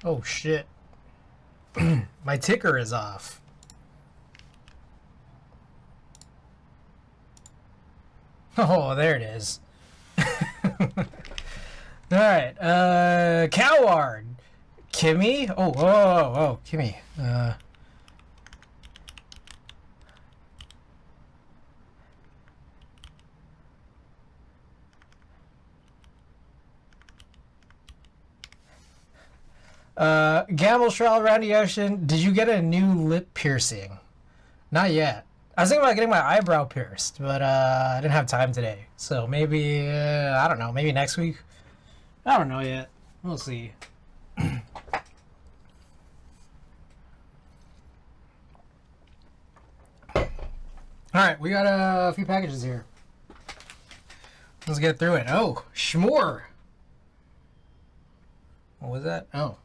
Oh shit. My ticker is off. Oh, there it is. Alright, Coward. Kimmy? Oh, whoa, Kimmy. Gamble Shroud around the ocean. Did you get a new lip piercing? Not yet. I was thinking about getting my eyebrow pierced, but I didn't have time today. So maybe, I don't know, maybe next week? I don't know yet. We'll see. Alright, we got a few packages here. Let's get through it. Oh, Schmore. What was that? Oh.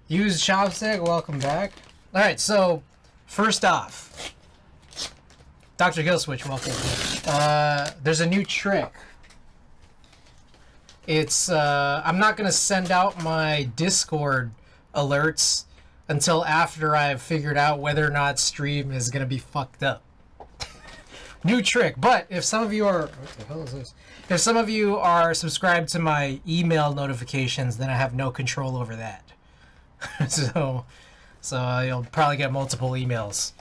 Used chopstick, welcome back. Alright, so first off, Dr. Killswitch, welcome. There's a new trick. It's I'm not gonna send out my Discord alerts until after I've figured out whether or not stream is gonna be fucked up. New trick. But if some of you are, what the hell is this? If some of you are subscribed to my email notifications, then I have no control over that. so you'll probably get multiple emails.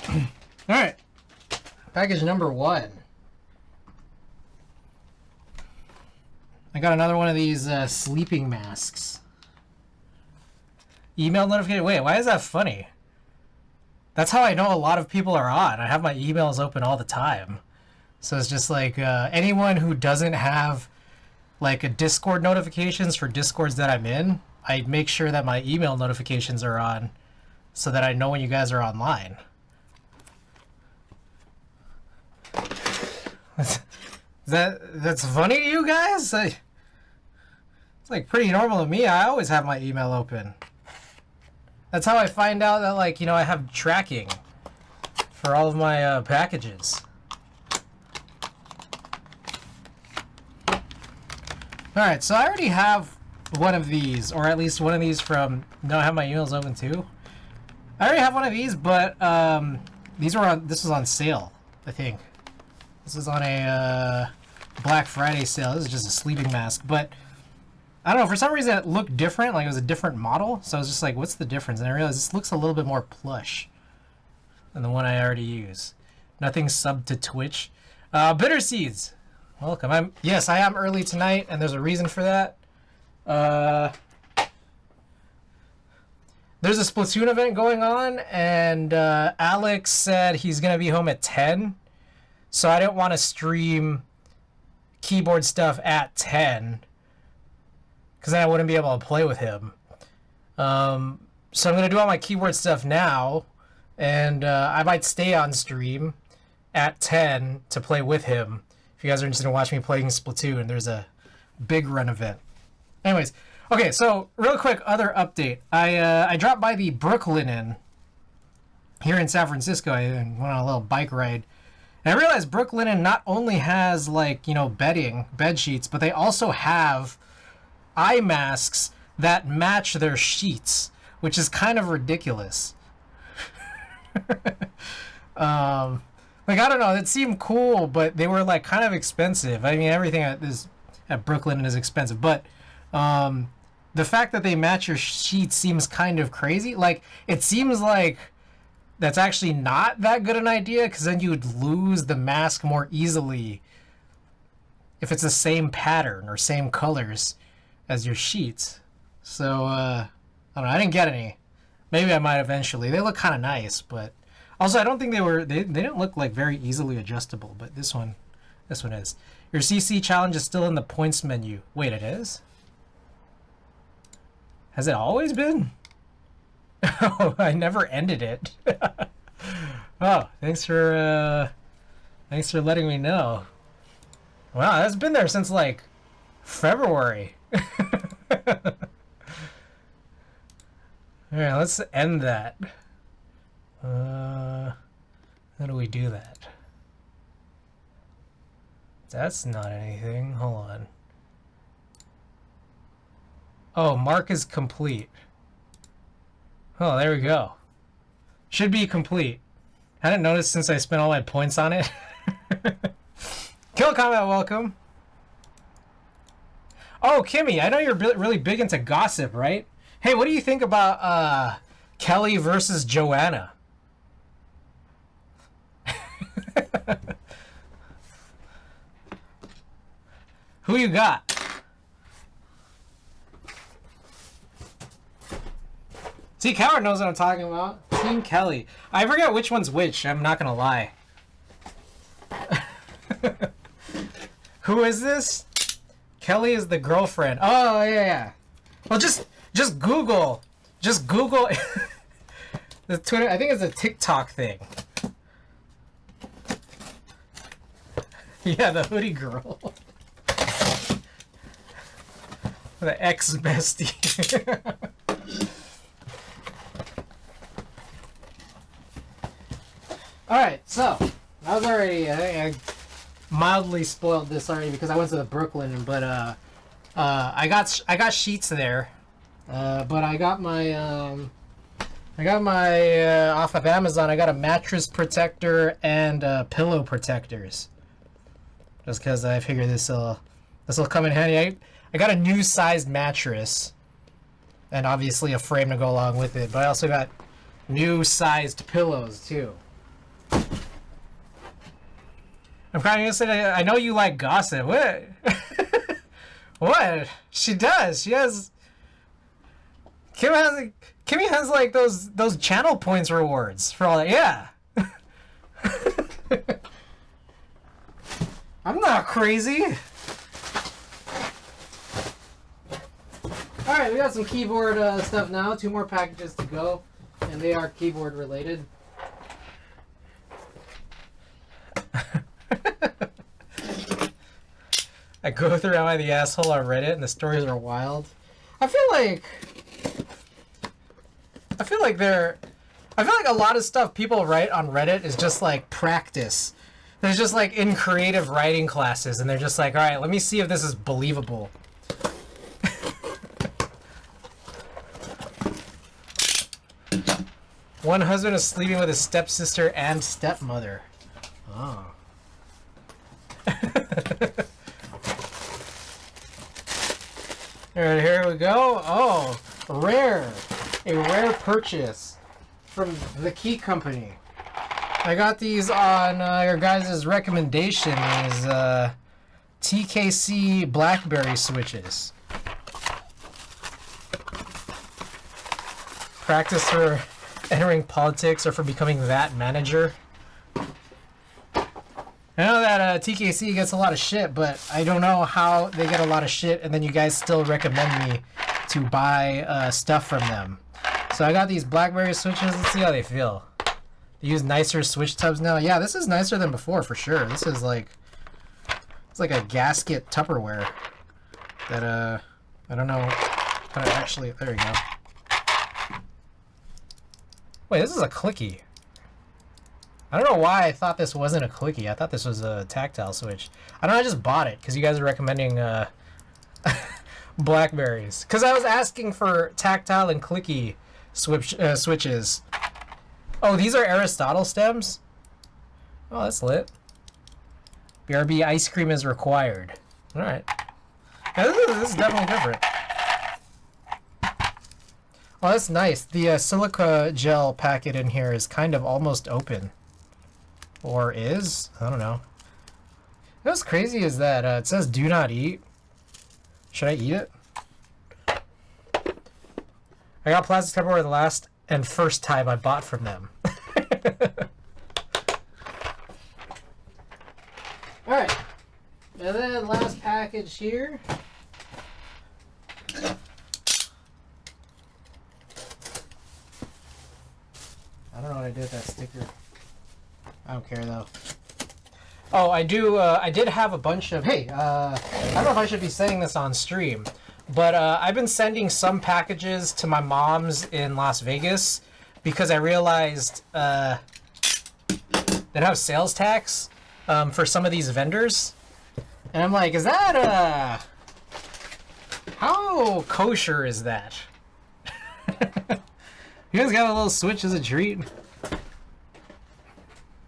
All right, package number 1. I got another one of these sleeping masks. Email notification. Wait, why is that funny? That's how I know a lot of people are on. I have my emails open all the time. So it's just like anyone who doesn't have like a Discord notifications for Discords that I'm in, I make sure that my email notifications are on so that I know when you guys are online. That's funny to you guys? It's like pretty normal to me. I always have my email open. That's how I find out that, like, you know, I have tracking for all of my packages. Alright, so I already have one of these, or at least one of these from... No, I have my emails open too. I already have one of these, but these were on... This was on sale, I think. This is on a Black Friday sale. This is just a sleeping mask, but... I don't know, for some reason it looked different, like it was a different model, so I was just like, what's the difference? And I realized this looks a little bit more plush than the one I already use. Nothing sub to Twitch. Bitter Seeds, welcome. Yes, I am early tonight, and there's a reason for that. There's a Splatoon event going on, and Alex said he's going to be home at 10, so I didn't want to stream keyboard stuff at 10. Because then I wouldn't be able to play with him. So I'm going to do all my keyboard stuff now. And I might stay on stream at 10 to play with him. If you guys are interested in watching me playing Splatoon, there's a big run event. Anyways, okay, so real quick, other update. I dropped by the Brooklyn Inn here in San Francisco. I went on a little bike ride. And I realized Brooklyn Inn not only has, like, you know, bed sheets, but they also have eye masks that match their sheets, which is kind of ridiculous. Like, I don't know, it seemed cool, but they were like kind of expensive. I mean, everything at Brooklyn is expensive, but the fact that they match your sheets seems kind of crazy. Like, it seems like that's actually not that good an idea, because then you would lose the mask more easily if it's the same pattern or same colors as your sheets. So I don't know, I didn't get any. Maybe I might eventually. They look kind of nice, but also I don't think they didn't look like very easily adjustable, but this one is. Your CC challenge is still in the points menu. Wait, it is? Has it always been? Oh, I never ended it. Oh, thanks for letting me know. Wow, that's been there since like February. Alright, let's end that. How do we do that? That's not anything. Hold on. Oh, mark is complete. Oh, there we go. Should be complete. I hadn't noticed since I spent all my points on it. Kill Combat, welcome. Oh, Kimmy, I know you're really big into gossip, right? Hey, what do you think about Kelly versus Joanna? Who you got? See, Coward knows what I'm talking about. Team Kelly. I forget which one's which, I'm not gonna lie. Who is this? Kelly is the girlfriend. Oh, yeah. Well, just Google. Just Google the Twitter. I think it's a TikTok thing. Yeah, the hoodie girl. The ex-bestie. Alright, so I was already I mildly spoiled this already because I went to the Brooklyn, but I got sheets there. But I got my off of Amazon. I got a mattress protector and pillow protectors. Just because I figure this will come in handy. I got a new sized mattress, and obviously a frame to go along with it. But I also got new sized pillows too. I'm kind of interested. I know you like gossip. What? What? She does. She has. Kimmy has like those channel points rewards for all that. Yeah. I'm not crazy. All right, we got some keyboard stuff now. 2 more packages to go, and they are keyboard related. I go through Am I the Asshole on Reddit, and the stories are wild. I feel like a lot of stuff people write on Reddit is just like practice. They're just like in creative writing classes, and they're just like, all right, let me see if this is believable. One husband is sleeping with his stepsister and stepmother. Oh. Alright, here we go. Oh, rare. A rare purchase from the Key Company. I got these on your guys' recommendation. These TKC BlackBerry switches. Practice for entering politics or for becoming that manager. I know that TKC gets a lot of shit, but I don't know how they get a lot of shit and then you guys still recommend me to buy stuff from them. So I got these BlackBerry switches. Let's see how they feel. They use nicer switch tubs now. Yeah, this is nicer than before for sure. This is like, it's like a gasket Tupperware that I don't know how to actually. There you go. Wait, this is a clicky. I don't know why I thought this wasn't a clicky. I thought this was a tactile switch. I don't know, I just bought it because you guys are recommending Blackberries. Because I was asking for tactile and clicky switches. Oh, these are Aristotle stems? Oh, that's lit. BRB ice cream is required. Alright. Yeah, this is definitely different. Oh, that's nice. The silica gel packet in here is kind of almost open. Or is? I don't know. What's crazy is that it says do not eat. Should I eat it? I got plastic Tupperware the last and first time I bought from them. Alright. And then last package here. I don't know what I did with that sticker. I don't care though. Oh, I did have a bunch of, hey, I don't know if I should be saying this on stream, but I've been sending some packages to my mom's in Las Vegas because I realized they have sales tax for some of these vendors. And I'm like, is that, How kosher is that? You guys got a little Switch as a treat?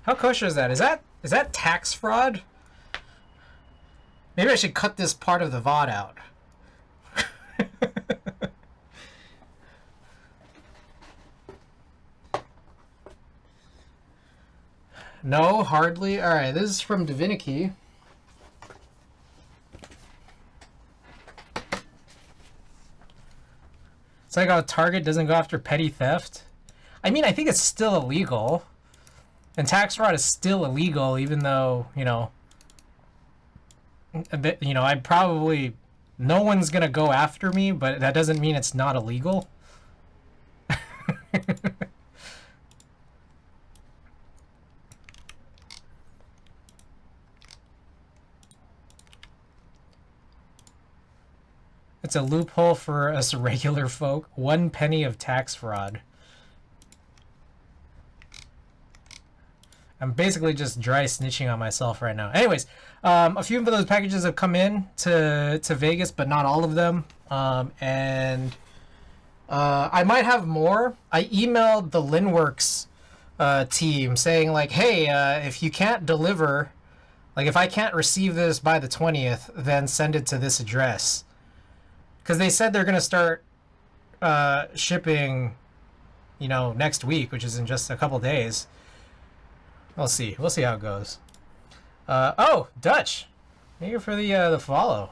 How kosher is that? Is that tax fraud? Maybe I should cut this part of the VOD out. No, hardly. Alright, this is from Divinity. It's like how Target doesn't go after petty theft. I mean, I think it's still illegal. And tax fraud is still illegal, even though, you know, I probably, no one's gonna go after me, but that doesn't mean it's not illegal. It's a loophole for us regular folk. 1 penny of tax fraud. I'm basically just dry snitching on myself right now. Anyways, a few of those packages have come in to Vegas, but not all of them. And I might have more. I emailed the Linworks team saying like, hey, if you can't deliver, like if I can't receive this by the 20th, then send it to this address. Because they said they're going to start shipping, you know, next week, which is in just a couple days. We'll see. We'll see how it goes. Oh, Dutch. Thank you for the follow.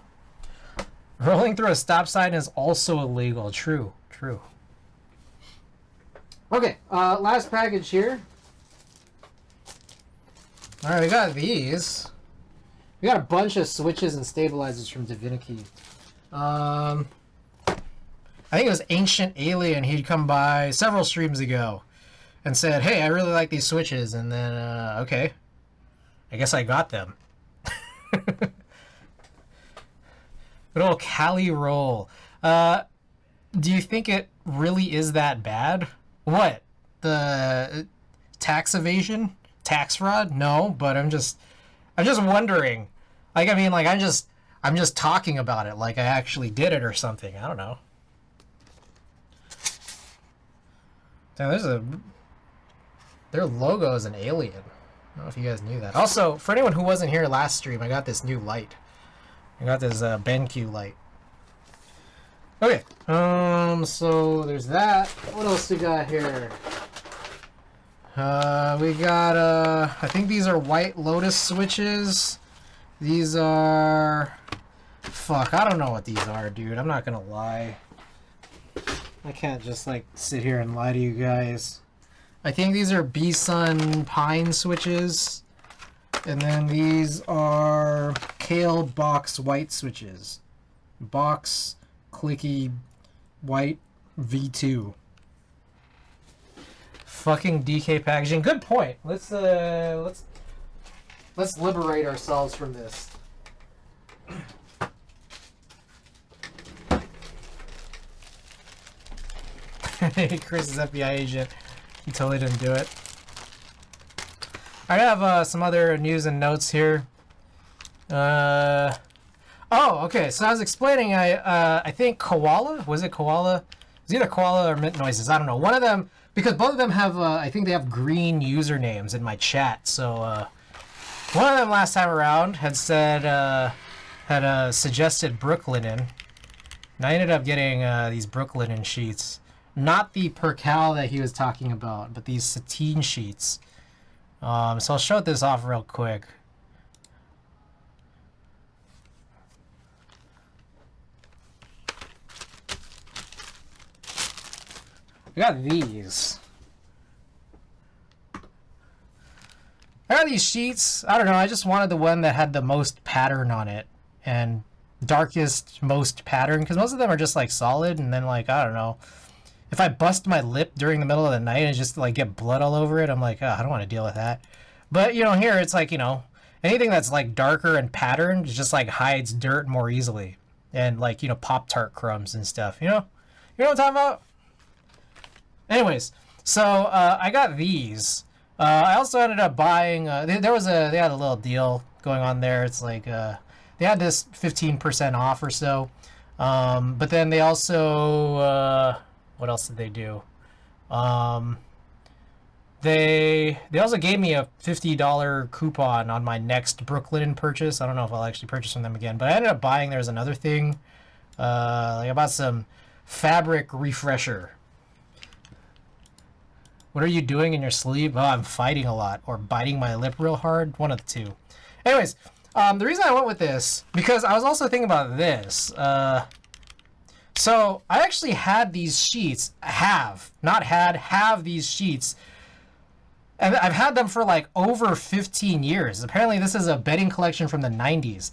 Rolling through a stop sign is also illegal. True. True. Okay, last package here. All right, we got these. We got a bunch of switches and stabilizers from Divinity. I think it was Ancient Alien. He'd come by several streams ago and said, hey, I really like these switches. And then, okay, I guess I got them. Good old Cali roll. Do you think it really is that bad? What? The tax evasion? Tax fraud? No, but I'm just wondering. Like, I mean, like, I'm just talking about it like I actually did it or something. I don't know. Now, their logo is an alien. I don't know if you guys knew that. Also, for anyone who wasn't here last stream, I got this new light. I got this BenQ light. Okay. So there's that. What else we got here? We got I think these are White Lotus switches. These are, fuck, I don't know what these are, dude. I'm not gonna lie. I can't just like sit here and lie to you guys. I think these are B-Sun Pine switches. And then these are Kale Box White switches. Box Clicky White V2. Fucking DK packaging. Good point. Let's liberate ourselves from this. Chris is FBI agent. He totally didn't do it. I have some other news and notes here. Oh, okay. So I was explaining. I think Koala, was it Koala? It was either Koala or Mint Noises. I don't know. One of them, because both of them have. I think they have green usernames in my chat. So one of them last time around had said had suggested Brooklinen, and I ended up getting these Brooklinen sheets. Not the percal that he was talking about, but these sateen sheets. So I'll show this off real quick. I got these. I got these sheets. I don't know. I just wanted the one that had the most pattern on it and darkest most pattern, because most of them are just like solid, and then like I don't know. If I bust my lip during the middle of the night and just like get blood all over it, I'm like, oh, I don't want to deal with that. But you know, here it's like, you know, anything that's like darker and patterned just like hides dirt more easily, and like, you know, Pop-Tart crumbs and stuff. You know what I'm talking about? Anyways, so I got these. I also ended up buying. They had a little deal going on there. It's like they had this 15% off or so. But then they also what else did they do? They also gave me a $50 coupon on my next Brooklyn purchase. I don't know if I'll actually purchase from them again, but I ended up buying. There's another thing, like I bought some fabric refresher. What are you doing in your sleep? Oh, I'm fighting a lot or biting my lip real hard. One of the two. Anyways, the reason I went with this, because I was also thinking about this. So I actually had these sheets, have these sheets. And I've had them for like over 15 years. Apparently this is a bedding collection from the 90s.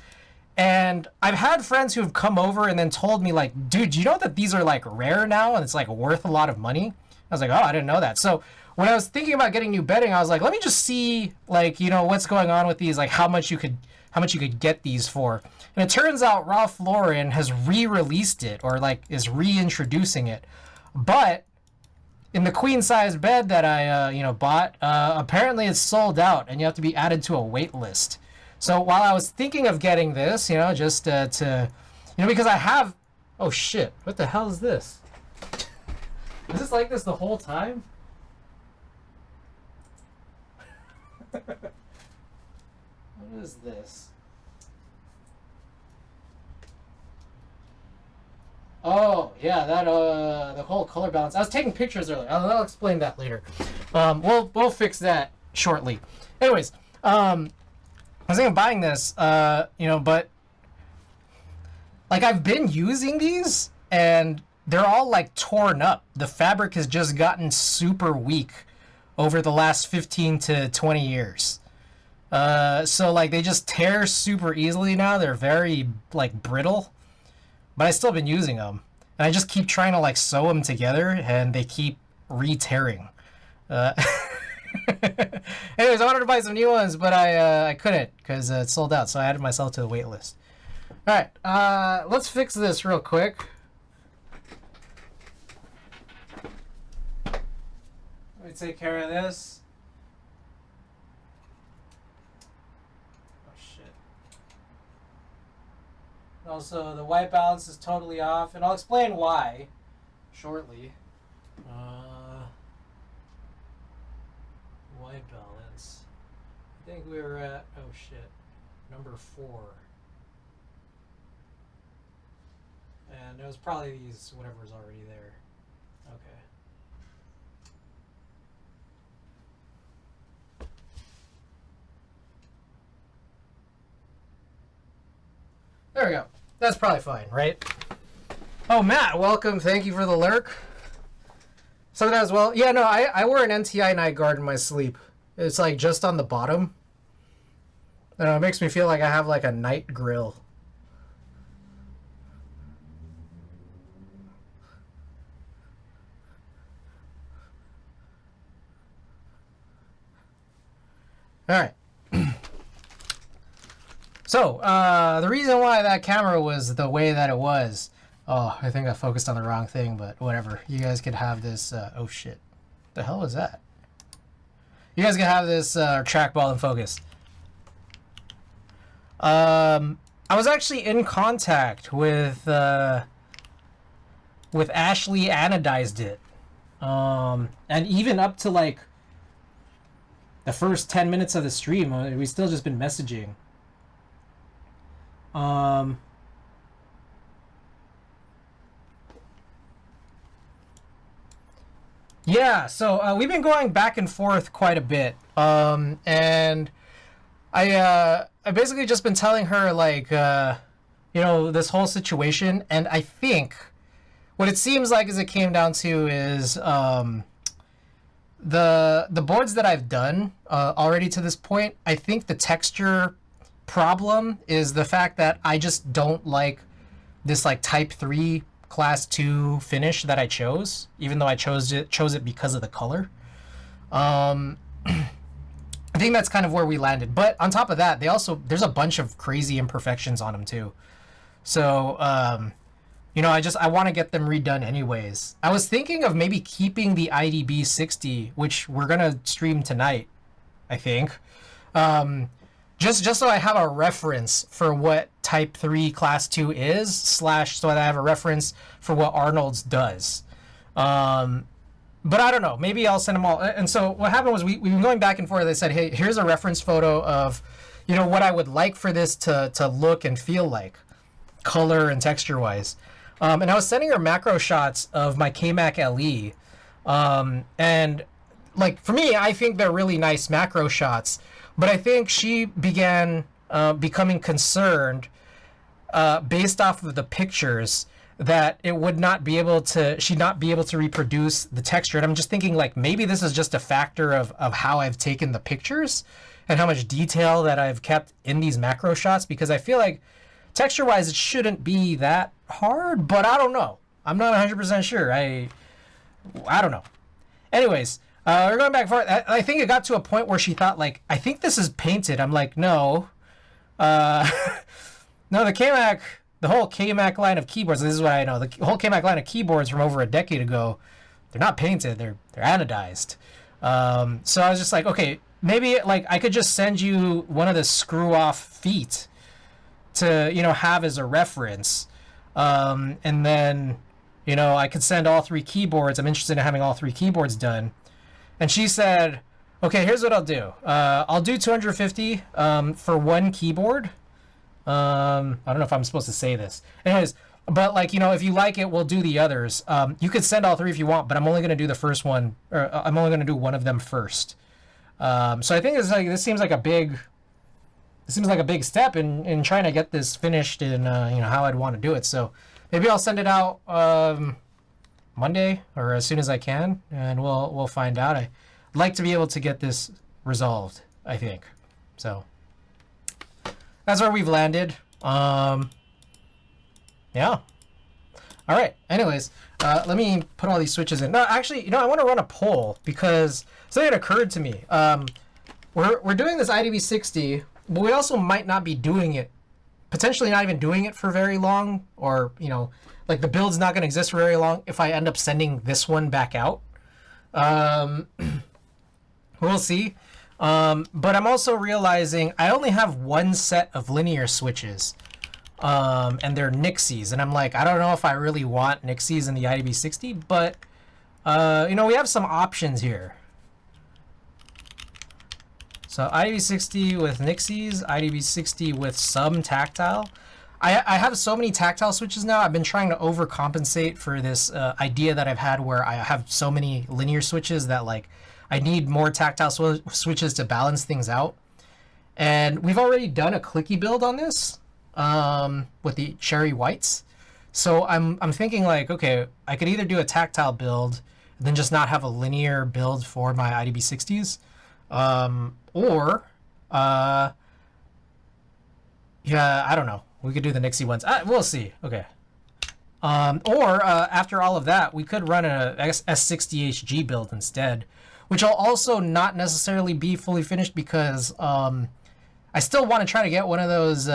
And I've had friends who have come over and then told me like, dude, you know that these are like rare now and it's like worth a lot of money? I was like, oh, I didn't know that. So when I was thinking about getting new bedding, I was like, let me just see like, you know, what's going on with these, like how much you could get these for. And it turns out Ralph Lauren has re-released it or like is reintroducing it. But in the queen size bed that I bought, apparently it's sold out and you have to be added to a wait list. So while I was thinking of getting this, you know, just to, you know, because I have, oh shit, what the hell is this? Is this like this the whole time? What is this? Oh, yeah, that, the whole color balance. I was taking pictures earlier. I'll explain that later. We'll fix that shortly. Anyways, I was thinking of buying this, you know, but, like, I've been using these, and they're all, like, torn up. The fabric has just gotten super weak over the last 15 to 20 years. So, like, they just tear super easily now. They're very, like, brittle. But I still been using them. And I just keep trying to, like, sew them together, and they keep re-tearing. Anyways, I wanted to buy some new ones, but I couldn't, because it sold out, so I added myself to the wait list. Alright, let's fix this real quick. Let me take care of this. Oh shit. Also, the white balance is totally off, and I'll explain why shortly. White balance. I think we were at, oh shit, number 4. And it was probably these, whatever's already there. Okay. There we go. That's probably fine, right? Oh, Matt, welcome. Thank you for the lurk. So that as well. Yeah, no, I wear an NTI night guard in my sleep. It's like just on the bottom. I don't know, it makes me feel like I have like a night grill. All right. So, the reason why that camera was the way that it was, oh, I think I focused on the wrong thing, but whatever. You guys could have this, oh shit. The hell was that? You guys can have this trackball in focus. I was actually in contact with Ashley Anodized It. And even up to like the first 10 minutes of the stream, we still just been messaging. Yeah, so we've been going back and forth quite a bit. And I basically just been telling her like you know, this whole situation, and I think what it seems like is it came down to is the boards that I've done already to this point, I think the texture problem is the fact that I just don't like this like type 3 class 2 finish that I chose, even though I chose it because of the color. I think that's kind of where we landed. But on top of that, there's a bunch of crazy imperfections on them too. So you know, I want to get them redone anyways. I was thinking of maybe keeping the idb60, which we're gonna stream tonight, I think. just so I have a reference for what Type 3 Class 2 is, slash so that I have a reference for what Arnold's does. But I don't know. Maybe I'll send them all. And so what happened was we've been going back and forth. I said, hey, here's a reference photo of, you know, what I would like for this to look and feel like, color and texture wise. And I was sending her macro shots of my KMac LE. And like for me, I think they're really nice macro shots. But I think she began becoming concerned based off of the pictures that it would not be able to, she'd not be able to reproduce the texture. And I'm just thinking like, maybe this is just a factor of how I've taken the pictures and how much detail that I've kept in these macro shots, because I feel like texture wise, it shouldn't be that hard, but I don't know. I'm not 100% sure. I don't know. Anyways, we're going back and forth. I think it got to a point where she thought like, I think this is painted. I'm like, no, no, the KMac, the whole KMac line of keyboards, this is what I know, the whole KMac line of keyboards from over a decade ago, they're not painted, they're anodized. So I was just like, okay, maybe like I could just send you one of the screw off feet to, you know, have as a reference. And then, you know, I could send all 3 keyboards. I'm interested in having all 3 keyboards done. And she said, okay, here's what I'll do. I'll do 250 for one keyboard. I don't know if I'm supposed to say this. Anyways, but like, you know, if you like it, we'll do the others. You could send all 3 if you want, but I'm only going to do the first one, or I'm only going to do one of them first. So I think it's like, this seems like a big step in trying to get this finished in, you know, how I'd want to do it. So maybe I'll send it out Monday or as soon as I can, and we'll find out. I'd like to be able to get this resolved, I think. So that's where we've landed. Yeah. All right. Anyways, let me put all these switches in. No, actually, you know, I want to run a poll because something occurred to me. We're doing this idb60, but we also might not be doing it, potentially not even doing it for very long, or, you know, like the build's not going to exist for very long if I end up sending this one back out. We'll see. But I'm also realizing I only have one set of linear switches, and they're Nixies, and I'm like, I don't know if I really want Nixies in the idb60, but you know, we have some options here. So idb60 with Nixies, idb60 with some tactile. I have so many tactile switches now. I've been trying to overcompensate for this idea that I've had where I have so many linear switches that like I need more tactile switches to balance things out. And we've already done a clicky build on this with the cherry whites. So I'm thinking like, okay, I could either do a tactile build and then just not have a linear build for my idb60s, or yeah, I don't know. We could do the Nixie ones. We'll see. Okay. Or after all of that, we could run a S60HG build instead, which will also not necessarily be fully finished because I still want to try to get one of those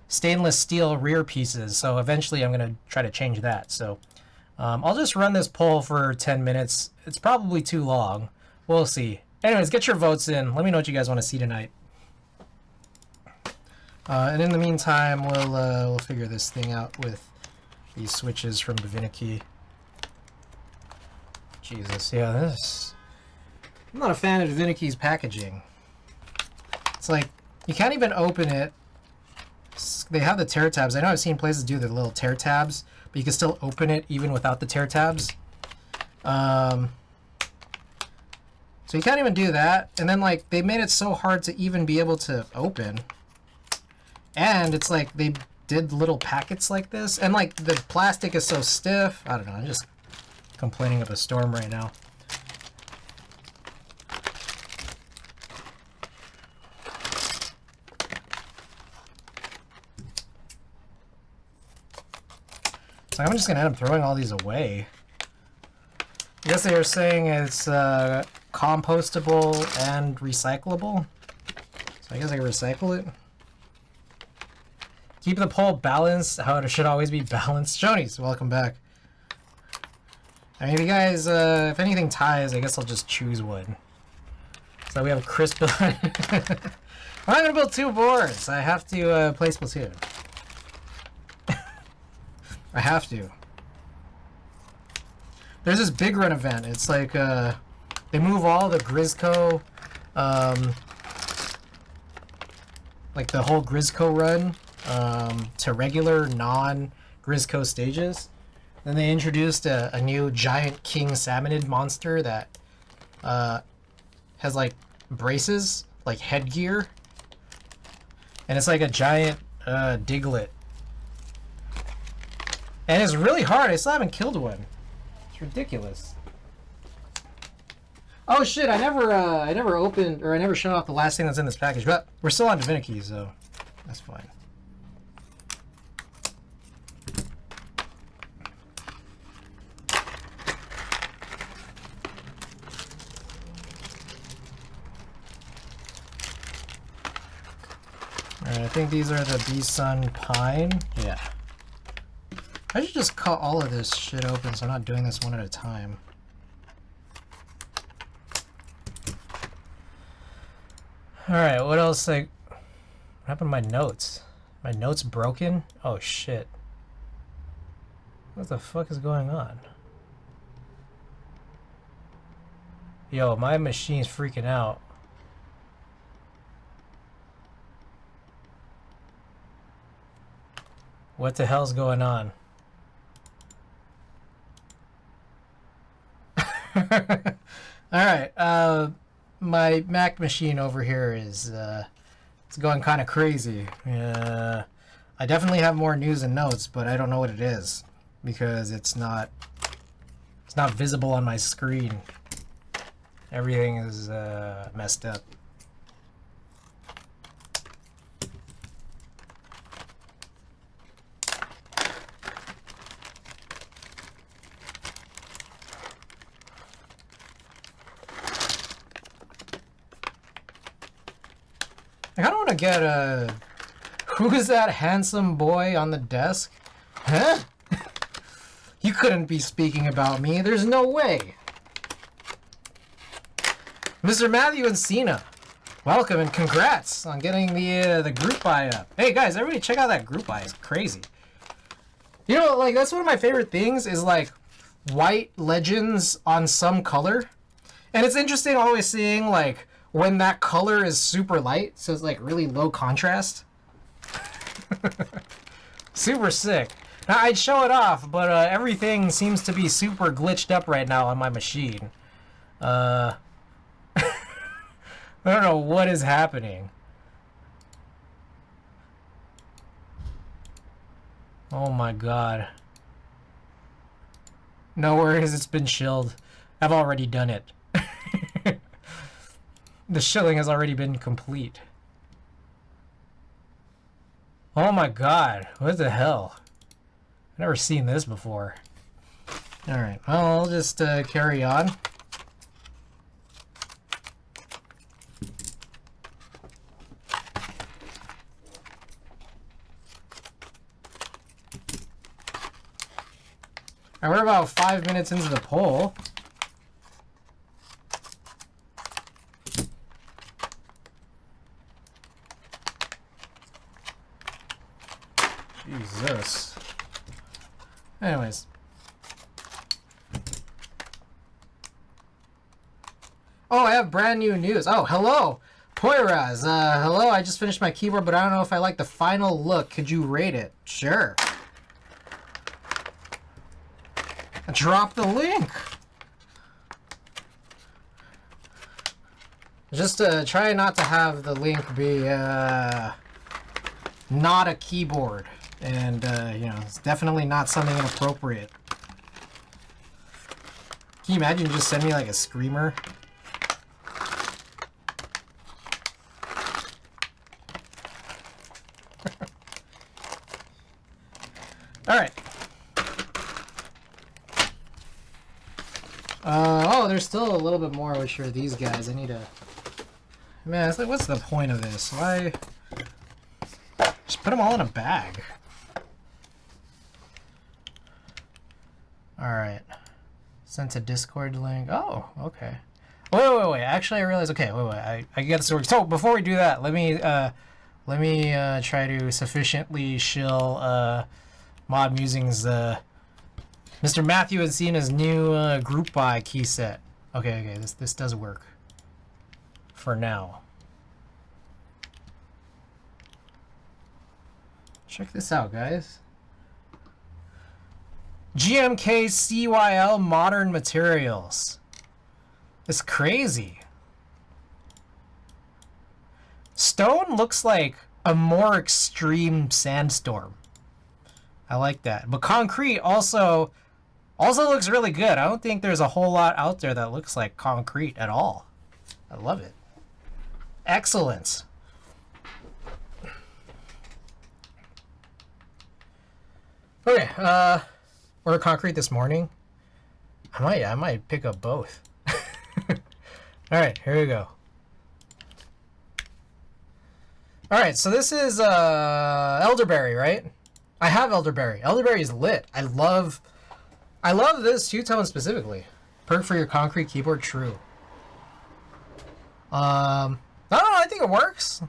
stainless steel rear pieces. So eventually I'm going to try to change that. So I'll just run this poll for 10 minutes. It's probably too long. We'll see. Anyways, get your votes in. Let me know what you guys want to see tonight. And in the meantime, we'll figure this thing out with these switches from Divinity. Jesus, yeah, this. I'm not a fan of Divinity's packaging. It's like you can't even open it. They have the tear tabs. I know I've seen places do the little tear tabs, but you can still open it even without the tear tabs. So you can't even do that. And then like they made it so hard to even be able to open. And it's like they did little packets like this, and like the plastic is so stiff. I don't know, I'm just complaining up a storm right now. So I'm just gonna end up throwing all these away. I guess they were saying it's compostable and recyclable. So I guess I can recycle it. Keep the poll balanced, how it should always be balanced. Shonies, welcome back. I mean, if you guys, if anything ties, I guess I'll just choose one. So we have crisp. I'm not gonna build 2 boards. I have to play Splatoon. I have to. There's this big run event. It's like they move all the Grizzco, like the whole Grizzco run to regular non-Grizzco stages. Then they introduced a new giant king salmonid monster that has like braces, like headgear, and it's like a giant Diglett. And it's really hard. I still haven't killed one. It's ridiculous. Oh shit! I never opened, or I never showed off the last thing that's in this package. But we're still on Divinity, so that's fine. Alright, I think these are the Bee-Sun Pine. Yeah. I should just cut all of this shit open so I'm not doing this one at a time. Alright, what else? Like, what happened to my notes? My notes broken? Oh shit. What the fuck is going on? Yo, my machine's freaking out. What the hell's going on? Alright, my Mac machine over here is it's going kind of crazy. I definitely have more news and notes, but I don't know what it is because it's not visible on my screen. Everything is messed up. I kind of want to get a... Who is that handsome boy on the desk? Huh? You couldn't be speaking about me. There's no way. Mr. Matthew Encina, welcome and congrats on getting the group buy up. Hey guys, everybody check out that group buy. It's crazy. You know, like, that's one of my favorite things is, like, white legends on some color. And it's interesting always seeing, like, when that color is super light, so it's like really low contrast. Super sick. Now, I'd show it off, but everything seems to be super glitched up right now on my machine. I don't know what is happening. Oh my god. No worries, it's been shilled. I've already done it. The shilling has already been complete. Oh my god, what the hell? I've never seen this before. Alright, well, I'll just carry on. Alright, we're about 5 minutes into the poll. Jesus. Anyways. Oh, I have brand new news. Oh, hello. Poiraz. Hello, I just finished my keyboard, but I don't know if I like the final look. Could you rate it? Sure. Drop the link. Just try not to have the link be not a keyboard. And, you know, it's definitely not something inappropriate. Can you imagine just send me, like, a screamer? Alright. Oh, there's still a little bit more, which are these guys. I need to... Man, it's like, what's the point of this? Why... Just put them all in a bag. Alright. Sent a Discord link. Oh, okay. Wait. Actually, I realized. Okay, wait. I get this work. So before we do that, let me try to sufficiently shill Mod Musings. Mr. Matthew has seen his new group buy key set. Okay. This does work. For now. Check this out, guys. GMK CYL Modern Materials. It's crazy. Stone looks like a more extreme sandstorm. I like that. But concrete also looks really good. I don't think there's a whole lot out there that looks like concrete at all. I love it. Excellence. Okay, order concrete this morning. I might pick up both. All right, here we go. All right, so this is elderberry, right? I have elderberry. Elderberry is lit. I love this two-tone specifically. Perk for your concrete keyboard, true. I don't know. I think it works.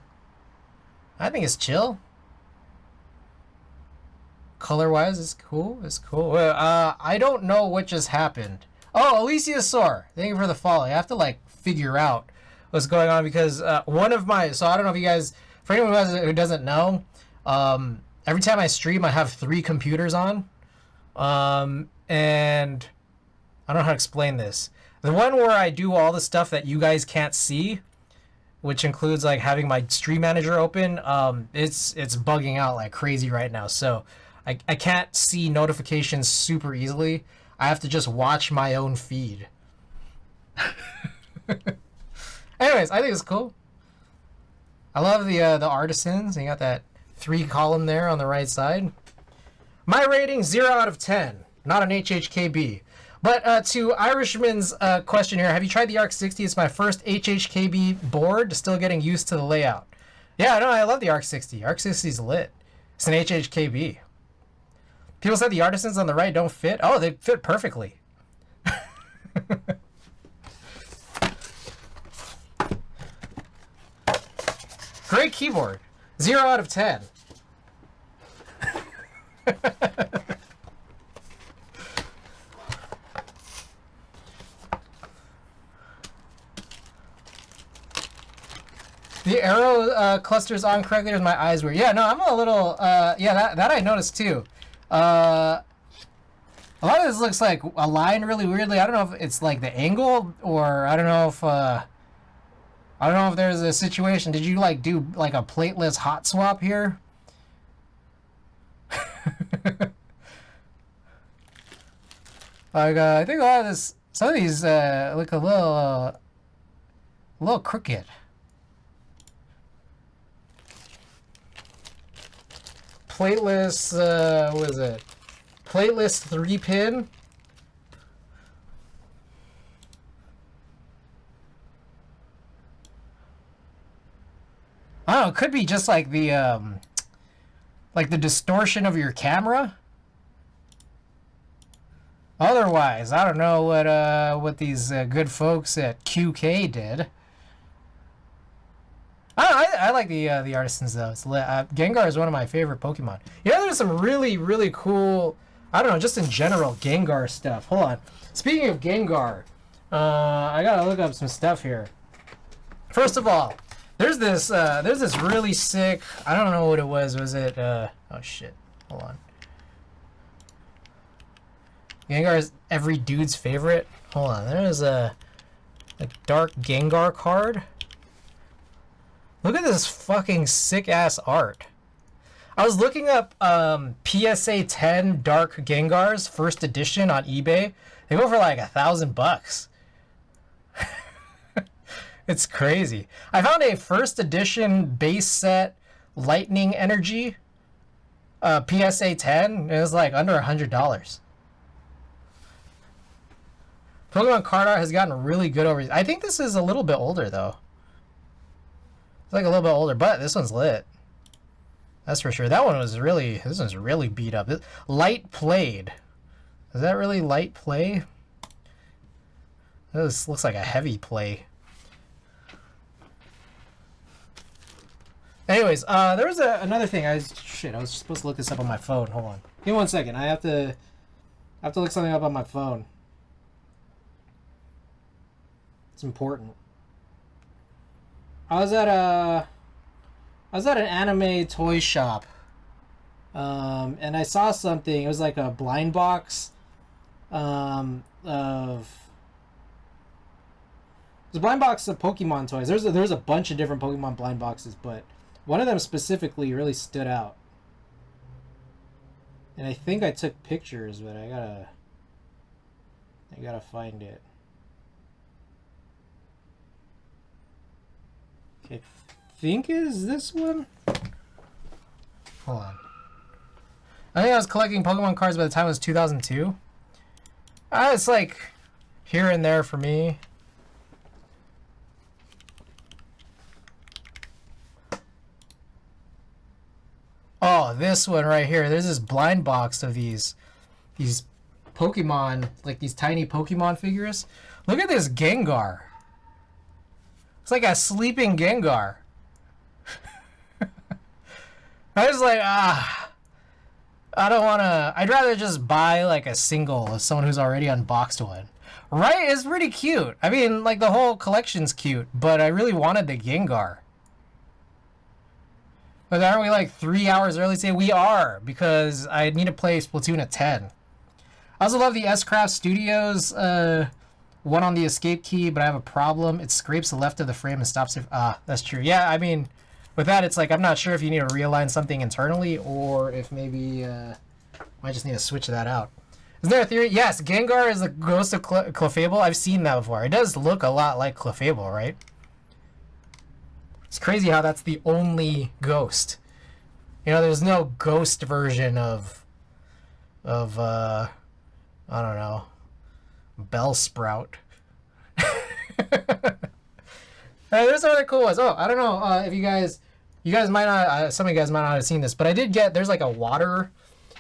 I think it's chill. Color-wise, it's cool. It's cool. I don't know what just happened. Oh, Aliciasaur. Thank you for the follow. I have to like figure out what's going on because one of my. So I don't know if you guys. For anyone who doesn't know, every time I stream, I have 3 computers on, and I don't know how to explain this. The one where I do all the stuff that you guys can't see, which includes like having my stream manager open, it's bugging out like crazy right now. So I can't see notifications super easily. I have to just watch my own feed. Anyways, I think it's cool. I love the artisans. You got that 3 column there on the right side. My rating 0 out of 10. Not an HHKB. But to Irishman's question here, have you tried the ARC60? It's my first HHKB board. Still getting used to the layout. Yeah, no, I love the ARC60. ARC60 is lit. It's an HHKB. People said the artisans on the right don't fit. Oh, they fit perfectly. Great keyboard. 0 out of 10. The arrow clusters on correctly as my eyes were. Yeah, no, I'm a little. Yeah, that I noticed too. A lot of this looks like aligned really weirdly. I don't know if it's like the angle or I don't know if there's a situation. Did you like do like a plateless hot swap here? Like I think a lot of this, some of these look a little crooked. Plateless, what is it? Plateless 3-pin. I don't know, it could be just like the distortion of your camera. Otherwise, I don't know what these good folks at QK did. I like the artisans though. It's lit. Gengar is one of my favorite Pokemon. You know, there's some really, really cool, I don't know, just in general, Gengar stuff. Hold on. Speaking of Gengar, I gotta look up some stuff here. First of all, there's this really sick, I don't know what it was. Was it, oh shit, hold on. Gengar is every dude's favorite. Hold on, there's a dark Gengar card. Look at this fucking sick-ass art. I was looking up PSA 10 Dark Gengars, first edition on eBay. They go for like $1,000. It's crazy. I found a first edition base set Lightning Energy PSA 10. It was like under $100. Pokemon card art has gotten really good over. I think this is a little bit older though. It's like a little bit older, but this one's lit. That's for sure. That one was really, this one's really beat up. Light played. Is that really light play? This looks like a heavy play. Anyways, there was another thing. I was supposed to look this up on my phone. Hold on. Give me 1 second. I have to look something up on my phone. It's important. I was at an anime toy shop. And I saw something. It was like a blind box of Pokemon toys. There's a bunch of different Pokemon blind boxes, but one of them specifically really stood out. And I think I took pictures, but I gotta find it. Okay, I think is this one? Hold on. I think I was collecting Pokemon cards by the time it was 2002. It's like here and there for me. Oh, this one right here. There's this blind box of these Pokemon, like these tiny Pokemon figures. Look at this Gengar. It's like a sleeping Gengar. I was like, I don't want to... I'd rather just buy like a single of someone who's already unboxed one. Right? It's pretty cute. I mean, like the whole collection's cute, but I really wanted the Gengar. But aren't we like 3 hours early today? We are, because I need to play Splatoon at 10. I also love the S-Craft Studios one on the escape key, but I have a problem. It scrapes the left of the frame and stops it. That's true. Yeah, I mean, with that, it's like I'm not sure if you need to realign something internally or if maybe might just need to switch that out. Is there a theory? Yes, Gengar is the ghost of Clefable. I've seen that before. It does look a lot like Clefable, right? It's crazy how that's the only ghost. You know, there's no ghost version of I don't know, Bellsprout. There's some other cool ones. Oh, I don't know if you guys might not, some of you guys might not have seen this, but I did get, there's like a water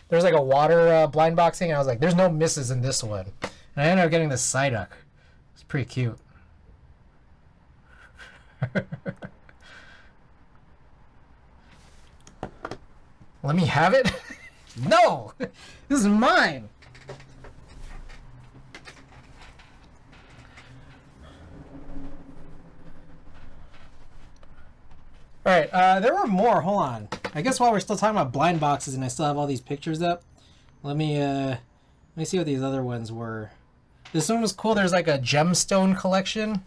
blind boxing, and I was like, there's no misses in this one. And I ended up getting this Psyduck. It's pretty cute. Let me have it? No! This is mine! Alright, there were more. Hold on. I guess while we're still talking about blind boxes and I still have all these pictures up, let me see what these other ones were. This one was cool. There's like a gemstone collection.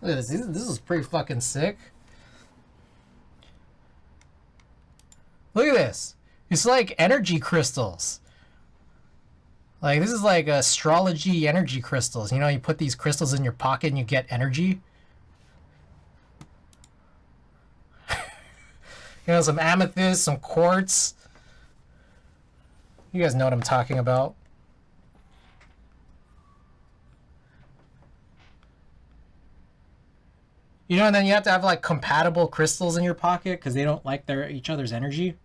Look at this. This is pretty fucking sick. Look at this. It's like energy crystals. Like, this is like astrology energy crystals. You know, you put these crystals in your pocket and you get energy. You know, some amethyst, some quartz. You guys know what I'm talking about. You know, and then you have to have like compatible crystals in your pocket because they don't like each other's energy.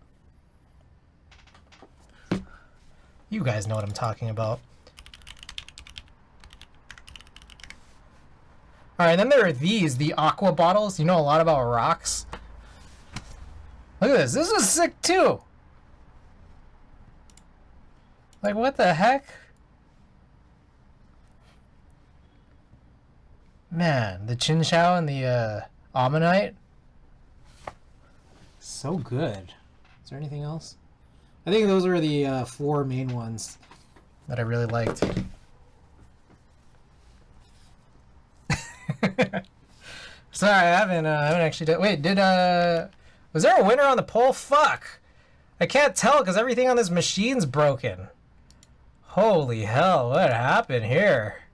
You guys know what I'm talking about. Alright, then there are these, the aqua bottles. You know a lot about rocks. Look at this. This is sick too. Like, what the heck? Man, the Chinchou and the Ammonite. So good. Is there anything else? I think those are the 4 main ones that I really liked. Sorry, I haven't actually done. Wait, was there a winner on the poll? Fuck, I can't tell because everything on this machine's broken. Holy hell, what happened here?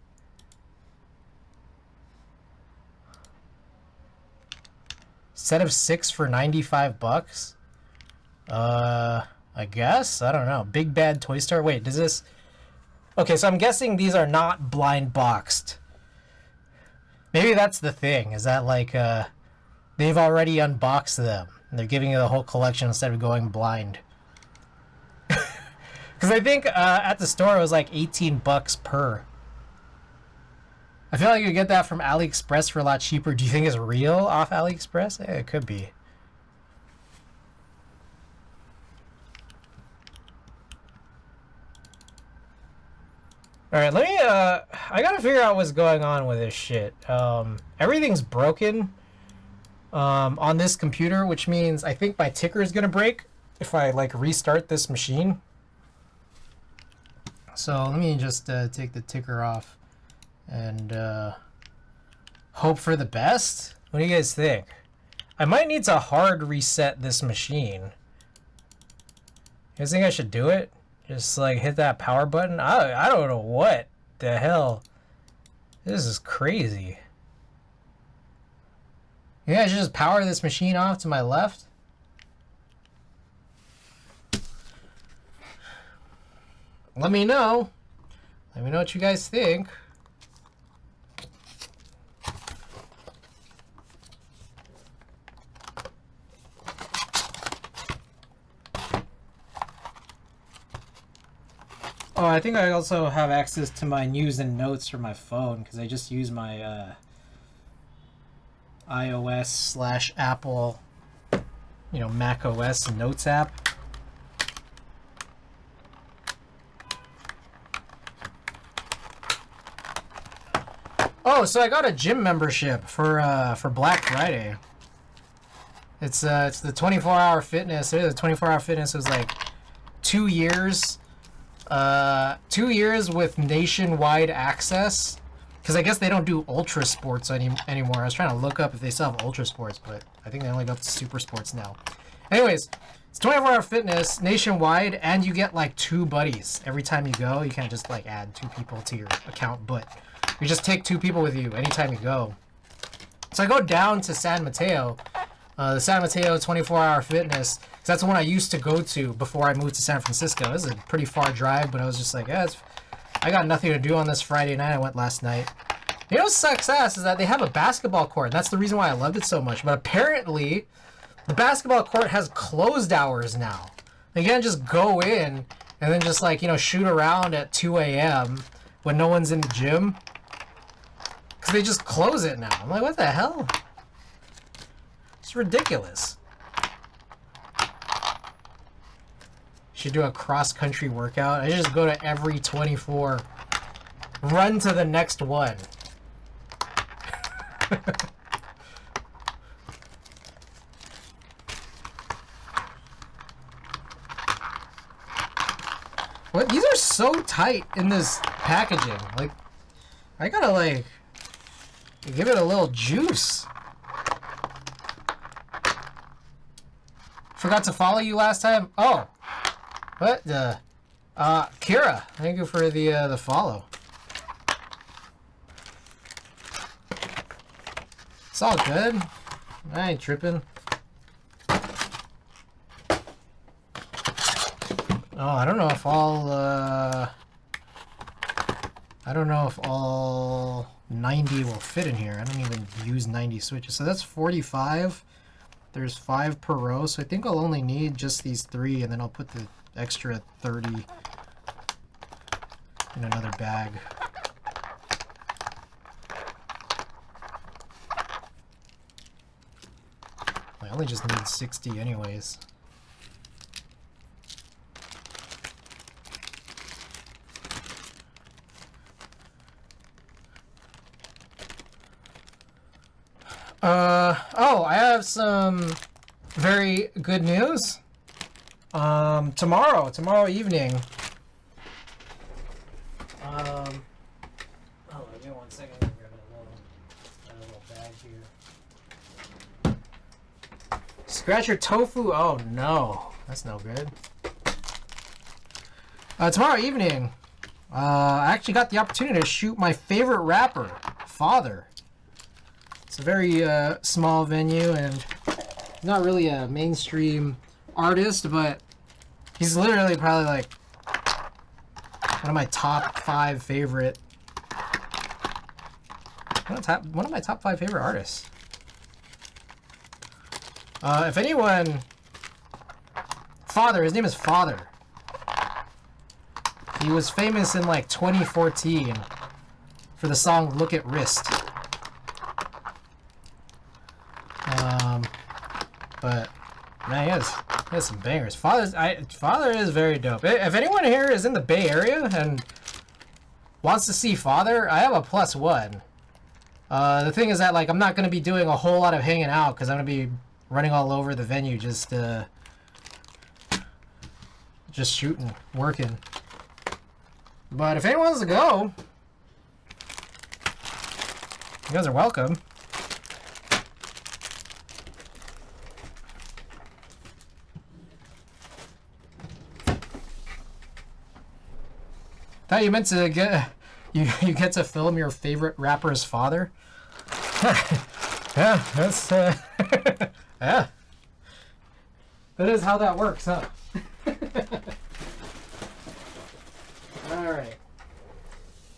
Set of 6 for $95. I guess? I don't know. Big Bad Toy Store. Wait, does this... Okay, so I'm guessing these are not blind boxed. Maybe that's the thing, is that like, they've already unboxed them. And they're giving you the whole collection instead of going blind. Because I think at the store it was like $18 per. I feel like you get that from AliExpress for a lot cheaper. Do you think it's real off AliExpress? Yeah, it could be. Alright, let me, I gotta figure out what's going on with this shit. Everything's broken on this computer, which means I think my ticker is gonna break if I, like, restart this machine. So let me just take the ticker off and hope for the best. What do you guys think? I might need to hard reset this machine. You guys think I should do it? Just like hit that power button? I don't know what the hell. This is crazy. Yeah, I should just power this machine off to my left. Let me know. Let me know what you guys think. Oh, I think I also have access to my news and notes from my phone because I just use my iOS/Apple, Mac OS Notes app. Oh, so I got a gym membership for Black Friday. It's the 24-hour fitness. The 24-hour fitness was like 2 years. 2 years with nationwide access, because I guess they don't do ultra sports anymore. I was trying to look up if they still have ultra sports, but I think they only go up to super sports now. Anyways, it's 24-hour fitness nationwide, and you get like 2 buddies every time you go. You can't just like add 2 people to your account, but you just take 2 people with you anytime you go. So I go down to San Mateo, the San Mateo 24-hour fitness. That's the one I used to go to before I moved to San Francisco. This is a pretty far drive, but I was just like, I got nothing to do on this Friday night. I went last night. You know what sucks ass is that they have a basketball court. That's the reason why I loved it so much. But apparently, the basketball court has closed hours now. You can't just go in and then just like, shoot around at 2 a.m. when no one's in the gym. Because they just close it now. I'm like, what the hell? It's ridiculous. Should do a cross-country workout. I just go to every 24. Run to the next one. What? These are so tight in this packaging. Like, I gotta like give it a little juice. Forgot to follow you last time. Oh. What the? Kira, thank you for the follow. It's all good. I ain't tripping. Oh, I don't know if all 90 will fit in here. I don't even use 90 switches. So that's 45. There's 5 per row. So I think I'll only need just these 3, and then I'll put the extra 30 in another bag. I only just need 60 anyways. Oh, I have some very good news. Tomorrow evening. Hold on, give me 1 second. I'm grabbing a little bag here. Scratch your tofu? Oh no, that's no good. Tomorrow evening, I actually got the opportunity to shoot my favorite rapper, Father. It's a very small venue and not really a mainstream artist, but he's literally probably like one of my top 5 favorite. One of my top 5 favorite artists. If anyone... Father, his name is Father. He was famous in like 2014 for the song Look at Wrist. But man, he has some bangers. Father is very dope. If anyone here is in the Bay Area and wants to see Father, I have a +1. The thing is that like I'm not gonna be doing a whole lot of hanging out because I'm gonna be running all over the venue just shooting, working. But if anyone wants to go, you guys are welcome. Thought you meant to get you get to film your favorite rapper's father. Yeah, that's yeah. That is how that works, huh? Alright.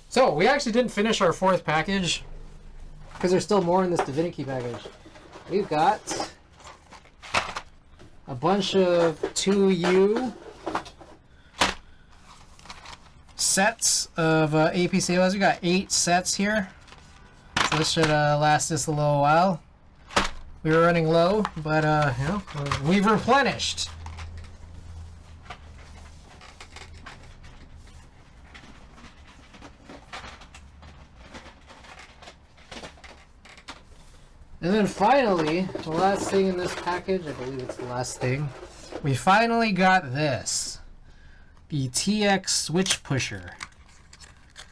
So, we actually didn't finish our 4th package because there's still more in this Divinity package. We've got a bunch of 2U sets of APCOs. We got 8 sets here. So this should last us a little while. We were running low, but you know, we've replenished. And then finally, the last thing in this package, I believe it's the last thing, we finally got this. The TX switch pusher.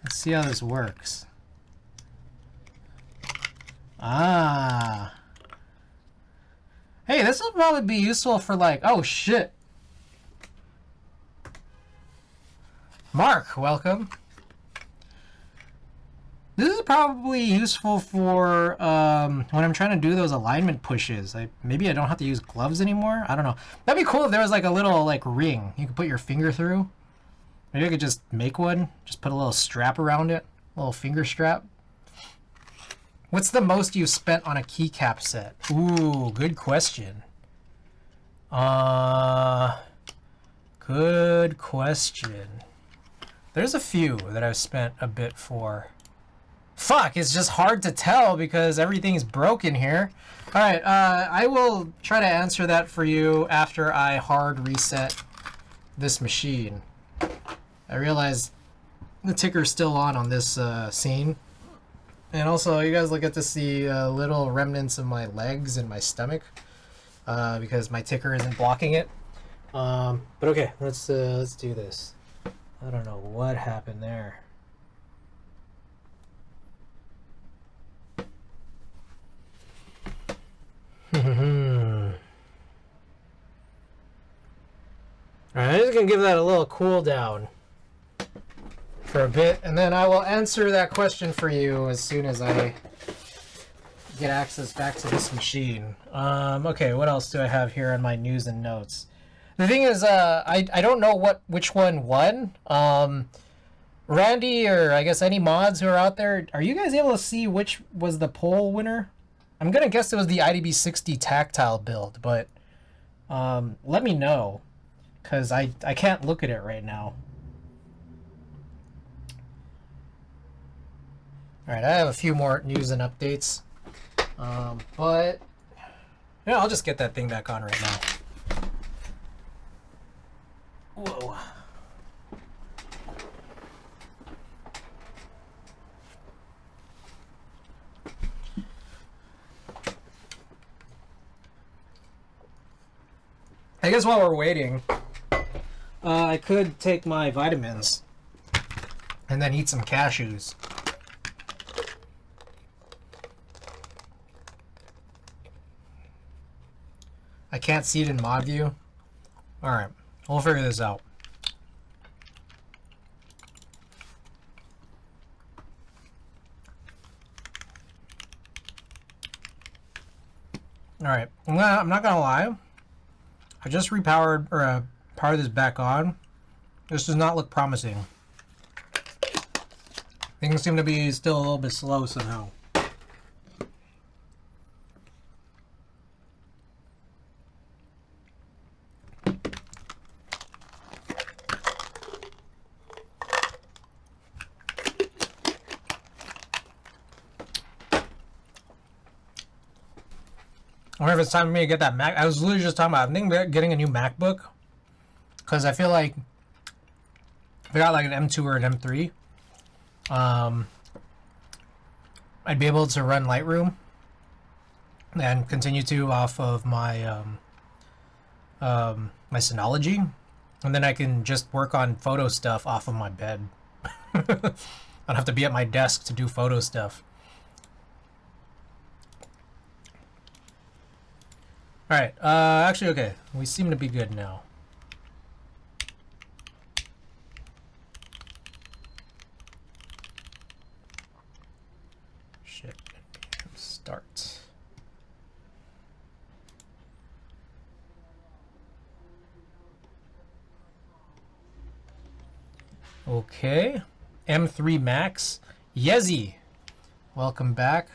Let's see how this works. Ah. Hey, this will probably be useful for like, oh shit. Mark, welcome. This is probably useful for when I'm trying to do those alignment pushes. Maybe I don't have to use gloves anymore. I don't know. That'd be cool if there was like a little like ring you could put your finger through. Maybe I could just make one. Just put a little strap around it. A little finger strap. What's the most you've spent on a keycap set? Ooh, good question. Good question. There's a few that I've spent a bit for. Fuck, it's just hard to tell because everything's broken here. Alright, I will try to answer that for you after I hard reset this machine. I realize the ticker's still on this scene. And also, you guys will get to see little remnants of my legs and my stomach because my ticker isn't blocking it. But okay, let's do this. I don't know what happened there. Alright, I'm just gonna give that a little cool down for a bit, and then I will answer that question for you as soon as I get access back to this machine. Okay, what else do I have here on my news and notes? The thing is, I don't know which one won. Randy, or I guess any mods who are out there, are you guys able to see which was the poll winner? I'm gonna guess it was the idb60 tactile build, but let me know, because I can't look at it right now. Alright, I have a few more news and updates, but yeah, I'll just get that thing back on right now. Whoa. I guess while we're waiting, I could take my vitamins and then eat some cashews. I can't see it in mod view. Alright, we'll figure this out. Alright, I'm not gonna lie. I just repowered, or powered this back on. This does not look promising. Things seem to be still a little bit slow somehow. I wonder if it's time for me to get that Mac. I was literally just talking about, I think, getting a new MacBook. Because I feel like if I got like an M2 or an M3, I'd be able to run Lightroom and continue to off of my my Synology, and then I can just work on photo stuff off of my bed. I don't have to be at my desk to do photo stuff. All right. Actually, okay. We seem to be good now. Shit. Start. Okay. M3 Max. Yezi. Welcome back.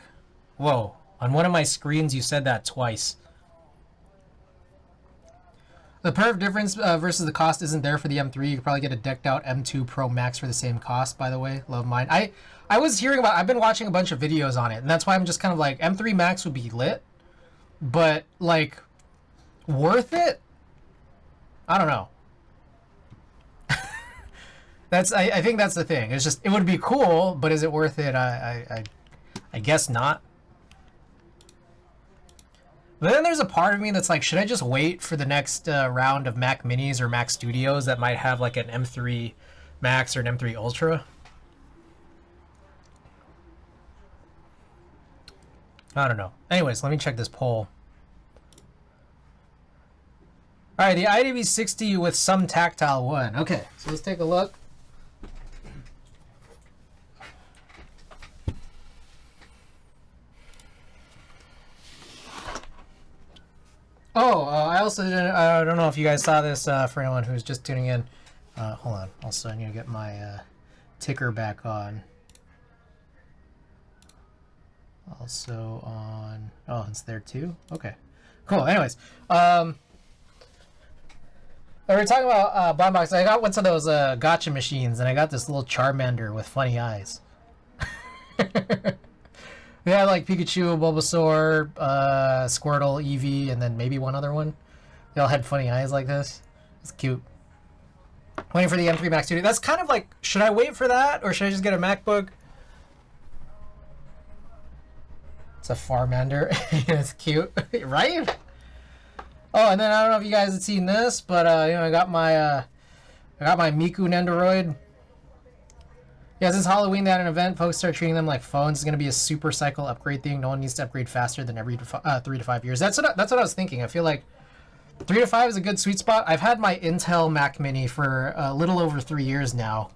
Whoa. On one of my screens, you said that twice. The perf difference versus the cost isn't there for the M3. You could probably get a decked out M2 Pro Max for the same cost, by the way. Love mine. I was hearing about, I've been watching a bunch of videos on it, and that's why I'm just kind of like, M3 Max would be lit, but like, worth it? I don't know. I think that's the thing. It's just, it would be cool, but is it worth it? I guess not. But then there's a part of me that's like, should I just wait for the next round of Mac Minis or Mac Studios that might have like an M3 Max or an M3 Ultra? I don't know. Anyways, let me check this poll. All right, the idb60 with some tactile won. Okay, so let's take a look. Oh, I also didn't, I don't know if you guys saw this for anyone who's just tuning in. Hold on. Also, I need to get my ticker back on. Also on... Oh, it's there too? Okay. Cool. Anyways. We were talking about Blind Box. I got one of those gotcha machines, and I got this little Charmander with funny eyes. They had like Pikachu, Bulbasaur, Squirtle, Eevee, and then maybe one other one. They all had funny eyes like this. It's cute. Waiting for the M3 Max Studio. That's kind of like, should I wait for that, or should I just get a MacBook? It's a Farmander. It's cute, right? Oh, and then I don't know if you guys have seen this, but you know, I got my Miku Nendoroid. Yeah, since Halloween they had an event, folks start treating them like phones. It's gonna be a super cycle upgrade thing. No one needs to upgrade faster than every 3 to 5 years. That's what I was thinking. I feel like 3 to 5 is a good sweet spot. I've had my Intel Mac Mini for a little over 3 years now,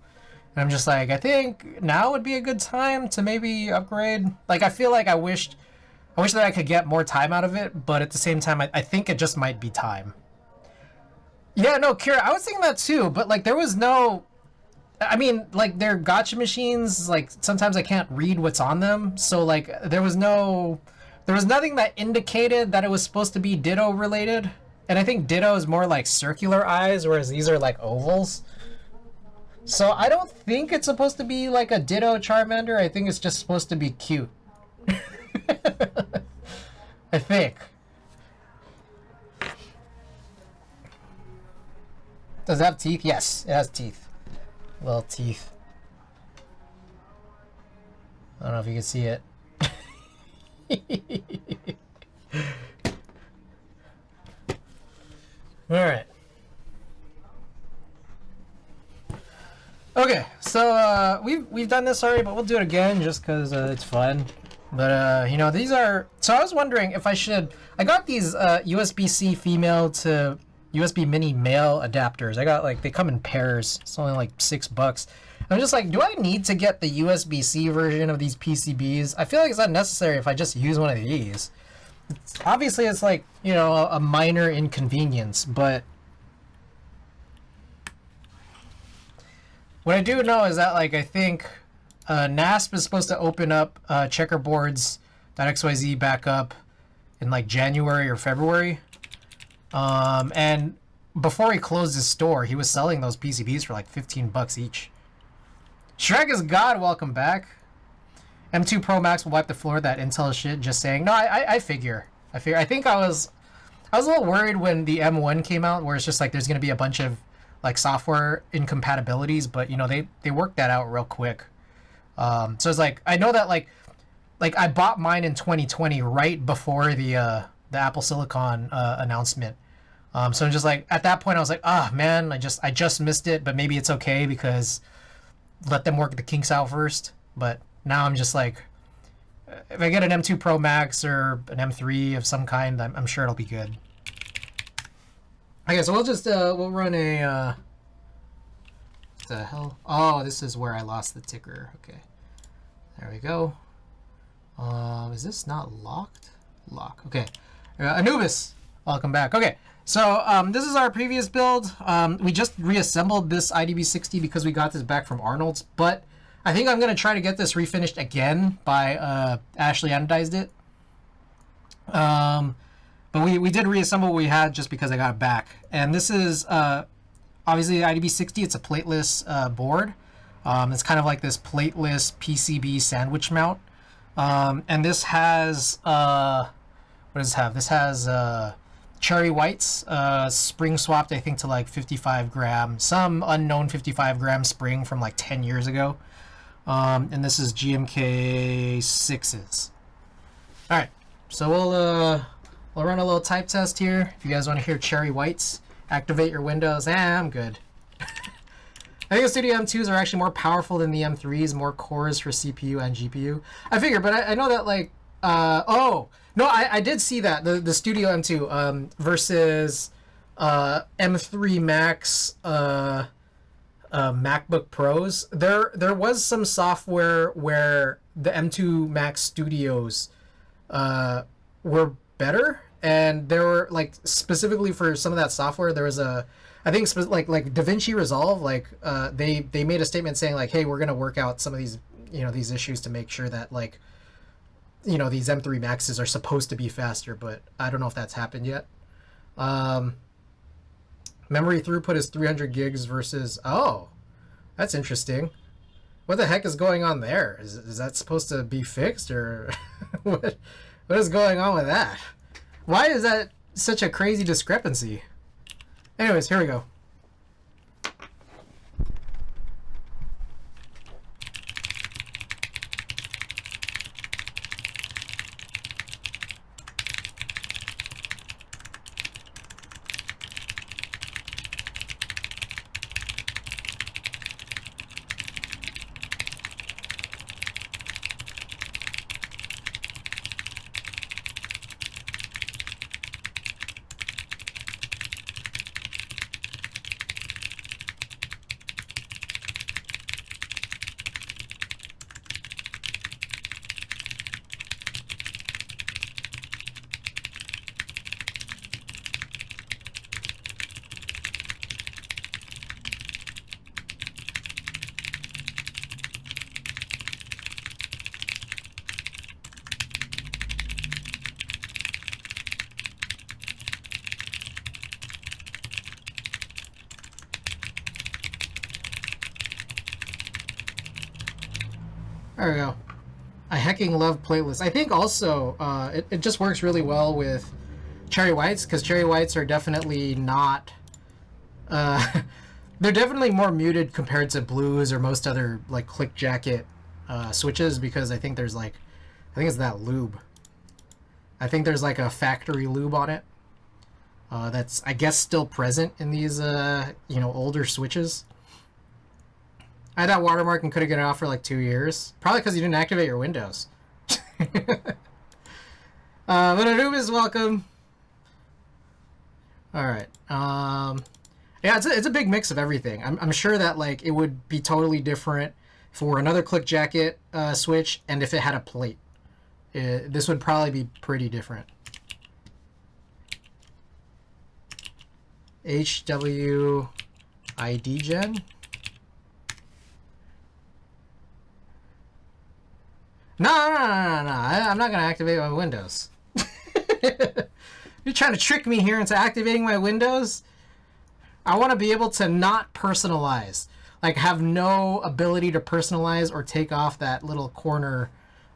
and I'm just like, I think now would be a good time to maybe upgrade. Like, I feel like I wish that I could get more time out of it, but at the same time, I think it just might be time. Yeah, no, Kira, I was thinking that too, but like there was no... I mean, like, they're gotcha machines, like, sometimes I can't read what's on them, so, like, there was nothing that indicated that it was supposed to be Ditto related, and I think Ditto is more like circular eyes, whereas these are like ovals. So I don't think it's supposed to be like a Ditto Charmander. I think it's just supposed to be cute. I think. Does it have teeth? Yes, it has teeth. Little teeth. I don't know if you can see it. All right. Okay, so we've done this already, but we'll do it again just because it's fun. But you know, these are. So I was wondering if I should. I got these USB-C female to USB mini male adapters. I got, like, they come in pairs. It's only like $6. I'm just like, do I need to get the USB-C version of these PCBs? I feel like it's not necessary if I just use one of these. Obviously, it's like, you know, a minor inconvenience, but what I do know is that, like, I think NASP is supposed to open up checkerboards.xyz back up in like January or February. And before he closed his store, he was selling those PCBs for like $15 each. Shrek is God, welcome back. M2 Pro Max will wipe the floor, that Intel shit, just saying. No, I figure. I think I was a little worried when the M1 came out, where it's just like there's gonna be a bunch of like software incompatibilities, but you know they worked that out real quick. So it's like I know that like I bought mine in 2020 right before the Apple Silicon announcement. So I'm just like at that point I was like, ah man, I just missed it, but maybe it's okay because let them work the kinks out first. But now I'm just like, if I get an M2 Pro Max or an M3 of some kind, I'm sure it'll be good. Okay, so we'll just we'll run a what the hell? Oh, this is where I lost the ticker. Okay, there we go. Is this not locked? Lock. Okay, Anubis, welcome back. Okay, so this is our previous build. We just reassembled this idb60 because we got this back from Arnold's, but I think I'm gonna try to get this refinished again by Ashley anodized it. But we did reassemble what we had just because I got it back. And this is obviously the idb60. It's a plateless board. It's kind of like this plateless PCB sandwich mount. And this has what does it have? This has cherry whites, spring swapped I think to like 55 gram, some unknown 55 gram spring from like 10 years ago. And this is GMK 6s. All right, so we'll run a little type test here. If you guys want to hear cherry whites, activate your Windows. I'm good. I think the Studio M2s are actually more powerful than the M3s, more cores for CPU and GPU. I figure, but I know that like, oh, no, I did see that, the Studio M2 versus M3 Max MacBook Pros. There was some software where the M2 Max Studios were better, and there were like specifically for some of that software there was a I think like DaVinci Resolve, like they made a statement saying like, hey, we're gonna work out some of these these issues to make sure that like these M3 Maxes are supposed to be faster, but I don't know if that's happened yet. Memory throughput is 300 gigs versus, oh, that's interesting. What the heck is going on there? Is that supposed to be fixed, or what is going on with that? Why is that such a crazy discrepancy? Anyways, here we go. There we go. I hecking love playlists. I think also it just works really well with cherry whites, because cherry whites are definitely not they're definitely more muted compared to blues or most other like click jacket switches, because I think there's like, I think it's that lube. I think there's like a factory lube on it that's I guess still present in these older switches. I had that watermark and couldn't get it off for like 2 years. Probably because you didn't activate your Windows. But Anubis, welcome. All right. Yeah, it's a big mix of everything. I'm sure that like it would be totally different for another click jacket switch, and if it had a plate. This would probably be pretty different. HW ID gen. No, I'm not going to activate my Windows. You're trying to trick me here into activating my Windows? I want to be able to not personalize. Like, have no ability to personalize or take off that little corner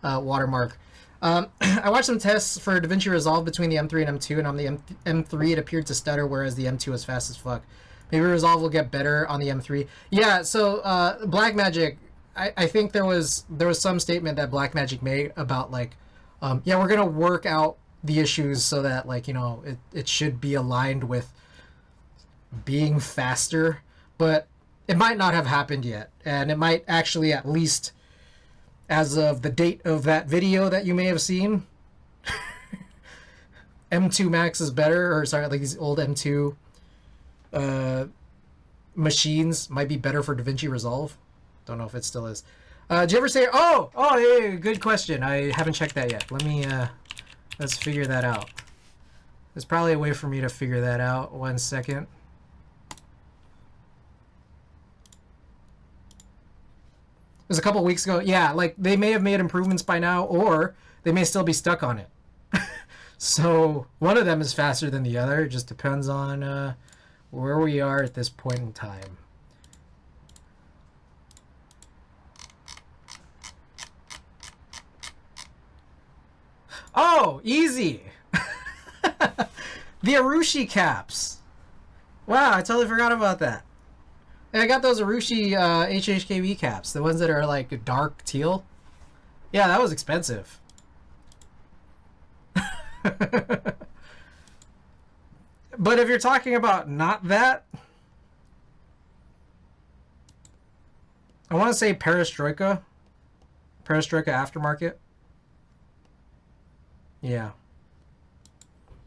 watermark. I watched some tests for DaVinci Resolve between the M3 and M2, and on the M3 it appeared to stutter, whereas the M2 was fast as fuck. Maybe Resolve will get better on the M3. Yeah, so Blackmagic, I think there was some statement that Blackmagic made about like, yeah, we're gonna work out the issues so that like, you know, it should be aligned with being faster, but it might not have happened yet, and it might actually, at least as of the date of that video that you may have seen, M2 Max is better, or sorry, like these old M2 machines might be better for DaVinci Resolve. Don't know if it still is. Did you ever say, oh, hey, good question. I haven't checked that yet. Let me, let's figure that out. There's probably a way for me to figure that out. 1 second. It was a couple weeks ago. Yeah, like they may have made improvements by now, or they may still be stuck on it. So one of them is faster than the other. It just depends on where we are at this point in time. Oh, easy. The Arushi caps. Wow, I totally forgot about that. And I got those Arushi HHKV caps, the ones that are like dark teal. Yeah, that was expensive. But if you're talking about not that, I want to say Perestroika Aftermarket. Yeah.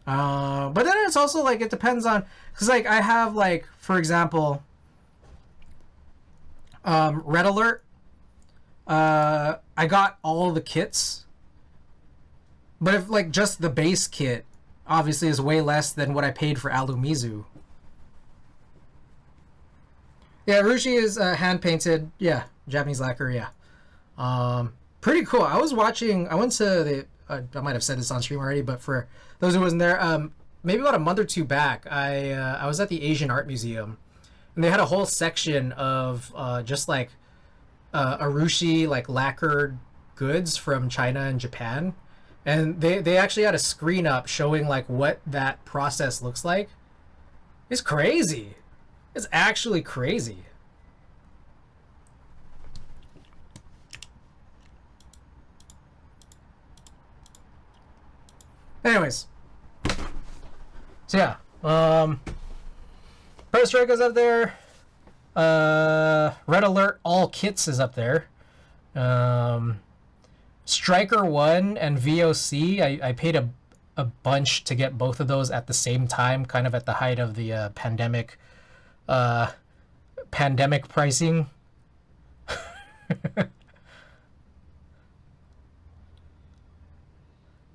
But then it's also like, it depends on, because like I have like, for example, Red Alert, I got all the kits, but if like just the base kit obviously is way less than what I paid for Alumizu. Yeah, Rushi is hand painted. Yeah, Japanese lacquer. Yeah, pretty cool. I was watching. I went to the. I might have said this on stream already, but for those who wasn't there, maybe about a month or two back, I was at the Asian Art Museum, and they had a whole section of just like Arushi like lacquered goods from China and Japan, and they actually had a screen up showing like what that process looks like. It's crazy. It's actually crazy. Anyways, so yeah, Perestroika's up there. Red Alert All Kits is up there. Striker 1 and VOC, I paid a bunch to get both of those at the same time, kind of at the height of the pandemic pricing.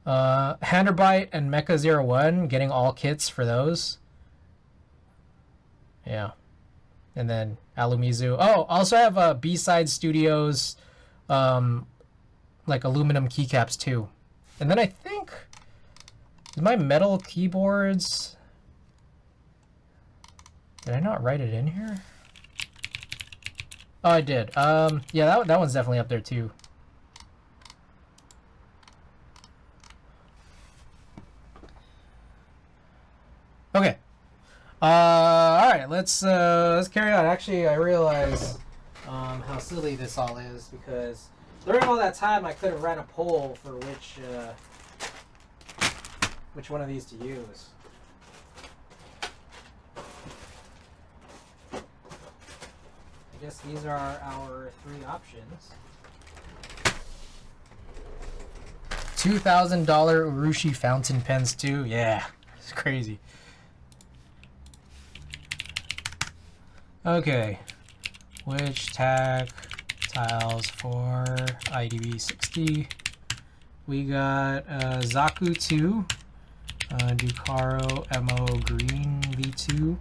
Handerbite and Mecha01, getting all kits for those. Yeah. And then Alumizu. Oh, also have B-Side Studios, like aluminum keycaps too. And then I think, is my metal keyboards, did I not write it in here? Oh, I did. Yeah, that one's definitely up there too. Okay. All right. Let's carry on. Actually, I realize how silly this all is, because during all that time I could have ran a poll for which one of these to use. I guess these are our 3 options. $2,000 Urushi fountain pens too. Yeah, it's crazy. Okay, which tactiles for idb60? We got Zaku 2, Ducaro MO Green V2,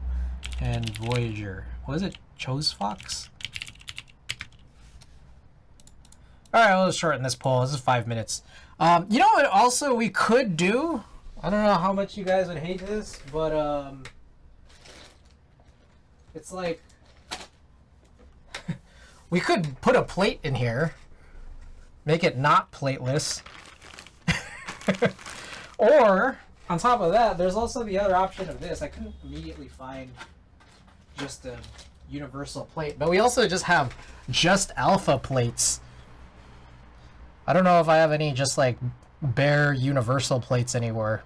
and Voyager. What is it? Chose Fox? Alright, we'll shorten this poll. This is 5 minutes. You know what also we could do? I don't know how much you guys would hate this, but it's like we could put a plate in here, make it not plateless, Or, on top of that, there's also the other option of this. I couldn't immediately find just a universal plate, but we also just have just alpha plates. I don't know if I have any just like bare universal plates anywhere.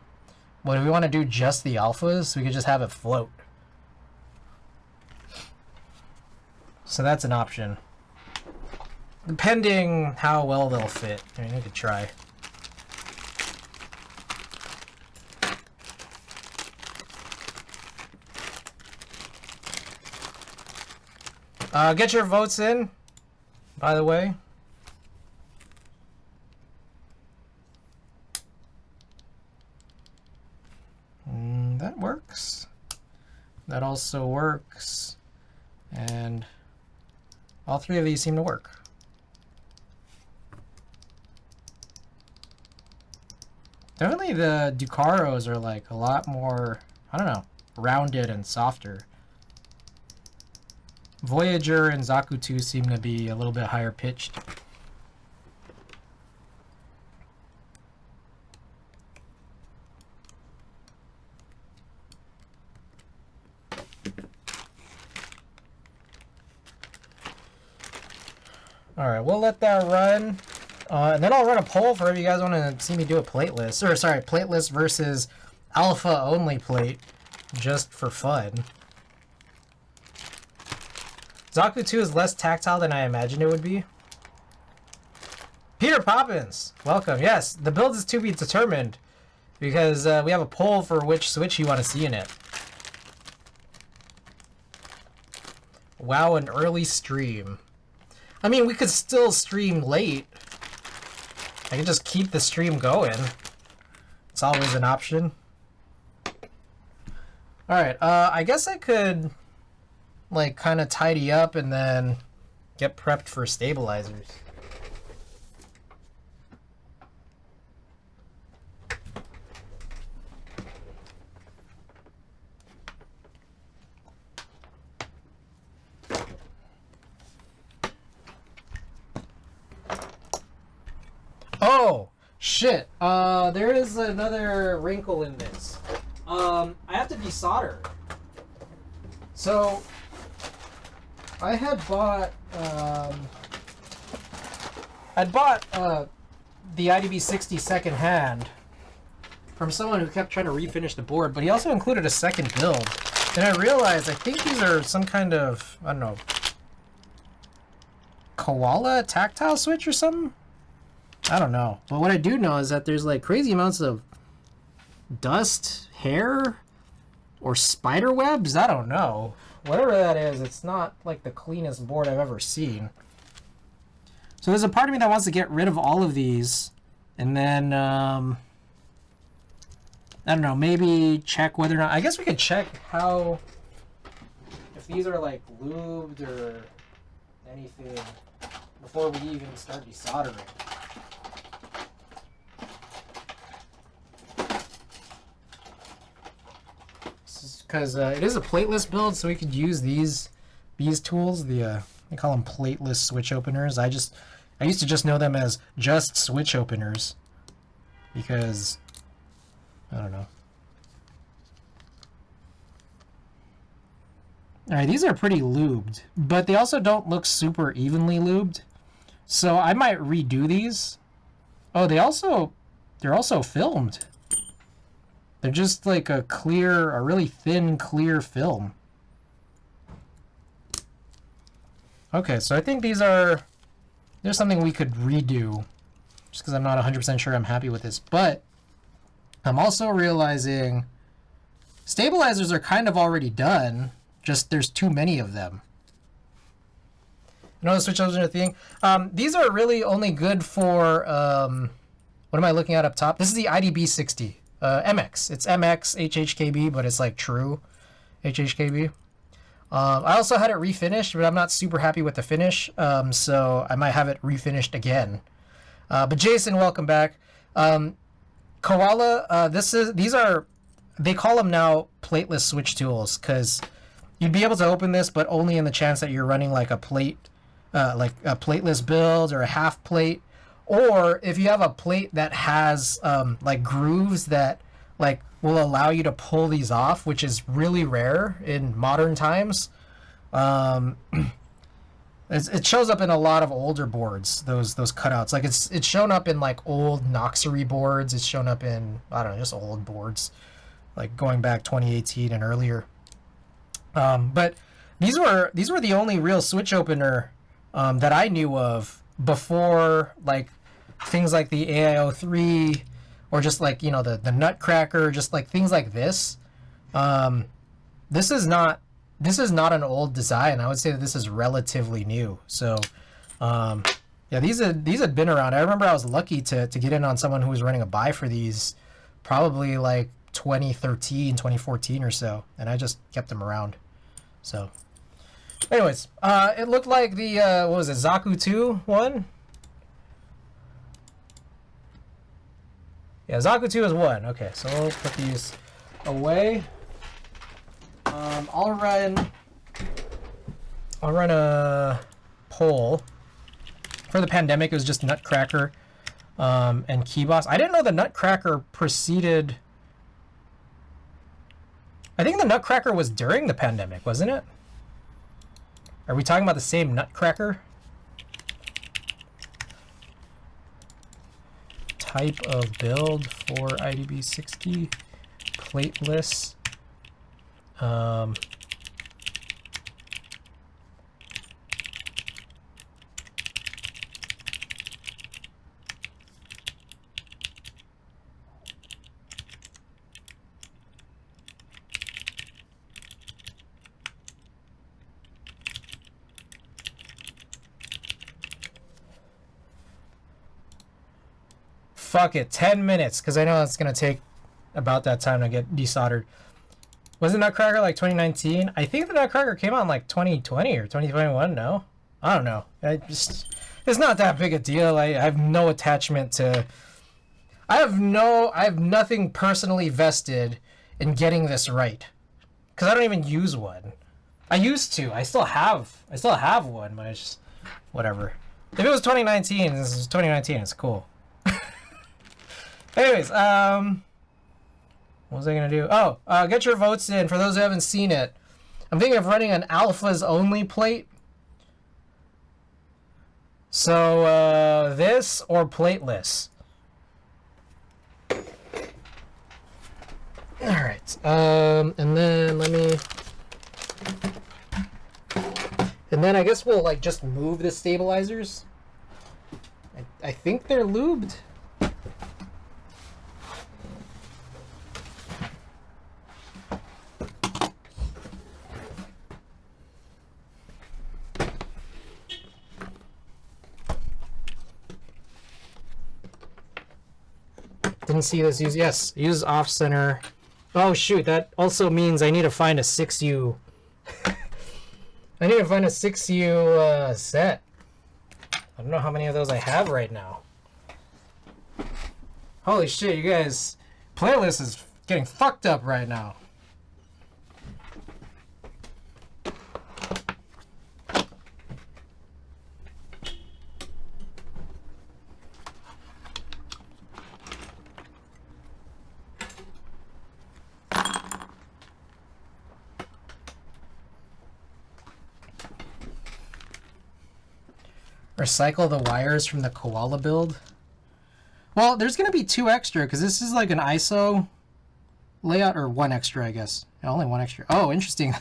But if we want to do just the alphas, we could just have it float. So that's an option. Depending how well they'll fit. I mean, we could try. Get your votes in, by the way. That works. That also works. And all three of these seem to work. Definitely the Ducaros are like a lot more, I don't know, rounded and softer. Voyager and Zaku 2 seem to be a little bit higher pitched. Alright, we'll let that run. And then I'll run a poll for if you guys want to see me do a plateless. Or, sorry, plateless versus alpha only plate. Just for fun. Zaku 2 is less tactile than I imagined it would be. Peter Poppins, welcome. Yes, the build is to be determined because we have a poll for which Switch you want to see in it. Wow, an early stream. I mean, we could still stream late. I can just keep the stream going. It's always an option. Alright, I guess I could like kind of tidy up and then get prepped for stabilizers. Oh shit, there is another wrinkle in this. I have to desolder. So I had bought the idb60 second hand from someone who kept trying to refinish the board, but he also included a second build. And I realized I think these are some kind of, I don't know, koala tactile switch or something? I don't know. But what I do know is that there's like crazy amounts of dust, hair, or spider webs? I don't know. Whatever that is, it's not like the cleanest board I've ever seen. So there's a part of me that wants to get rid of all of these and then, I don't know, maybe check whether or not, I guess we could check how, if these are like lubed or anything before we even start desoldering. Because it is a plateless build, so we could use these tools. They call them plateless switch openers. I used to just know them as just switch openers because I don't know. All right, these are pretty lubed, but they also don't look super evenly lubed. So I might redo these. Oh, they're also filmed. They're just like a really thin, clear film. Okay, so I think there's something we could redo, just because I'm not 100% sure I'm happy with this. But I'm also realizing stabilizers are kind of already done, just there's too many of them. You know the switch opener thing? These are really only good for, what am I looking at up top? This is the idb60. MX. It's MX HHKB, but it's like true HHKB. I also had it refinished, but I'm not super happy with the finish, so I might have it refinished again. But Jason, welcome back. Koala, they call them now plateless switch tools, because you'd be able to open this, but only in the chance that you're running like a plate, like a plateless build or a half plate, Or if you have a plate that has like grooves that like will allow you to pull these off, which is really rare in modern times. It shows up in a lot of older boards, those cutouts. Like it's shown up in like old Noxery boards. It's shown up in, I don't know, just old boards, like going back 2018 and earlier. But these were the only real switch opener that I knew of before, like things like the AIO3 or just like, you know, the Nutcracker, just like things like this. This is not an old design. I would say that this is relatively new. So, yeah, these had been around. I remember I was lucky to get in on someone who was running a buy for these probably like 2013, 2014 or so, and I just kept them around. So, anyways, it looked like the, what was it, Zaku 2 one? Yeah, Zaku 2 is 1. Okay, so we'll put these away. I'll run a poll. For the pandemic, it was just Nutcracker and Keyboss. I didn't know the Nutcracker preceded... I think the Nutcracker was during the pandemic, wasn't it? Are we talking about the same Nutcracker? Type of build for idb60. Plateless. Fuck it, 10 minutes, because I know it's going to take about that time to get desoldered. Wasn't Nutcracker like 2019? I think the Nutcracker came out in like 2020 or 2021, no? I don't know. It's not that big a deal. I have no attachment to... I have nothing personally vested in getting this right. Because I don't even use one. I used to. I still have one, but it's just... whatever. If it was 2019, this is 2019, it's cool. Anyways, what was I gonna do? Oh, get your votes in for those who haven't seen it. I'm thinking of running an alphas only plate. So, this or plateless. Alright, and then let me... And then I guess we'll, like, just move the stabilizers. I think they're lubed. Didn't see this. Use off center. Oh shoot, that also means I need to find a 6U. I need to find a 6U set. I don't know how many of those I have right now. Holy shit, you guys. Playlist is getting fucked up right now. Recycle the wires from the koala build. Well, there's going to be 2 extra because this is like an ISO layout, or 1 extra, I guess. Yeah, only 1 extra. Oh, interesting.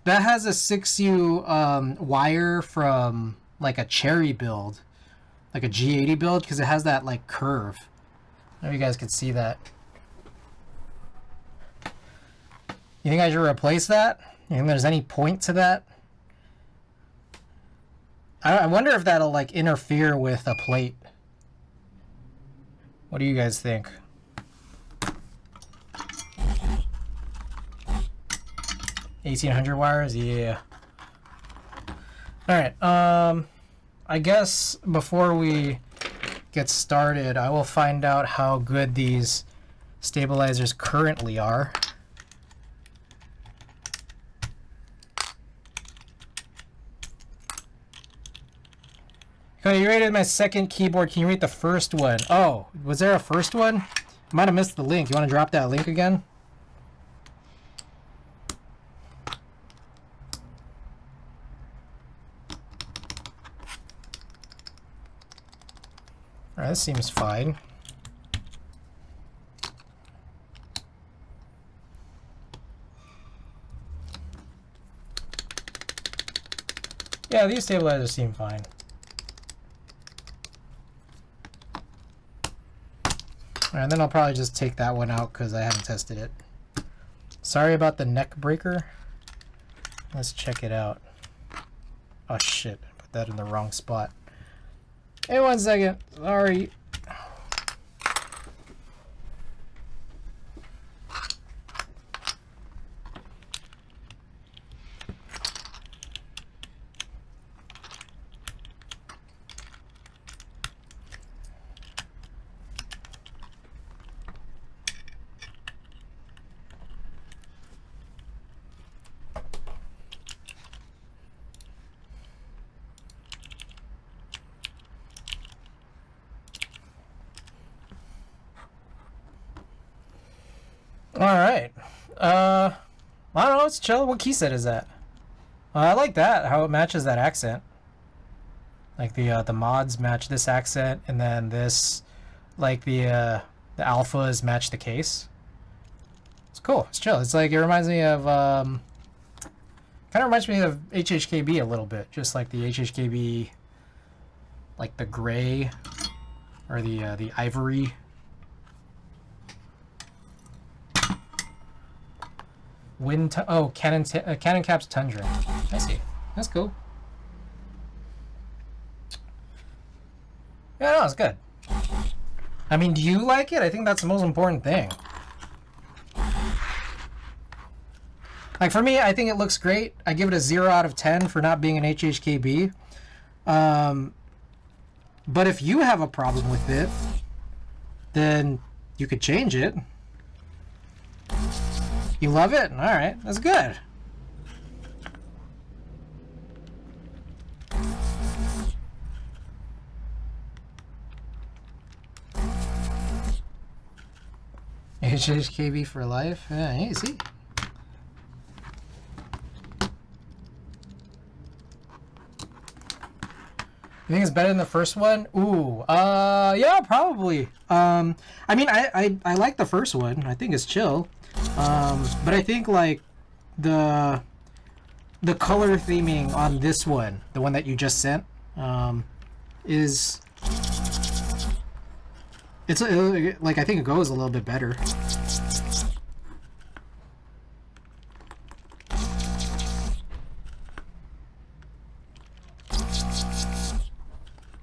That has a 6U wire from like a Cherry build, like a G80 build, because it has that like curve. I don't know if you guys can see that. You think I should replace that? You think there's any point to that? I wonder if that'll like interfere with a plate. What do you guys think? $1,800 wires? Yeah. Alright, I guess before we get started, I will find out how good these stabilizers currently are. Okay, you rated my second keyboard. Can you rate the first one? Oh, was there a first one? Might have missed the link. You want to drop that link again? Alright, this seems fine. Yeah, these stabilizers seem fine. Alright, and then I'll probably just take that one out because I haven't tested it. Sorry about the neck breaker. Let's check it out. Oh shit, I put that in the wrong spot. Hey, 1 second. Sorry. Alright. I don't know, it's chill. What key set is that? I like that, how it matches that accent. Like the mods match this accent, and then this, like the alphas match the case. It's cool, it's chill. It's like, it reminds me of, kind of reminds me of HHKB a little bit. Just like the HHKB, like the gray, or the ivory. Cannon Caps Tundra. I see. That's cool. Yeah, no, it's good. I mean, do you like it? I think that's the most important thing. Like, for me, I think it looks great. I give it a 0 out of 10 for not being an HHKB. But if you have a problem with it, then you could change it. You love it? Alright, that's good. HHKB for life? Yeah, easy. You think it's better than the first one? Ooh, yeah, probably. I mean, I like the first one. I think it's chill. But I think like the color theming on this one, the one that you just sent, is it's like, I think it goes a little bit better.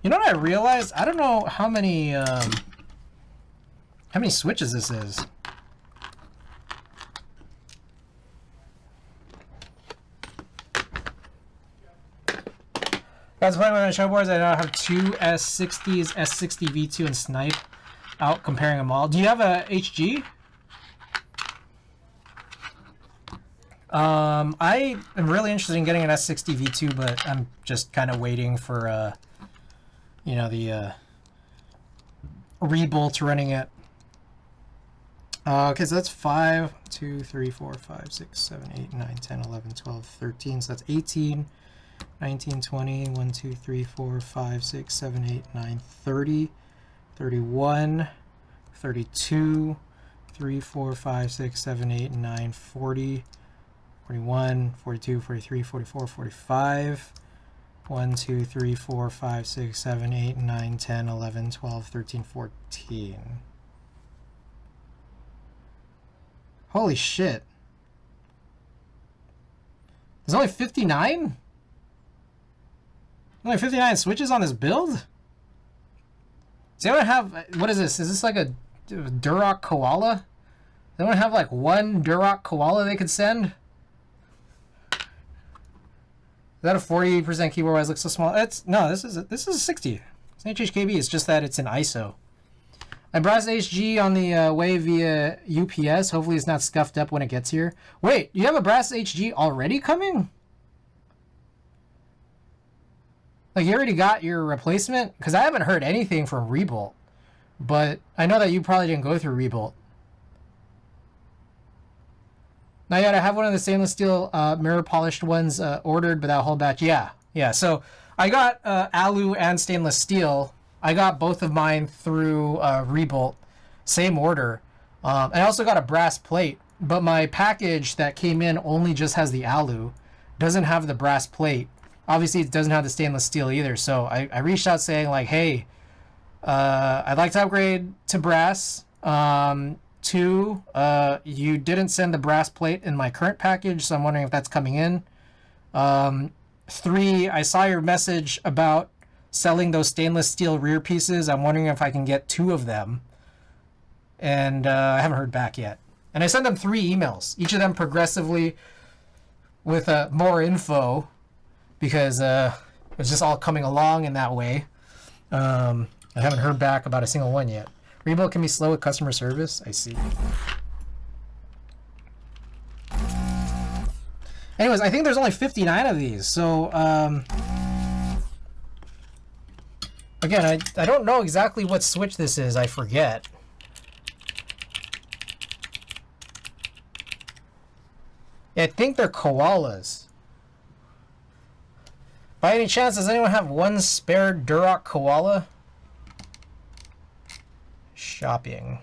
You know what I realized? I don't know how many switches this is. Guys, playing with my show boards, I now have two S60s, S60 V2 and Snipe out, comparing them all. Do you have a HG? I am really interested in getting an S60 V2, but I'm just kind of waiting for, you know, the Rebolt running it. Okay, so that's 5, 2, 3, 4, 5, 6, 7, 8, 9, 10, 11, 12, 13. So that's 18, 19, 20, 1, 2, 3, 4, 5, 6, 7, 8, 9, 30, 31, 32, 3, 4, 5, 6, 7, 8, 9, 40, 41, 42, 43, 44, 45. 1, 2, 3, 4, 5, 6, 7, 8, 9, 10, 11, 12, 13, 14. Holy shit. There's only 59? Only 59 switches on this build? Does anyone have... What is this? Is this like a Duroc Koala? Does anyone have like one Duroc Koala they could send? Is that a 40% keyboard wise looks so small? It's no, this is a 60. It's an HHKB, it's just that it's an ISO. I brought HG on the way via UPS. Hopefully it's not scuffed up when it gets here. Wait, you have a brass HG already coming? Like, you already got your replacement? Because I haven't heard anything from Rebolt. But I know that you probably didn't go through Rebolt. Not yet. I have one of the stainless steel mirror polished ones ordered, but that whole batch. Yeah. So I got alu and stainless steel. I got both of mine through Rebolt. Same order. I also got a brass plate, but my package that came in only just has the alu. Doesn't have the brass plate. Obviously, it doesn't have the stainless steel either. So I reached out saying, like, hey, I'd like to upgrade to brass. 2, you didn't send the brass plate in my current package, so I'm wondering if that's coming in. 3, I saw your message about selling those stainless steel rear pieces. I'm wondering if I can get 2 of them. And I haven't heard back yet. And I sent them 3 emails, each of them progressively with more info, because it's just all coming along in that way. I haven't heard back about a single one yet. Rebolt can be slow with customer service. I see. Anyways, I think there's only 59 of these. So, again, I don't know exactly what switch this is. I forget. Yeah, I think they're koalas. By any chance, does anyone have one spare Duroc koala? Shopping.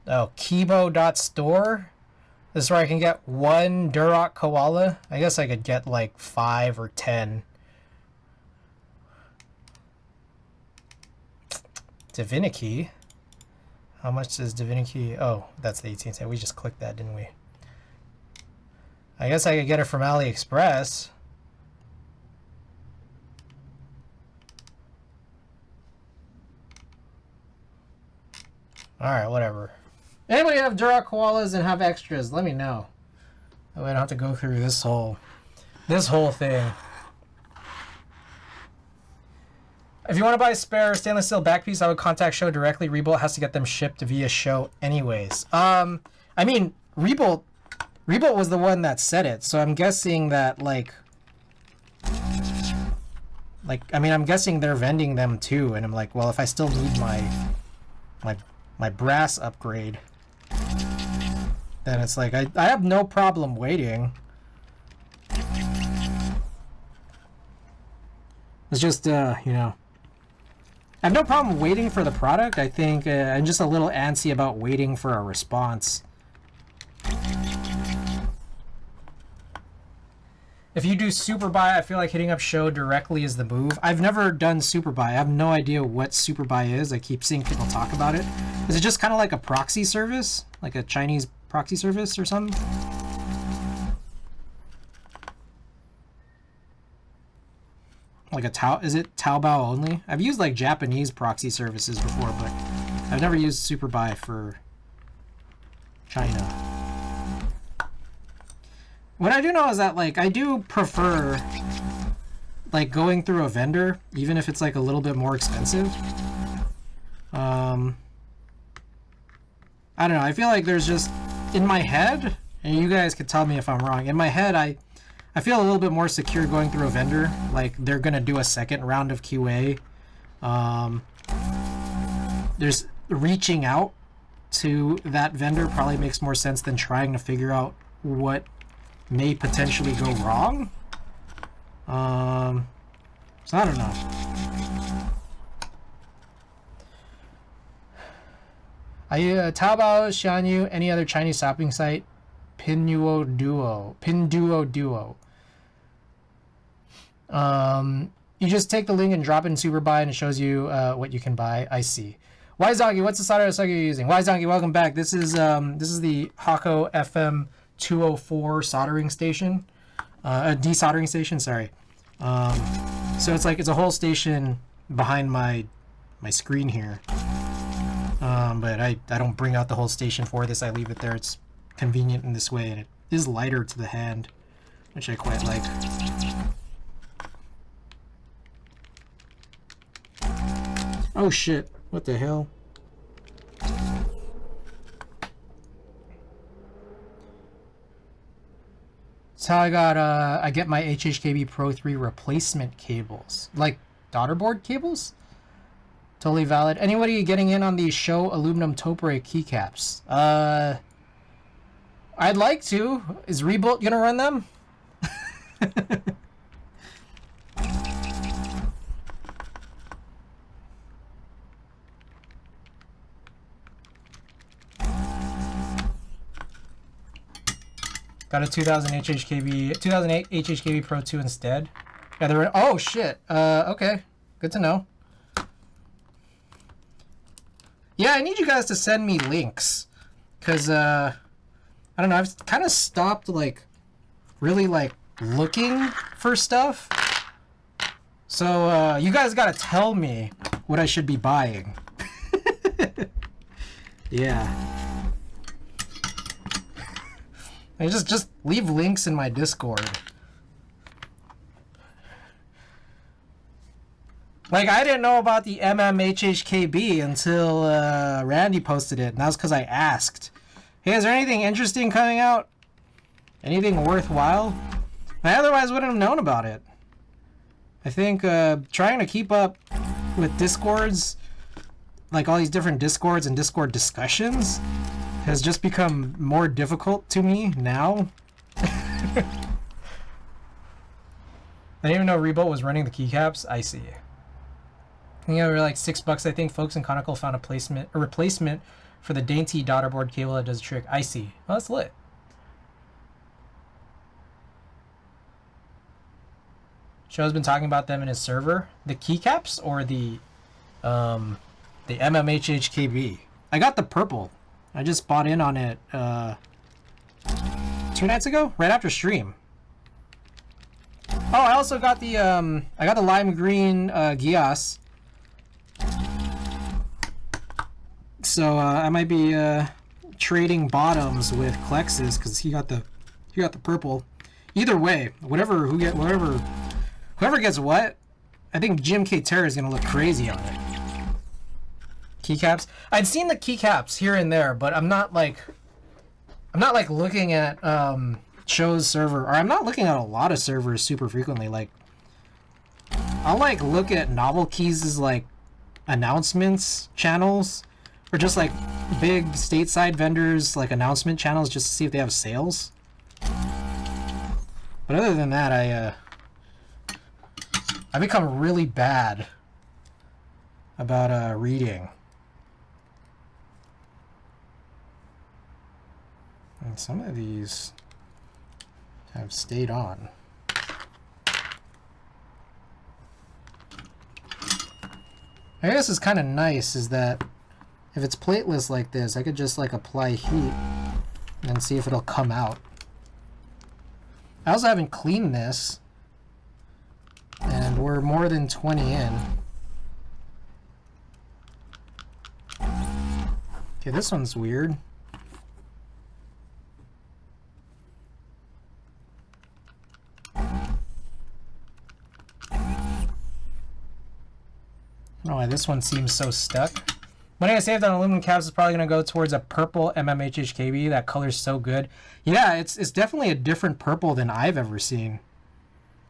Oh, Kibo.store. This is where I can get one Duroc koala. I guess I could get like 5 or 10. Divinity. How much is Divinity? Oh, that's the 18 cent. We just clicked that, didn't we? I guess I could get it from AliExpress. Alright, whatever. Anybody have Duroc koalas and have extras? Let me know. I don't have to go through this whole thing. If you want to buy a spare stainless steel back piece, I would contact Show directly. Rebolt has to get them shipped via Show anyways. I mean, Rebolt was the one that said it, so I'm guessing that I'm guessing they're vending them too, and I'm like, well, if I still need my brass upgrade, then it's like I have no problem waiting. It's just you know, I have no problem waiting for the product. I think I'm just a little antsy about waiting for a response. If you do super buy, I feel like hitting up Show directly is the move. I've never done super buy. I have no idea what super buy is. I keep seeing people talk about it. Is it just kind of like a proxy service? Like a Chinese proxy service or something? Like is it Taobao only? I've used like Japanese proxy services before, but I've never used super buy for China. What I do know is that, like, I do prefer, like, going through a vendor, even if it's, like, a little bit more expensive. I don't know. I feel like there's just, in my head, and you guys could tell me if I'm wrong, in my head, I feel a little bit more secure going through a vendor. Like, they're going to do a second round of QA. There's reaching out to that vendor probably makes more sense than trying to figure out what may potentially go wrong. So I don't know. Taobao, Xianyu, any other Chinese shopping site? Pinduoduo. You just take the link and drop it in super buy and it shows you what you can buy. I see. Wise Donkey, what's the solder you're using? Wise Donkey, welcome back. This is the Hako FM 204 soldering station, desoldering station. Sorry. So it's a whole station behind my screen here. But I don't bring out the whole station for this. I leave it there. It's convenient in this way, and it is lighter to the hand, which I quite like. Oh shit! What the hell? That's how I get my HHKB Pro 3 replacement cables. Like daughterboard cables? Totally valid. Anybody getting in on these show aluminum Topre keycaps? I'd like to. Is Rebuilt gonna run them? Got a 2008 HHKB Pro 2 instead. Yeah, they're oh shit. Okay, good to know. Yeah, I need you guys to send me links, cause I don't know. I've kind of stopped like really like looking for stuff. So you guys gotta tell me what I should be buying. Yeah. And just leave links in my Discord. Like, I didn't know about the MMHHKB until Randy posted it, and that was because I asked. Hey, is there anything interesting coming out? Anything worthwhile? I otherwise wouldn't have known about it. I think trying to keep up with Discords, like all these different Discords and Discord discussions, has just become more difficult to me now. I didn't even know Rebuilt was running the keycaps. I see. You know, like $6, I think. Folks in Conical found a replacement for the dainty daughterboard cable that does the trick. I see. Oh, that's lit. Show's been talking about them in his server. The keycaps or the MMHHKB. I got the purple. I just bought in on it 2 nights ago, right after stream. Oh, I also got the I got the lime green Gias. So I might be trading bottoms with Klex's because he got the purple. Either way, whoever gets what, I think Jim K. Terra is gonna look crazy on it. Keycaps. I'd seen the keycaps here and there, but I'm not like looking at Show's server, or I'm not looking at a lot of servers super frequently. Like, I'll like look at Novel Keys' like announcements channels, or just like big stateside vendors like announcement channels, just to see if they have sales. But other than that, I become really bad about reading. And some of these have stayed on. I guess it's kind of nice is that if it's plateless like this, I could just like apply heat and then see if it'll come out. I also haven't cleaned this, and we're more than 20 in. Okay, this one's weird. I don't know why this one seems so stuck. Money I saved on aluminum caps is probably going to go towards a purple MMHHKB. That color's so good. Yeah, it's definitely a different purple than I've ever seen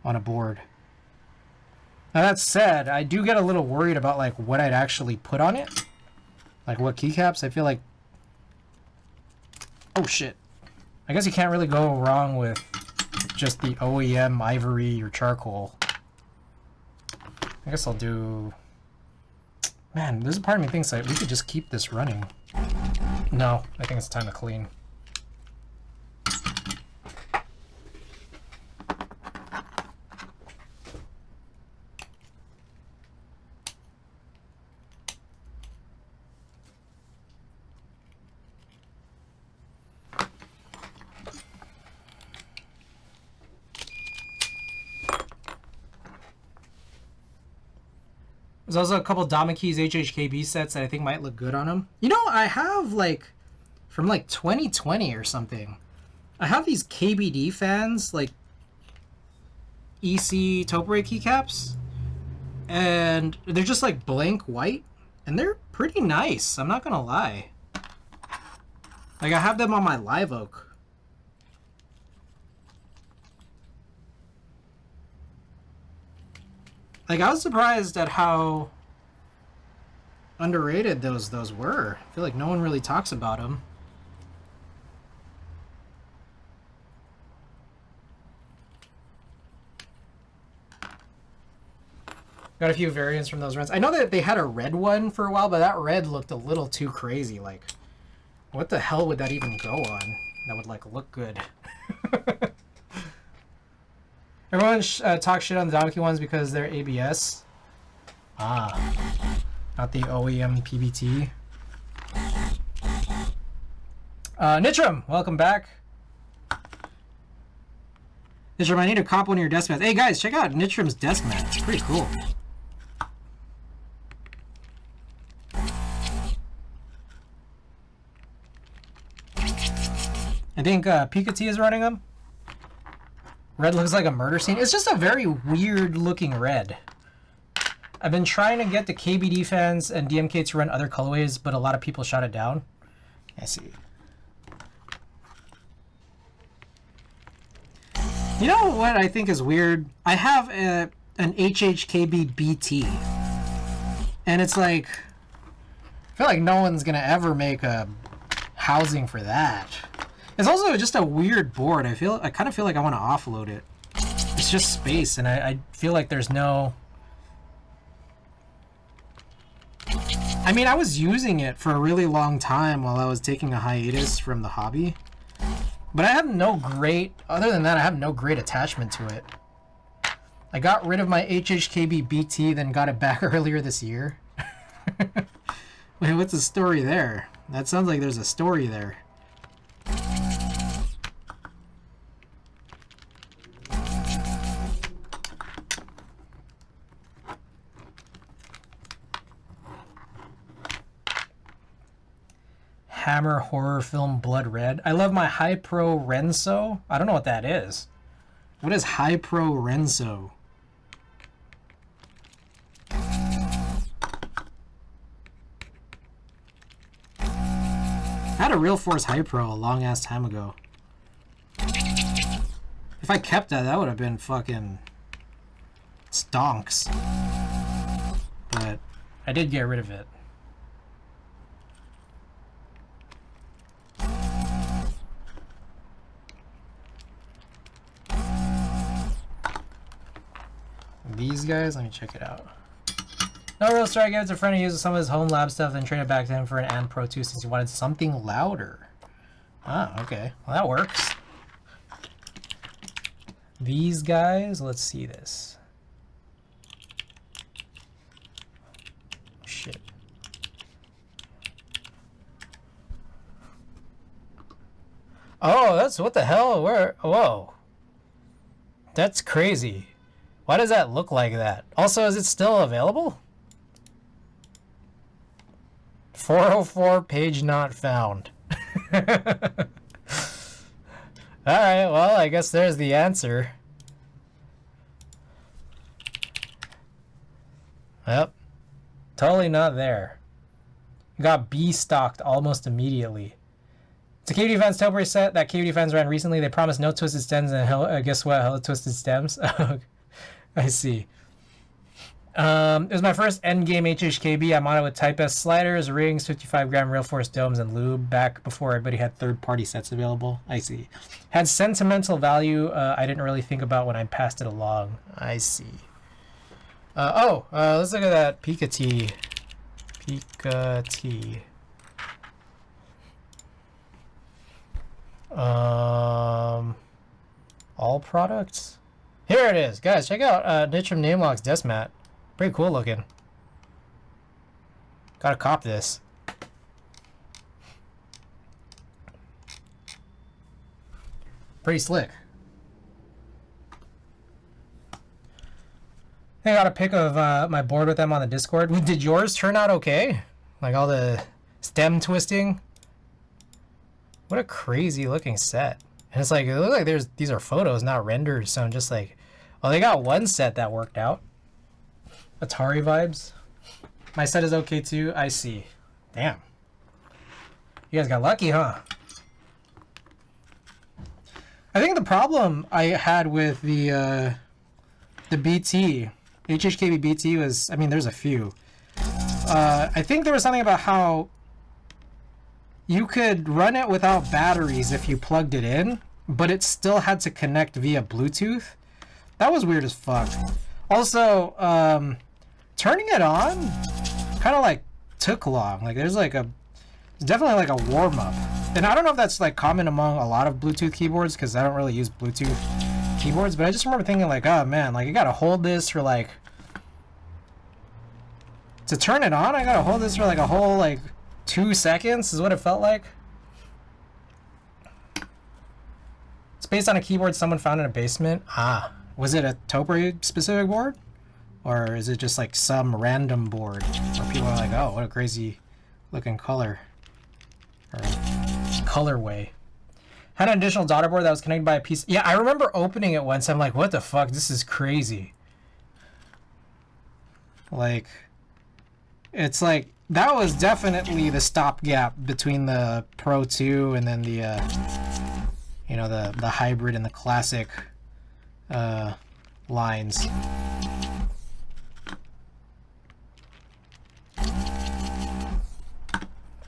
on a board. Now that said, I do get a little worried about like what I'd actually put on it. Like what keycaps. I feel like... Oh shit. I guess you can't really go wrong with just the OEM ivory or charcoal. I guess I'll do... Man, there's a part of me thinks that we could just keep this running. No, I think it's time to clean. There's also a couple Damakeys HHKB sets that I think might look good on them. You know, I have like, from like 2020 or something, I have these KBD fans, like EC Topre keycaps, and they're just like blank white, and they're pretty nice, I'm not gonna lie. Like I have them on my Live Oak. Like, I was surprised at how underrated those were. I feel like no one really talks about them. Got a few variants from those runs. I know that they had a red one for a while, but that red looked a little too crazy. Like, what the hell would that even go on? That would, like, look good. Everyone talks shit on the Donkey ones because they're ABS. Ah. Not the OEM PBT. Nitram, welcome back. Nitram, I need to cop one of your desk mats. Hey guys, check out Nitram's desk mat. It's pretty cool. I think Pikati is running them. Red looks like a murder scene. It's just a very weird looking red. I've been trying to get the KBD fans and DMK to run other colorways, but a lot of people shot it down. I see. You know what I think is weird? I have an HHKB BT. And it's like, I feel like no one's going to ever make a housing for that. It's also just a weird board. I kind of feel like I want to offload it. It's just space, and I feel like there's no... I mean, I was using it for a really long time while I was taking a hiatus from the hobby. But I have no great... Other than that, I have no great attachment to it. I got rid of my HHKB BT, then got it back earlier this year. Wait, what's the story there? That sounds like there's a story there. Hammer horror film Blood Red. I love my High Pro Renso. I don't know what that is. What is High Pro Renso? I had a Real Force High Pro a long ass time ago. If I kept that, that would have been fucking stonks. But I did get rid of it. These guys, let me check it out. No real story. I gave it to a friend who uses some of his home lab stuff, then traded it back to him for an AND Pro 2 since he wanted something louder. Ah, okay. Well, that works. These guys, let's see this. Shit. Oh, that's what the hell? Where? Whoa. That's crazy. Why does that look like that? Also, is it still available? 404 page not found. Alright, well, I guess there's the answer. Yep. Totally not there. Got B-stocked almost immediately. It's a KVD Fans Tilbury set that KVD Fans ran recently. They promised no twisted stems, and guess what? Hello twisted stems. I see. It was my first endgame HHKB. I modded with Type S sliders, rings, 55-gram Real Force domes, and lube back before everybody had third-party sets available. I see. Had sentimental value I didn't really think about when I passed it along. I see. Let's look at that Pikati. Pikati. All products? Here it is. Guys, check out Nitram Namelock's desk mat. Pretty cool looking. Gotta cop this. Pretty slick. I got a pic of my board with them on the Discord. Did yours turn out okay? Like all the stem twisting? What a crazy looking set. And it's like, it looks like these are photos, not renders. So I'm just like, well, they got one set that worked out. Atari vibes. My set is okay too. I see. Damn. You guys got lucky, huh? I think the problem I had with the BT HHKBBT was, I mean, there's a few. I think there was something about how you could run it without batteries if you plugged it in, but it still had to connect via Bluetooth. That was weird as fuck. Also, turning it on kind of like took long. Like there's definitely like a warm up. And I don't know if that's like common among a lot of Bluetooth keyboards because I don't really use Bluetooth keyboards, but I just remember thinking like, oh man, like you gotta hold this for like, to turn it on, I gotta hold this for like a whole like 2 seconds is what it felt like. It's based on a keyboard someone found in a basement. Ah, was it a Topre specific board? Or is it just like some random board where people are like, oh, what a crazy looking color. Or colorway. Had an additional daughter board that was connected by a piece. Yeah, I remember opening it once. I'm like, what the fuck? This is crazy. Like, it's like, that was definitely the stopgap between the Pro 2 and then the, you know, the hybrid and the classic lines.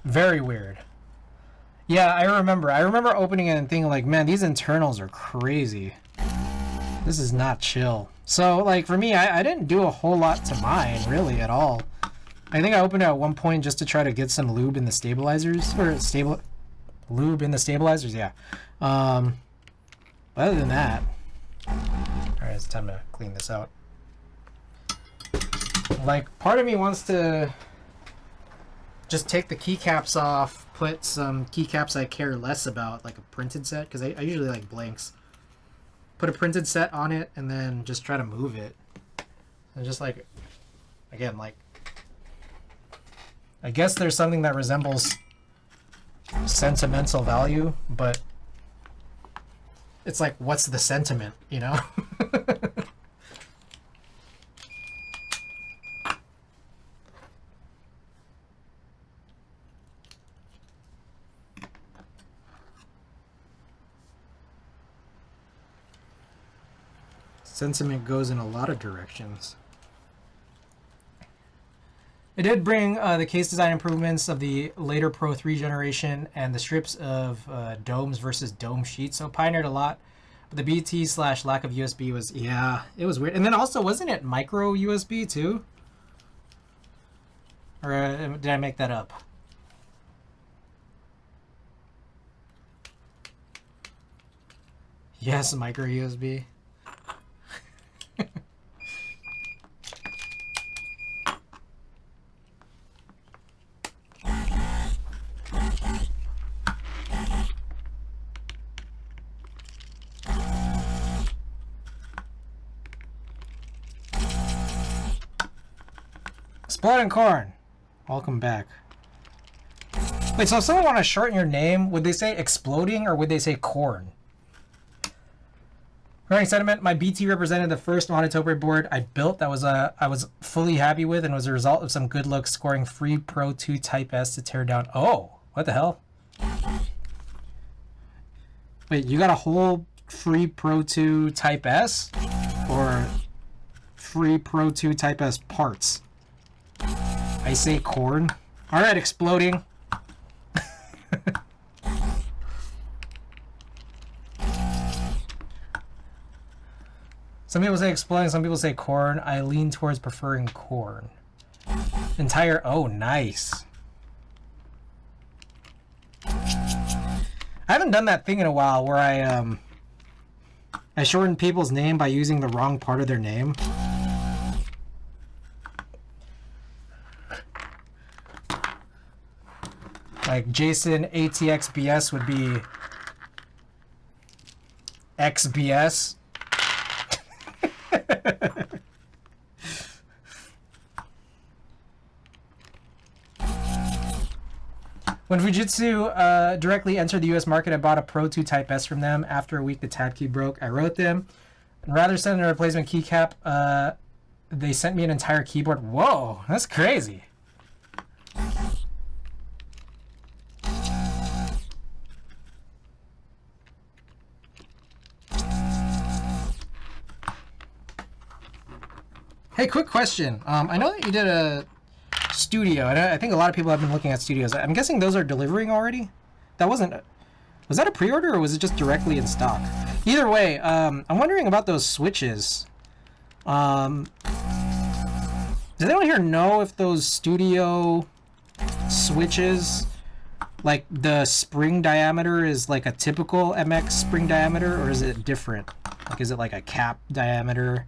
Very weird. Yeah, I remember opening it and thinking like, man, these internals are crazy. This is not chill. So like for me, I didn't do a whole lot to mine really at all. I think I opened it at one point just to try to get some lube in the stabilizers, or lube in the stabilizers, yeah. But other than that, all right, it's time to clean this out. Like part of me wants to just take the keycaps off, put some keycaps I care less about, like a printed set, because I usually like blanks. Put a printed set on it and then just try to move it. And just like, again, like, I guess there's something that resembles sentimental value, but it's like, what's the sentiment, you know? Sentiment goes in a lot of directions. It did bring the case design improvements of the later Pro 3 generation and the strips of domes versus dome sheets. So pioneered a lot. But the BT / lack of USB was, yeah, it was weird. And then also, wasn't it micro USB too? Or did I make that up? Yes, micro USB. Blood and Corn, welcome back. Wait, so if someone want to shorten your name, would they say Exploding or would they say Corn? Regarding sentiment, my BT represented the first monotopre board I built that was I was fully happy with and was a result of some good luck scoring free Pro 2 Type S to tear down. Oh, what the hell? Wait, you got a whole free Pro 2 Type S? Or free Pro 2 Type S parts? I say corn. Alright, Exploding. Some people say Exploding, some people say corn. I lean towards preferring corn. Entire, oh, nice. I haven't done that thing in a while where I shorten people's name by using the wrong part of their name. Like Jason ATXBS would be XBS. When Fujitsu directly entered the US market, I bought a Pro 2 Type S from them. After a week, the tab key broke. I wrote them. And rather than send a replacement keycap, they sent me an entire keyboard. Whoa, that's crazy. Hey Hey, quick question. I know that you did a studio, and I think a lot of people have been looking at studios. I'm guessing those are delivering already? That wasn't... Was that a pre-order, or was it just directly in stock? Either way, I'm wondering about those switches. Does anyone here know if those studio switches, like the spring diameter is like a typical MX spring diameter, or is it different? Like, is it like a cap diameter,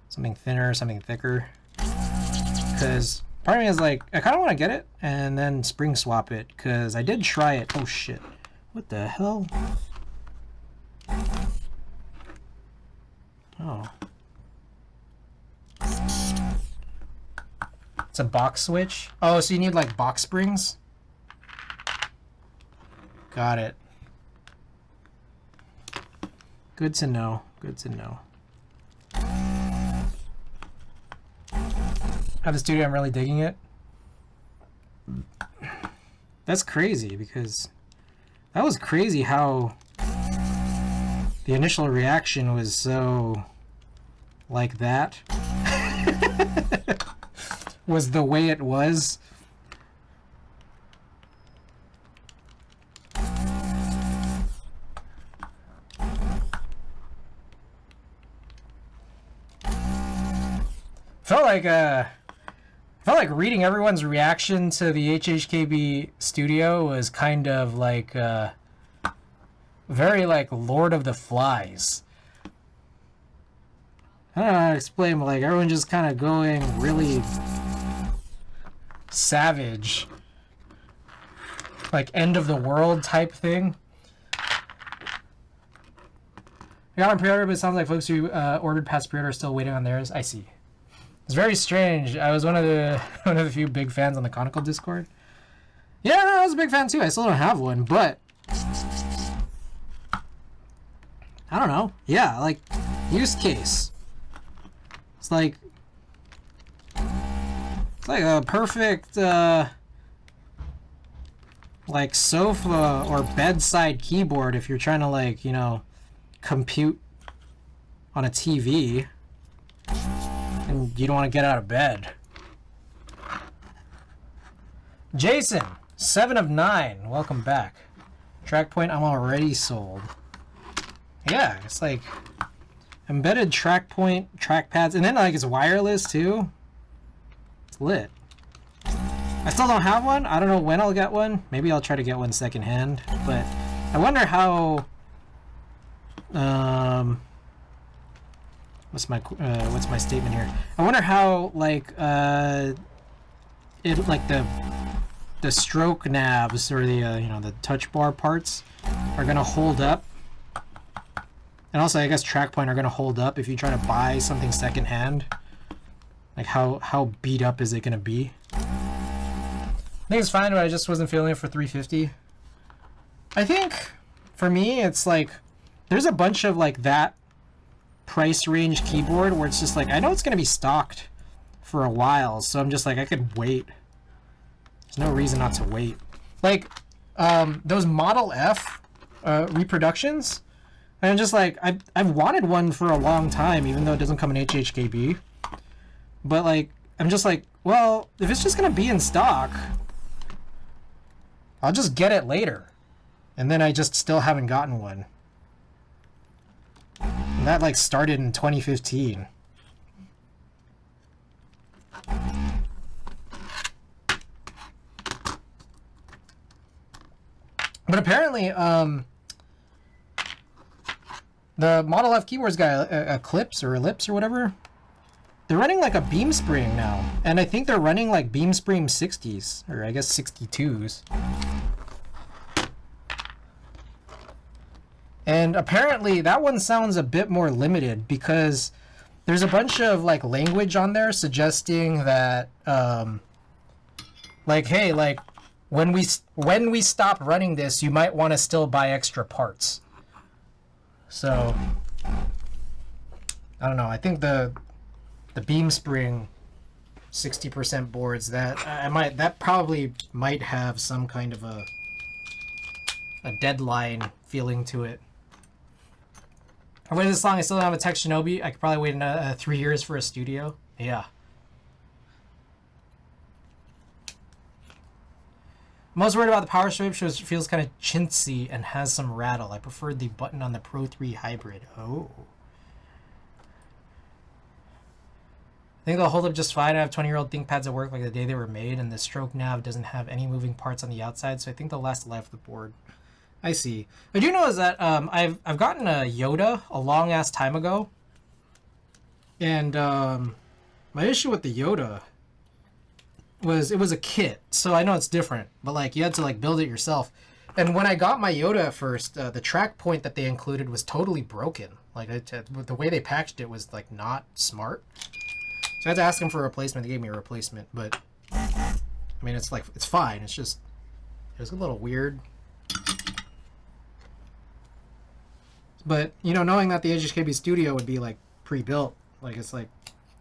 something thinner, something thicker? Because part of me is like, I kind of want to get it and then spring swap it, because I did try it. Oh shit. What the hell? Oh. It's a box switch? Oh, so you need like box springs? Got it. Good to know. Good to know. Have the studio, I'm really digging it. That's crazy, because that was crazy how the initial reaction was so like that. Was the way it was. Felt like reading everyone's reaction to the HHKB studio was kind of like very like Lord of the Flies. I don't know how to explain, but like everyone just kind of going really savage, like end of the world type thing. I got on pre-order, but it sounds like folks who ordered past pre-order are still waiting on theirs. I see. It's very strange. I was one of the few big fans on the Conical Discord. Yeah, no, I was a big fan too. I still don't have one, but I don't know. Yeah, like use case. It's like a perfect like sofa or bedside keyboard if you're trying to, like, you know, compute on a TV and you don't want to get out of bed. Jason, 7 of 9, welcome back. Track point, I'm already sold. Yeah, it's like embedded track point, trackpads, and then like it's wireless too. It's lit. I still don't have one. I don't know when I'll get one. Maybe I'll try to get one secondhand. But I wonder how. What's my statement here? I wonder how like it like the stroke nabs or the you know, the touch bar parts are gonna hold up. And also, I guess track point are gonna hold up if you try to buy something secondhand. Like how beat up is it gonna be? I think it's fine, but I just wasn't feeling it for 350. I think for me, it's like there's a bunch of like that price range keyboard where it's just like I know it's gonna be stocked for a while, so I'm just like I could wait. There's no reason not to wait. Like those Model F reproductions. I'm just like I've wanted one for a long time, even though it doesn't come in HHKB. But like I'm just like, well, if it's just gonna be in stock, I'll just get it later. And then I just still haven't gotten one. And that like started in 2015. But apparently, the Model F keyboards got a Eclipse or Ellipse or whatever. They're running like a beam spring now. And I think they're running like beam spring 60s, or I guess 62s. And apparently that one sounds a bit more limited because there's a bunch of like language on there suggesting that like, hey, like when we stop running this, you might want to still buy extra parts. So I don't know. I think the beam spring 60% boards that probably might have some kind of a deadline feeling to it. I waited this long. I still don't have a Tech Shinobi. I could probably wait 3 years for a studio. Yeah. Most worried about the power swipe. Feels kind of chintzy and has some rattle. I preferred the button on the Pro 3 Hybrid. Oh. I think they'll hold up just fine. I have 20-year-old ThinkPads at work like the day they were made, and the stroke nav doesn't have any moving parts on the outside, so I think they'll last the life of the board. I see. I do know is that I've gotten a Yoda a long ass time ago, and my issue with the Yoda was it was a kit, so I know it's different, but like you had to like build it yourself. And when I got my Yoda at first, the track point that they included was totally broken. Like the way they packaged it was like not smart. So I had to ask them for a replacement. They gave me a replacement, but I mean it's like it's fine. It's just it was a little weird. But you know, knowing that the HHKB studio would be like pre-built, like it's like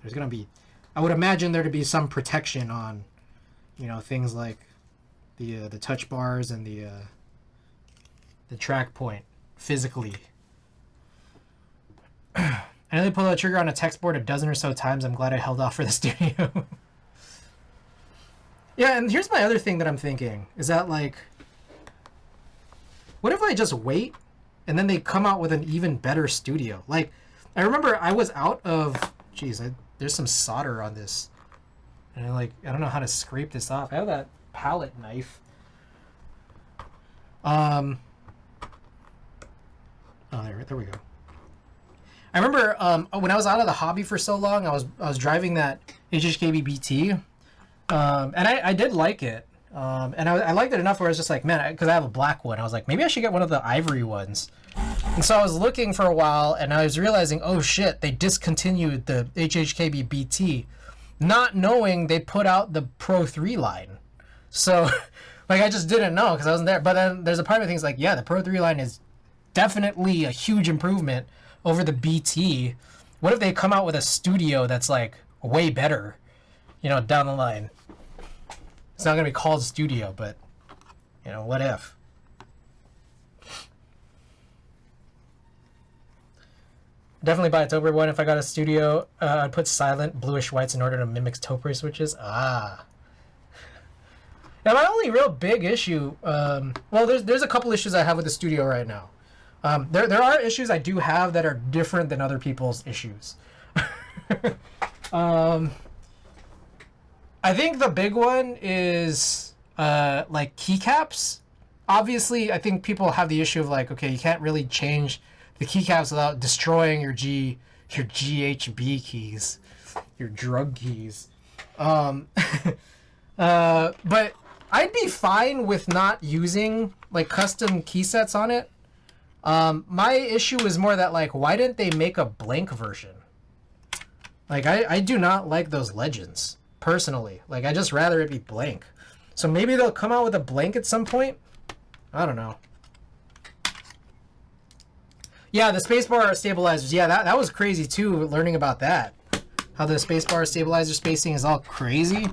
there's gonna be, I would imagine there to be some protection on, you know, things like the touch bars and the track point physically. I only pulled out a trigger on a text board a dozen or so times. I'm glad I held off for the studio. Yeah, and here's my other thing that I'm thinking is that like, what if I just wait and then they come out with an even better studio? Like, I remember I was out of, there's some solder on this, and I don't know how to scrape this off. I have that palette knife. Oh, there we go. I remember when I was out of the hobby for so long, I was driving that HHKB BT, and I did like it, and I liked it enough where I was just like, man, because I have a black one, I was like, maybe I should get one of the ivory ones. And so I was looking for a while, and I was realizing, oh shit, they discontinued the HHKB BT, not knowing they put out the Pro 3 line. So, like, I just didn't know because I wasn't there. But then there's a part of me thinks like, yeah, the Pro 3 line is definitely a huge improvement over the BT. What if they come out with a studio that's like way better, you know, down the line? It's not gonna be called studio, but you know, what if? Definitely buy a Topre one. If I got a studio, I'd put silent bluish whites in order to mimic Topre switches. Ah. Now my only real big issue, well, there's a couple issues I have with the studio right now. There are issues I do have that are different than other people's issues. I think the big one is like keycaps. Obviously, I think people have the issue of like, okay, you can't really change the keycaps without destroying your GHB keys, your drug keys. But I'd be fine with not using like custom key sets on it. My issue is more that like, why didn't they make a blank version? Like I do not like those legends personally. Like I just rather it be blank. So maybe they'll come out with a blank at some point. I don't know. Yeah, the spacebar stabilizers. Yeah, that was crazy too, learning about that. How the spacebar stabilizer spacing is all crazy.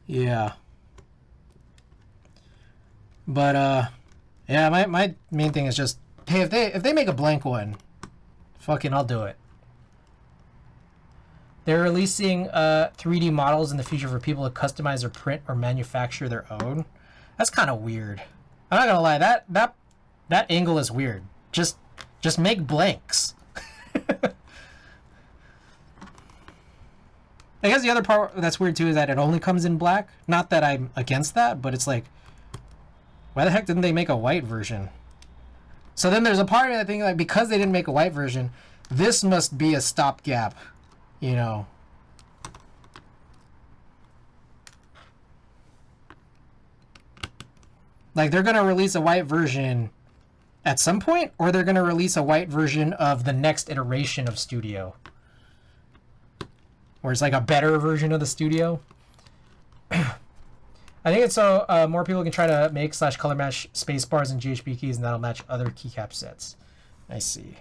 Yeah. But yeah, my main thing is just, hey, if they make a blank one, fucking I'll do it. They're releasing 3D models in the future for people to customize or print or manufacture their own. That's kind of weird. I'm not gonna lie, that angle is weird. Just make blanks. I guess the other part that's weird too is that it only comes in black. Not that I'm against that, but it's like, why the heck didn't they make a white version? So then there's a part of me that thinks like, because they didn't make a white version, this must be a stopgap, you know. Like they're gonna release a white version at some point, or they're gonna release a white version of the next iteration of Studio, where it's like a better version of the Studio. I think it's so more people can try to make / color match space bars and GHB keys, and that'll match other keycap sets. I see.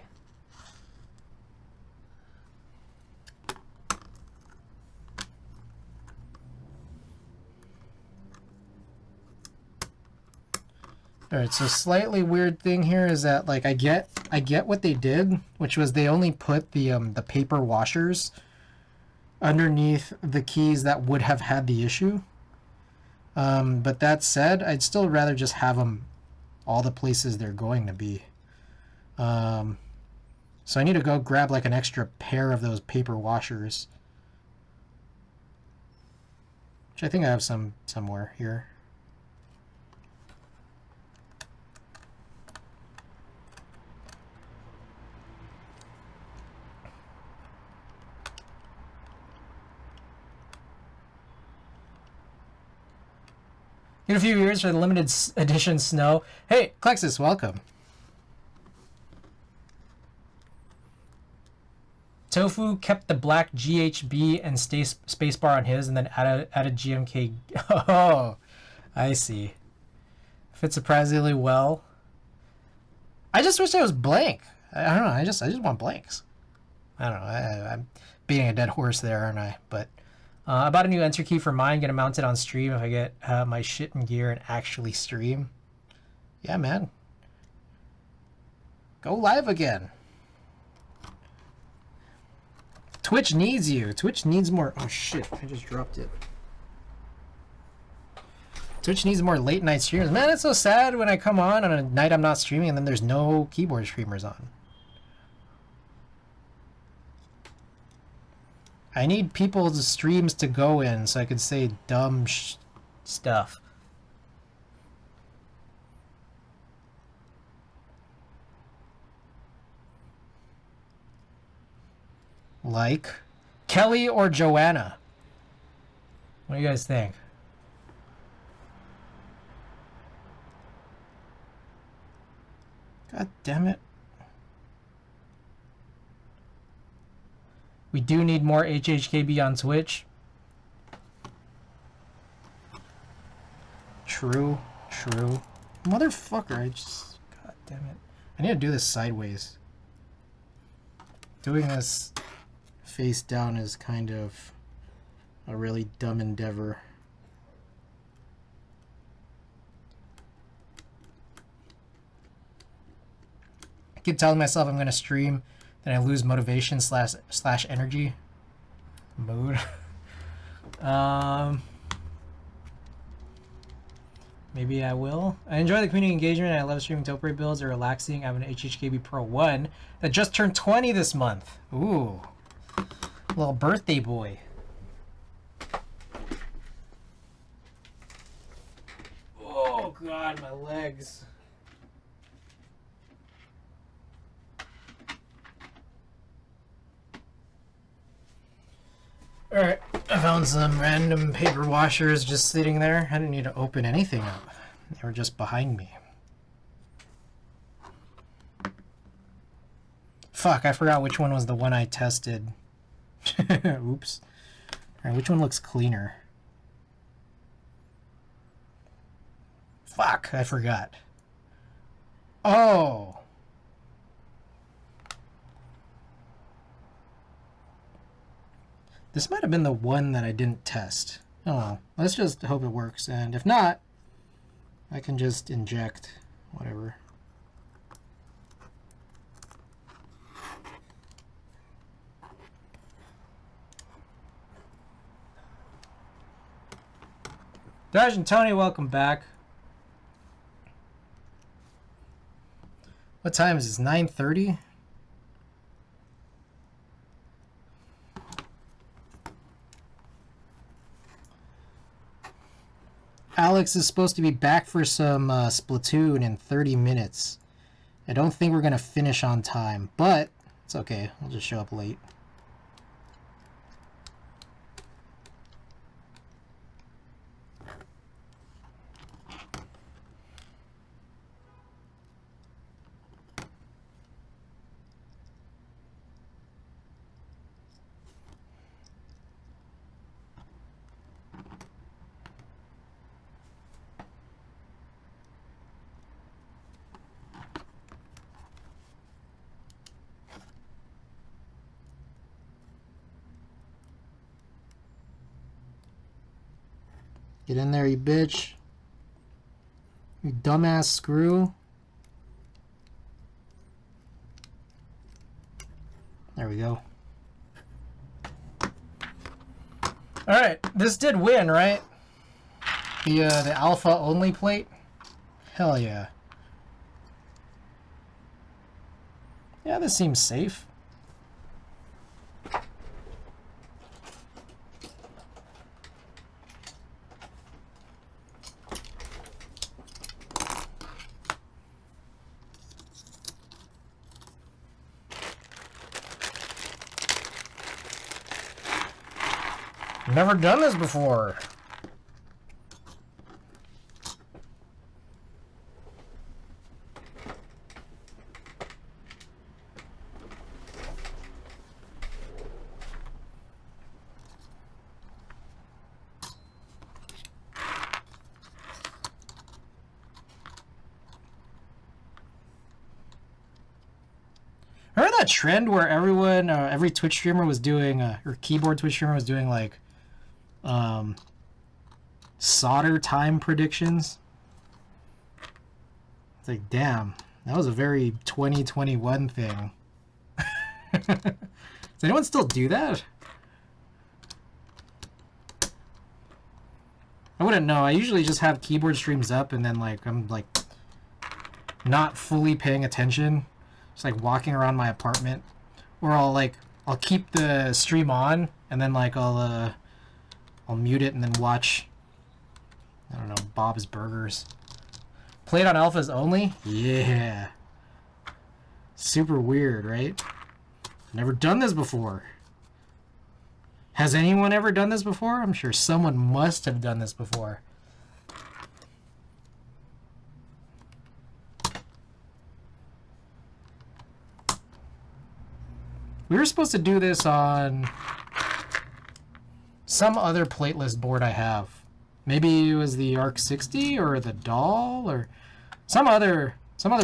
Alright, so slightly weird thing here is that like I get what they did, which was they only put the paper washers underneath the keys that would have had the issue. But that said, I'd still rather just have them all the places they're going to be. So I need to go grab like an extra pair of those paper washers, which I think I have somewhere here. In a few years for the limited edition snow. Hey, Klexus, welcome. Tofu kept the black GHB and spacebar on his, and then added GMK. Oh, I see. Fit surprisingly well. I just wish I was blank. I don't know. I just want blanks. I don't know. I'm beating a dead horse there, aren't I? But. I bought a new enter key for mine, get it mounted on stream if I get my shit in gear and actually stream. Yeah, man. Go live again. Twitch needs you. Twitch needs more... Oh, shit. I just dropped it. Twitch needs more late night streamers. Man, it's so sad when I come on a night I'm not streaming and then there's no keyboard streamers on. I need people's streams to go in so I can say dumb stuff. Like Kelly or Joanna. What do you guys think? God damn it. We do need more HHKB on Twitch. True. Motherfucker, God damn it. I need to do this sideways. Doing this face down is kind of a really dumb endeavor. I keep telling myself I'm going to stream, then I lose motivation slash energy. Mood. Maybe I will. I enjoy the community engagement. I love streaming Topray builds. They're relaxing. I have an HHKB Pro 1 that just turned 20 this month. Ooh. Little birthday boy. Oh, God, my legs. Alright, I found some random paper washers just sitting there. I didn't need to open anything up. They were just behind me. Fuck, I forgot which one was the one I tested. Oops. Alright, which one looks cleaner? Fuck, I forgot. Oh! This might have been the one that I didn't test. Oh, let's just hope it works. And if not, I can just inject whatever. Dodge and Tony, welcome back. What time is this? 9:30? Alex is supposed to be back for some Splatoon in 30 minutes. I don't think we're going to finish on time, but it's okay. We'll just show up late. Get in there, you bitch. You dumbass screw. There we go. Alright, this did win, right? The alpha only plate? Hell yeah. Yeah, this seems safe. Never done this before. Remember that trend where everyone, every Twitch streamer was doing, or keyboard Twitch streamer was doing like, solder time predictions? It's like, damn, that was a very 2021 thing. Does anyone still do that? I wouldn't know. I usually just have keyboard streams up and then like I'm like not fully paying attention. Just like walking around my apartment. Or I'll keep the stream on and then like I'll mute it and then watch, I don't know, Bob's Burgers. Played on alphas only? Yeah. Super weird, right? Never done this before. Has anyone ever done this before? I'm sure someone must have done this before. We were supposed to do this on some other platelist board I have. Maybe it was the ARC60 or the doll or some other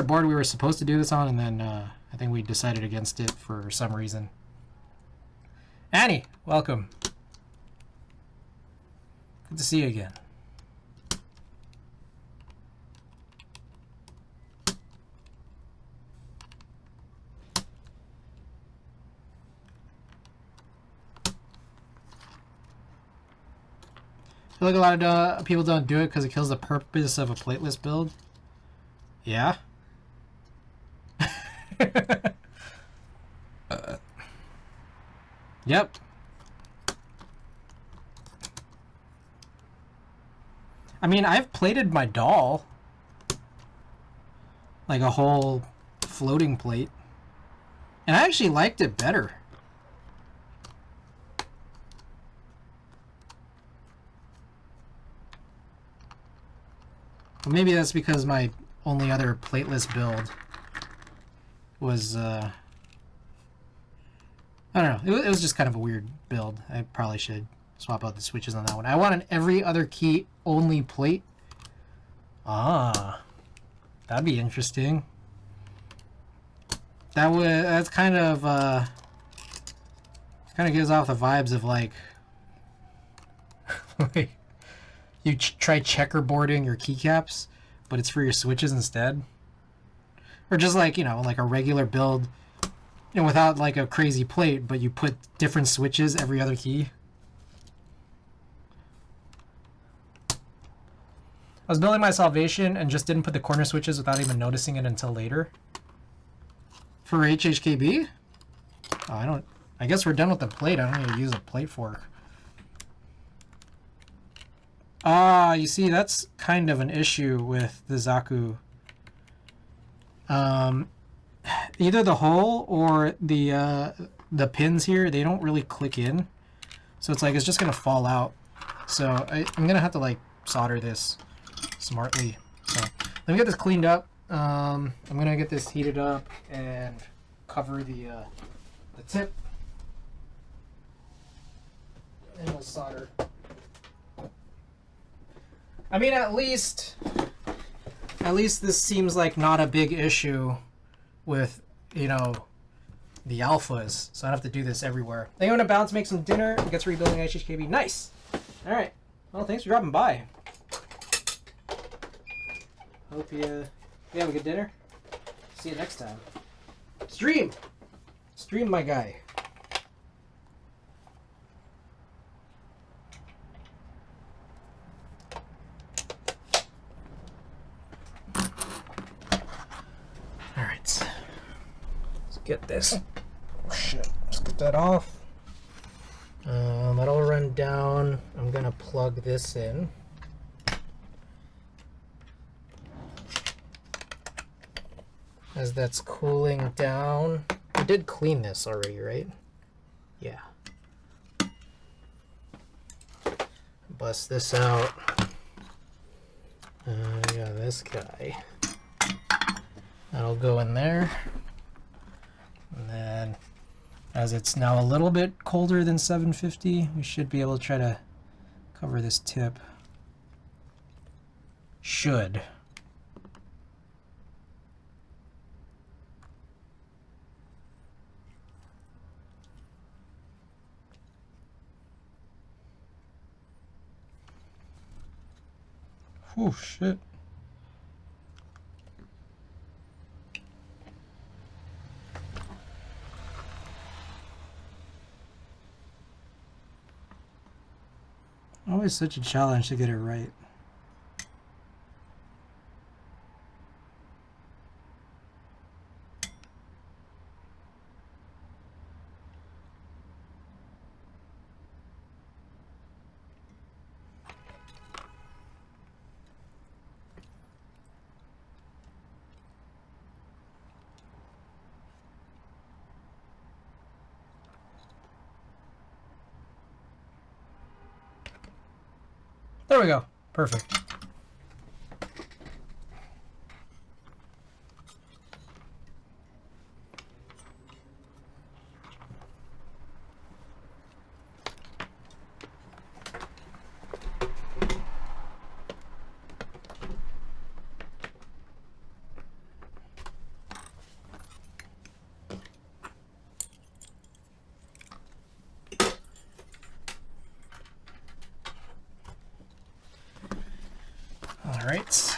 board we were supposed to do this on, and then I think we decided against it for some reason. Annie, welcome. Good to see you again. I feel like a lot of people don't do it because it kills the purpose of a platelist build. Yeah. Yep. I mean, I've plated my doll. Like a whole floating plate. And I actually liked it better. Well, maybe that's because my only other plateless build was, I don't know. It was just kind of a weird build. I probably should swap out the switches on that one. I want an every other key only plate. Ah, that'd be interesting. That's kind of gives off the vibes of like you try checkerboarding your keycaps, but it's for your switches instead. Or just like, you know, like a regular build, you know, without like a crazy plate, but you put different switches every other key. I was building my Salvation and just didn't put the corner switches without even noticing it until later. For HHKB? Oh, I guess we're done with the plate. I don't need to use a plate fork. Ah, you see, that's kind of an issue with the Zaku. Either the hole or the pins here, they don't really click in. So it's like, it's just going to fall out. So I'm going to have to like solder this smartly. So let me get this cleaned up. I'm going to get this heated up and cover the tip. And we'll solder. I mean, at least this seems like not a big issue with, you know, the alphas. So I don't have to do this everywhere. Then you want to bounce, make some dinner, and get to rebuilding HHKB. Nice. All right. Well, thanks for dropping by. Hope you have a good dinner. See you next time. Stream! Stream, my guy. Alright. Let's get this. Shit. Let's get that off. That'll run down. I'm gonna plug this in. As that's cooling down. I did clean this already, right? Yeah. Bust this out. Yeah, this guy. That'll go in there. And then, as it's now a little bit colder than 750, we should be able to try to cover this tip. Should. Oh shit. Always such a challenge to get it right. There we go. Perfect. Alright.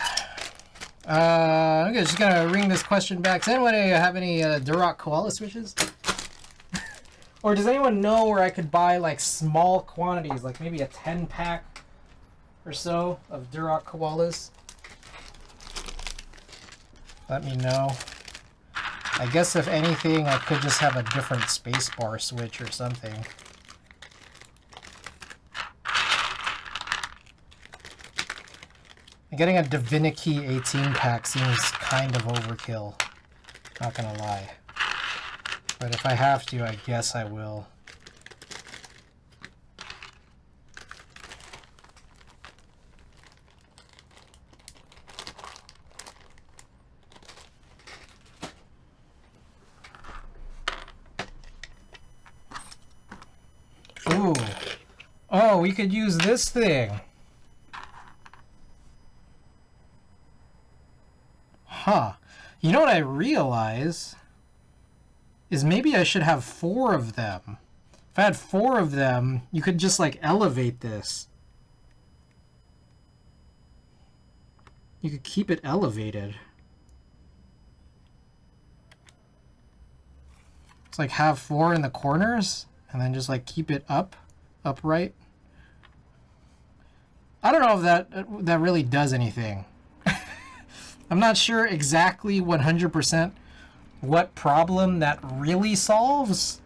I'm just gonna ring this question back. Does anyone have any Duroc koala switches? Or does anyone know where I could buy like small quantities, like maybe a 10-pack or so of Duroc koalas? Let me know. I guess if anything, I could just have a different spacebar switch or something. Getting a Divinity 18-pack seems kind of overkill, not gonna lie. But if I have to, I guess I will. Ooh. Oh, we could use this thing. Huh. You know what I realize is maybe I should have 4 of them. If I had 4 of them, you could just like elevate this. You could keep it elevated. It's like have 4 in the corners and then just like keep it upright. I don't know if that really does anything. I'm not sure exactly 100% what problem that really solves,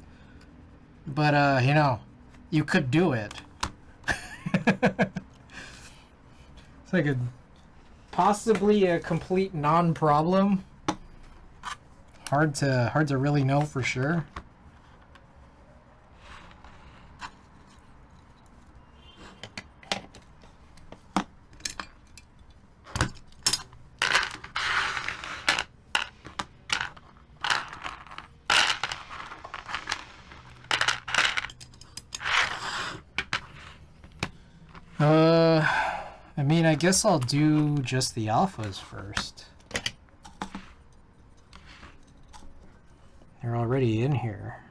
but you know, you could do it. It's like possibly a complete non-problem. Hard to really know for sure. I mean, I guess I'll do just the alphas first. They're already in here.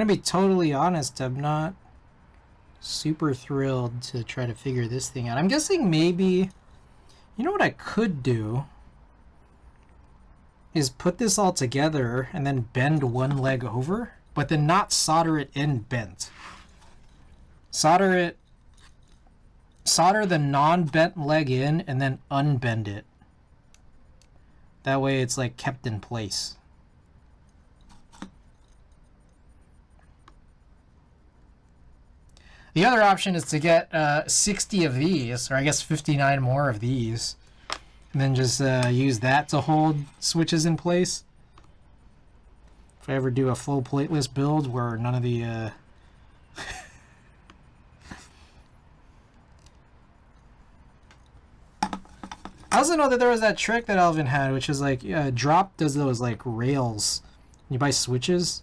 gonna be totally honest, I'm not super thrilled to try to figure this thing out. I'm guessing maybe, you know what I could do is put this all together and then bend one leg over, but then not solder it in bent. Solder the non-bent leg in and then unbend it. That way it's like kept in place. The other option is to get 60 of these, or I guess 59 more of these, and then just use that to hold switches in place. If I ever do a full plateless build where none of the... I also know that there was that trick that Alvin had, which is like, Drop does those like rails. You buy switches,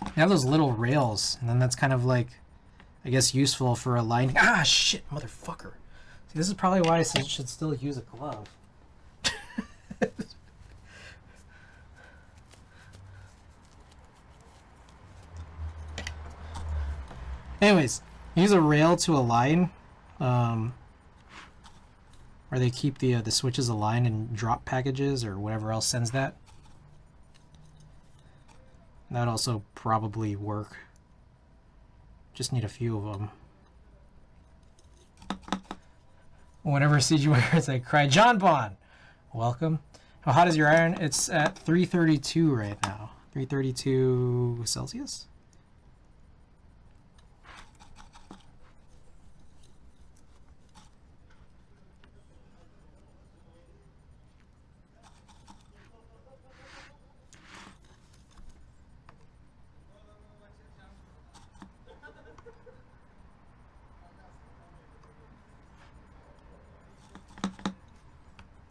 you have those little rails, and then that's kind of like, I guess, useful for aligning. Ah, shit, motherfucker. See, this is probably why I should still use a glove. Anyways, use a rail to align, where they keep the switches aligned in drop packages or whatever else sends that. That'd also probably work. Just need a few of them. Whenever CG wears, I cry. John Bond, welcome. How hot is your iron? It's at 332 right now. 332 Celsius?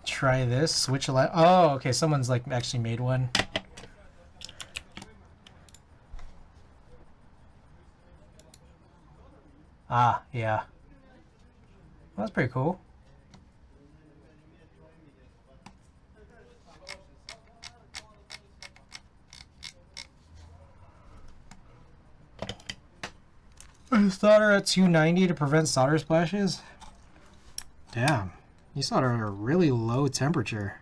Try this, switch a lot. Oh, okay, someone's like actually made one. Ah, yeah. Well, that's pretty cool. Solder at 290 to prevent solder splashes? Damn. You solder at a really low temperature.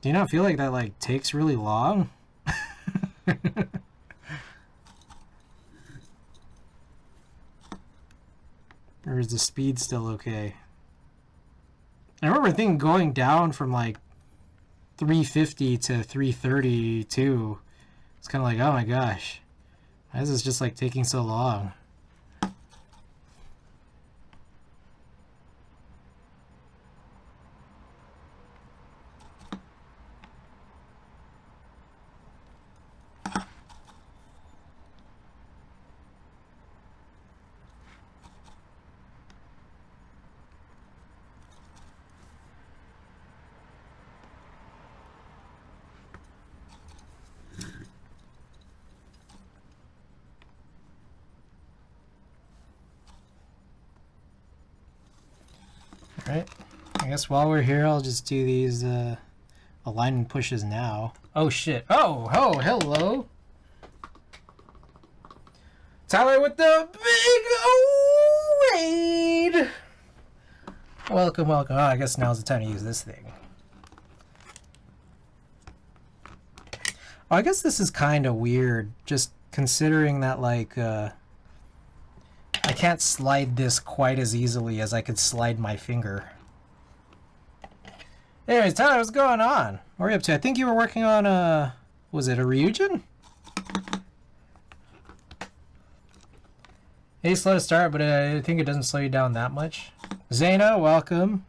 Do you not feel like that like takes really long? Or is the speed still okay? I remember thinking going down from like 350 to 332. It's kind of like, oh my gosh, why is this just like taking so long? Alright, I guess while we're here, I'll just do these alignment pushes now. Oh shit. Oh, hello. Tyler with the big raid. Welcome. Oh, I guess now's the time to use this thing. Oh, I guess this is kind of weird, just considering that, like, I can't slide this quite as easily as I could slide my finger. Anyways, Tyler, what's going on? What are you up to? I think you were working on, was it a Ryujin? It's slow to start, but I think it doesn't slow you down that much. Zaina, welcome.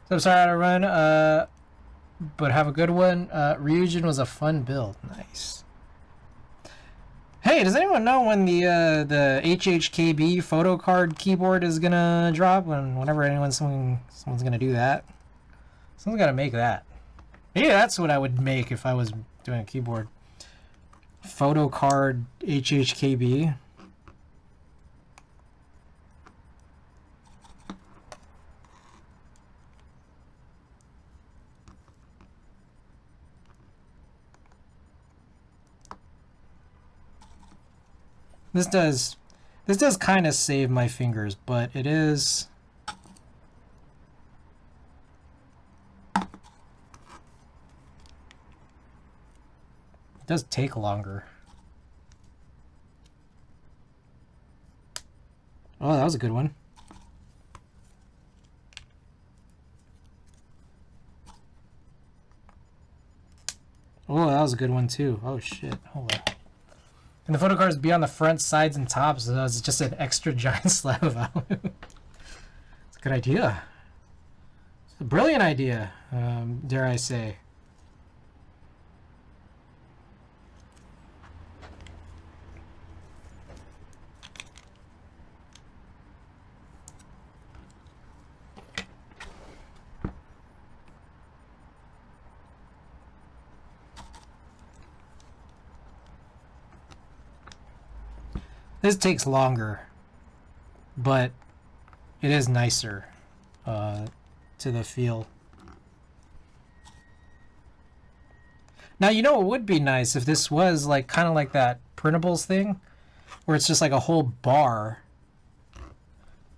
So I'm sorry how to run, but have a good one. Ryujin was a fun build. Nice. Hey, does anyone know when the HHKB photo card keyboard is gonna drop? Whenever someone's gonna do that, someone's gotta make that. Maybe that's what I would make if I was doing a keyboard. Photo card HHKB. This does kind of save my fingers, but it is... It does take longer. Oh, that was a good one. Oh, that was a good one too. Oh shit, hold on. And the photo cards be on the front, sides, and tops. So it's just an extra giant slab of alu. It's a good idea. It's a brilliant idea, dare I say. This takes longer, but it is nicer to the feel. Now, you know, it would be nice if this was like kind of like that printables thing, where it's just like a whole bar,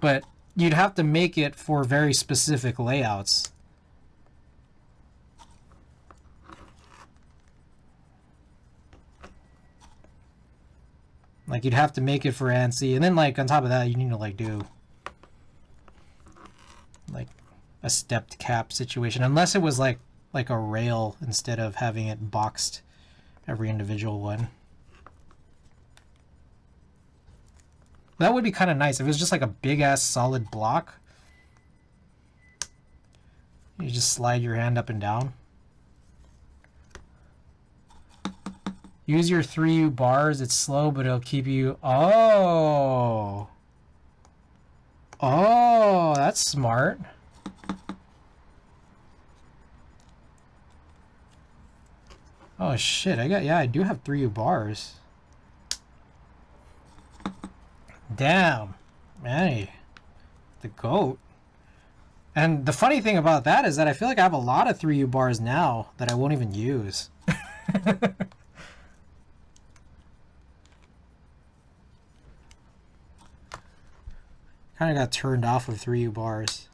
but you'd have to make it for very specific layouts. Like, you'd have to make it for ANSI, and then, like, on top of that, you need to, like, do, like, a stepped cap situation. Unless it was, like a rail instead of having it boxed, every individual one. That would be kind of nice. If it was just, like, a big-ass solid block. You just slide your hand up and down. Use your 3U bars. It's slow, but it'll keep you... Oh! Oh, that's smart. Oh, shit. I do have 3U bars. Damn. Man, the GOAT. And the funny thing about that is that I feel like I have a lot of 3U bars now that I won't even use. Kind of got turned off of 3U bars.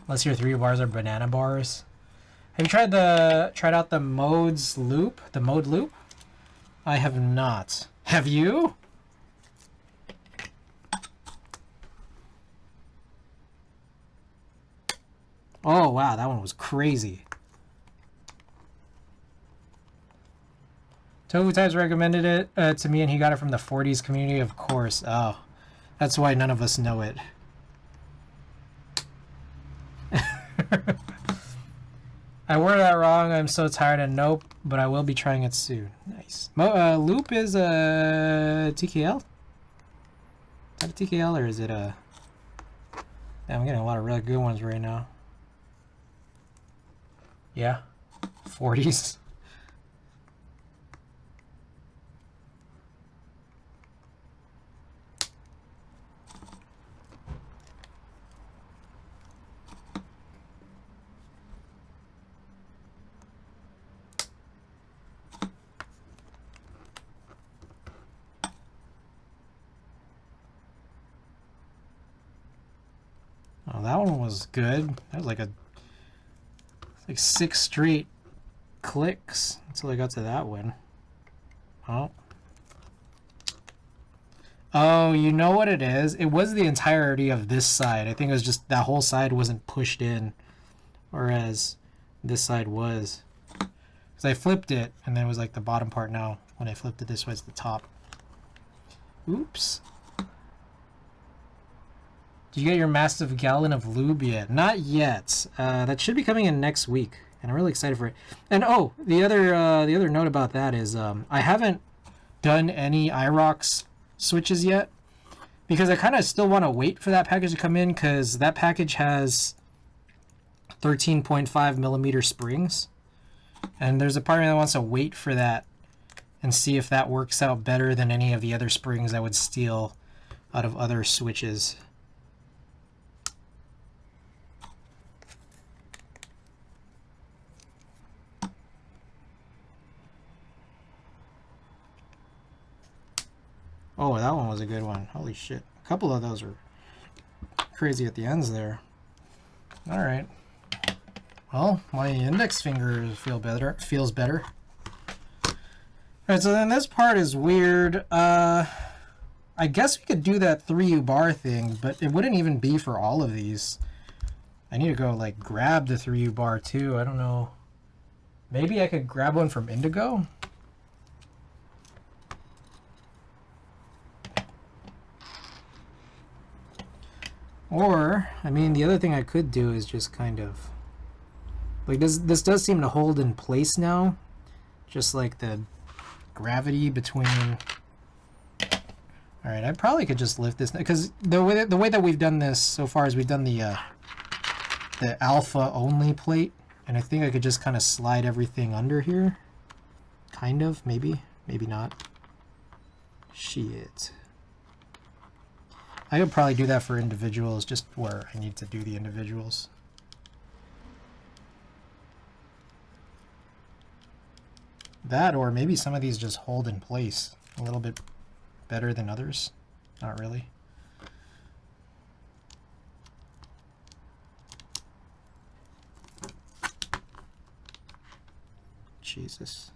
Unless your 3U bars are banana bars. Have you tried out the modes loop? The mode loop? I have not. Have you? Oh wow, that one was crazy. Tofu Times recommended it to me, and he got it from the 40s community, of course. Oh, that's why none of us know it. I worded that wrong. I'm so tired and nope, but I will be trying it soon. Nice. Loop is a TKL? Is that a TKL or is it a... Damn, I'm getting a lot of really good ones right now. Yeah. 40s. Oh, that one was good. That was like like 6 straight clicks until I got to that one. Oh. Oh, you know what it is? It was the entirety of this side. I think it was just that whole side wasn't pushed in, whereas this side was. Because I flipped it, and then it was like the bottom part now. When I flipped it this way, it's the top. Oops. Did you get your massive gallon of lube yet? Not yet. That should be coming in next week, and I'm really excited for it. And oh, the other note about that is I haven't done any IROX switches yet because I kind of still want to wait for that package to come in because that package has 13.5 millimeter springs, And there's a part of me that wants to wait for that and see if that works out better than any of the other springs I would steal out of other switches. Oh, that one was a good one. Holy shit. A couple of those were crazy at the ends there. Alright. Well, my index finger feels better. Alright, so then this part is weird. I guess we could do that 3U bar thing, but it wouldn't even be for all of these. I need to go, like, grab the 3U bar, too. I don't know. Maybe I could grab one from Indigo? Or, I mean, the other thing I could do is just kind of... Like, this does seem to hold in place now. Just like the gravity between... Alright, I probably could just lift this... Because the way that we've done this so far is we've done the alpha only plate. And I think I could just kind of slide everything under here. Kind of, maybe. Maybe not. Shit. I could probably do that for individuals, just where I need to do the individuals. That, or maybe some of these just hold in place a little bit better than others. Not really. Jesus.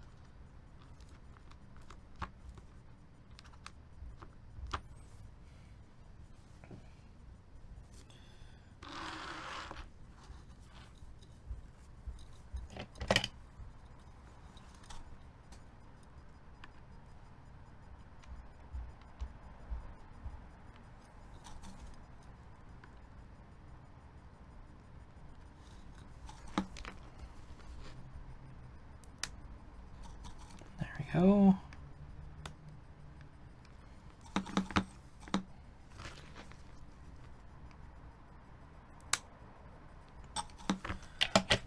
Go.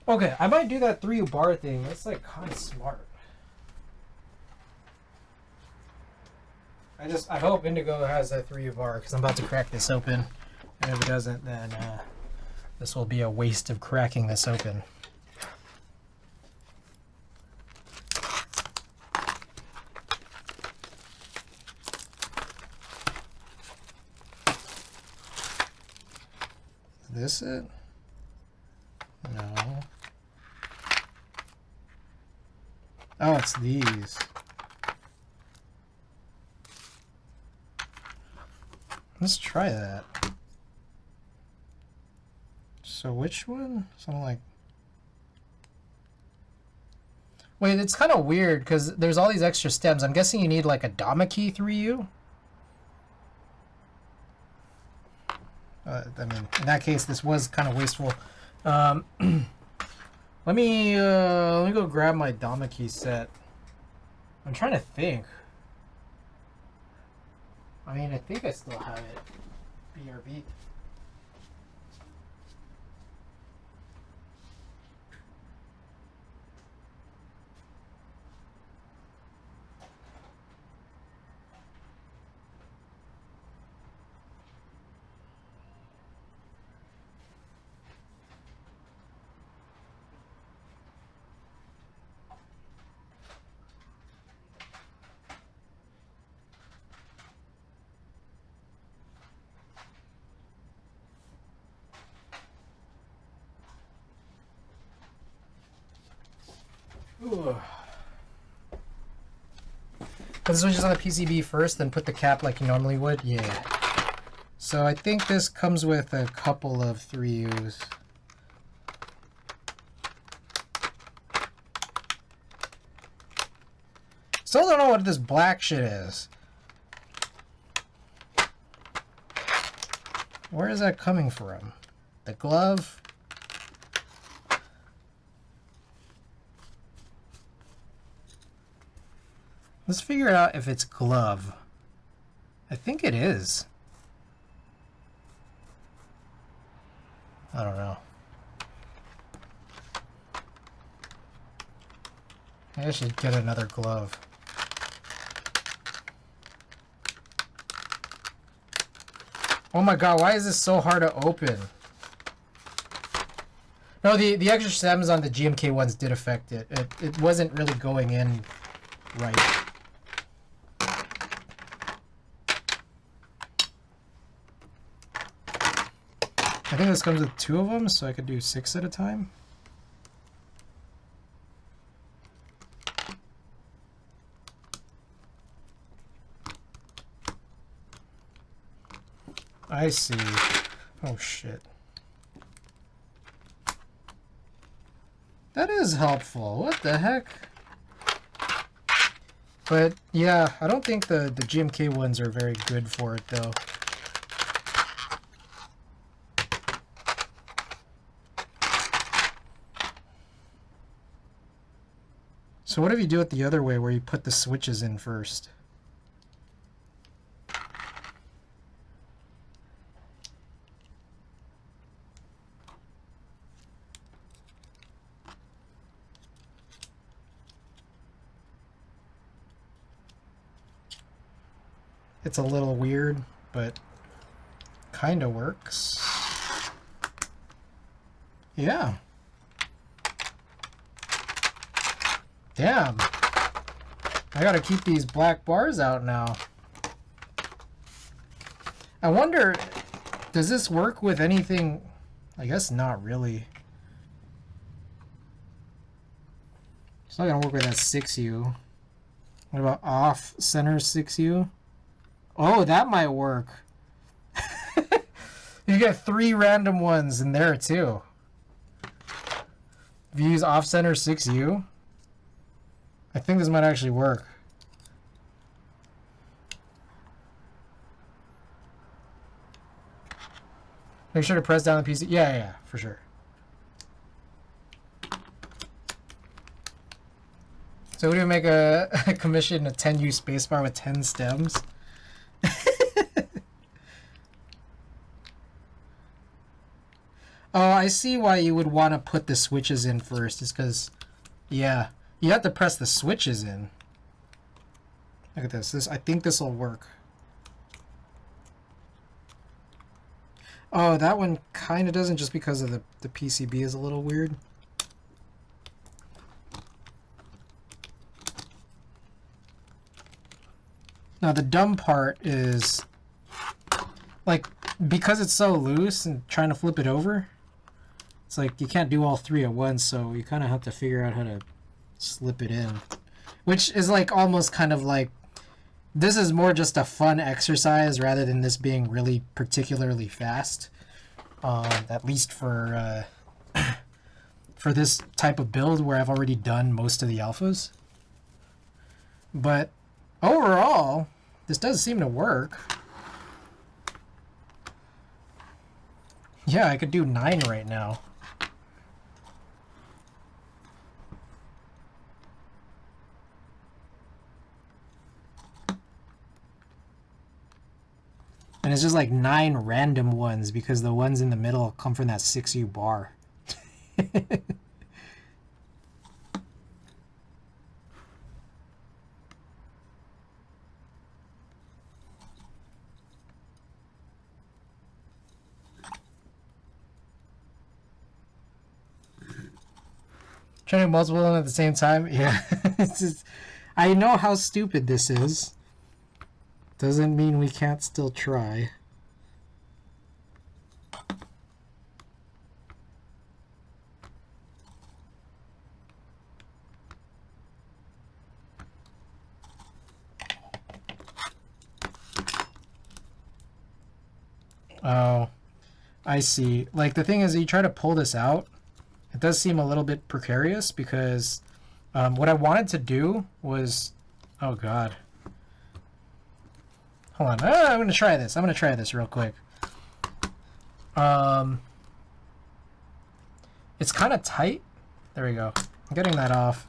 Okay, I might do that 3U bar thing. That's like kind of smart. I hope Indigo has that 3U bar because I'm about to crack this open. And if it doesn't, then this will be a waste of cracking this open. This it? No. Oh, it's these. Let's try that. So which one? Something like... Wait, it's kind of weird because there's all these extra stems. I'm guessing you need like a Dama key 3U? I mean, in that case, this was kind of wasteful. Let me go grab my Dama key set. I'm trying to think. I mean, I think I still have it. BRB. Put the switches on the PCB first, then put the cap like you normally would? Yeah. So I think this comes with a couple of 3Us. Still don't know what this black shit is. Where is that coming from? The glove? Let's figure out if it's glove. I think it is. I don't know. I should get another glove. Oh my god, why is this so hard to open? No, the extra stems on the GMK ones did affect it. It wasn't really going in right. I think this comes with 2 of them, so I could do 6 at a time. I see. Oh shit. That is helpful. What the heck? But yeah, I don't think the GMK ones are very good for it though. So what if you do it the other way where you put the switches in first? It's a little weird, but kind of works. Yeah. Damn. I gotta keep these black bars out now. I wonder, does this work with anything? I guess not really. It's not gonna work with that 6U. What about off center 6U? Oh, that might work. You get 3 random ones in there too. If you use off center 6U, I think this might actually work. Make sure to press down the PC. Yeah, for sure. So what do we make a commission a 10U spacebar with 10 stems? Oh, I see why you would want to put the switches in first. It's because, yeah, you have to press the switches in. Look at this. I think this will work. Oh, that one kind of doesn't, just because of the PCB is a little weird. Now the dumb part is, like, because it's so loose and trying to flip it over, it's like you can't do all 3 at once, so you kind of have to figure out how to slip it in. Which is like almost kind of like, this is more just a fun exercise rather than this being really particularly fast. At least for for this type of build where I've already done most of the alphas. But overall, this does seem to work. Yeah, I could do 9 right now. And it's just like 9 random ones because the ones in the middle come from that 6U bar. Trying to do multiple of them at the same time? Yeah. It's just, I know how stupid this is. Doesn't mean we can't still try. Oh, I see. Like, the thing is, you try to pull this out, it does seem a little bit precarious because what I wanted to do was... Oh, God. Hold on. I'm going to try this. I'm going to try this real quick. It's kind of tight. There we go. I'm getting that off.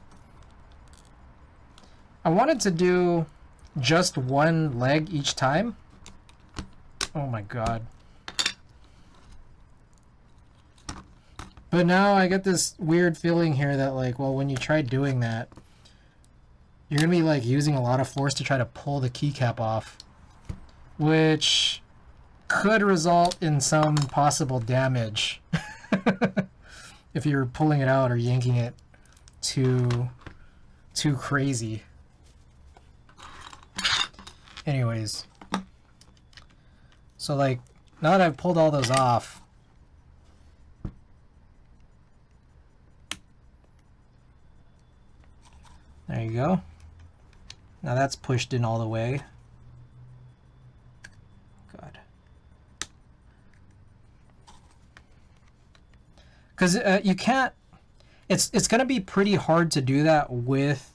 I wanted to do just one leg each time. Oh my God. But now I get this weird feeling here that, like, well, when you try doing that, you're gonna be like using a lot of force to try to pull the keycap off, which could result in some possible damage if you're pulling it out or yanking it too crazy. Anyways, so like now that I've pulled all those off, there you go. Now that's pushed in all the way. God. Because you can't, it's going to be pretty hard to do that with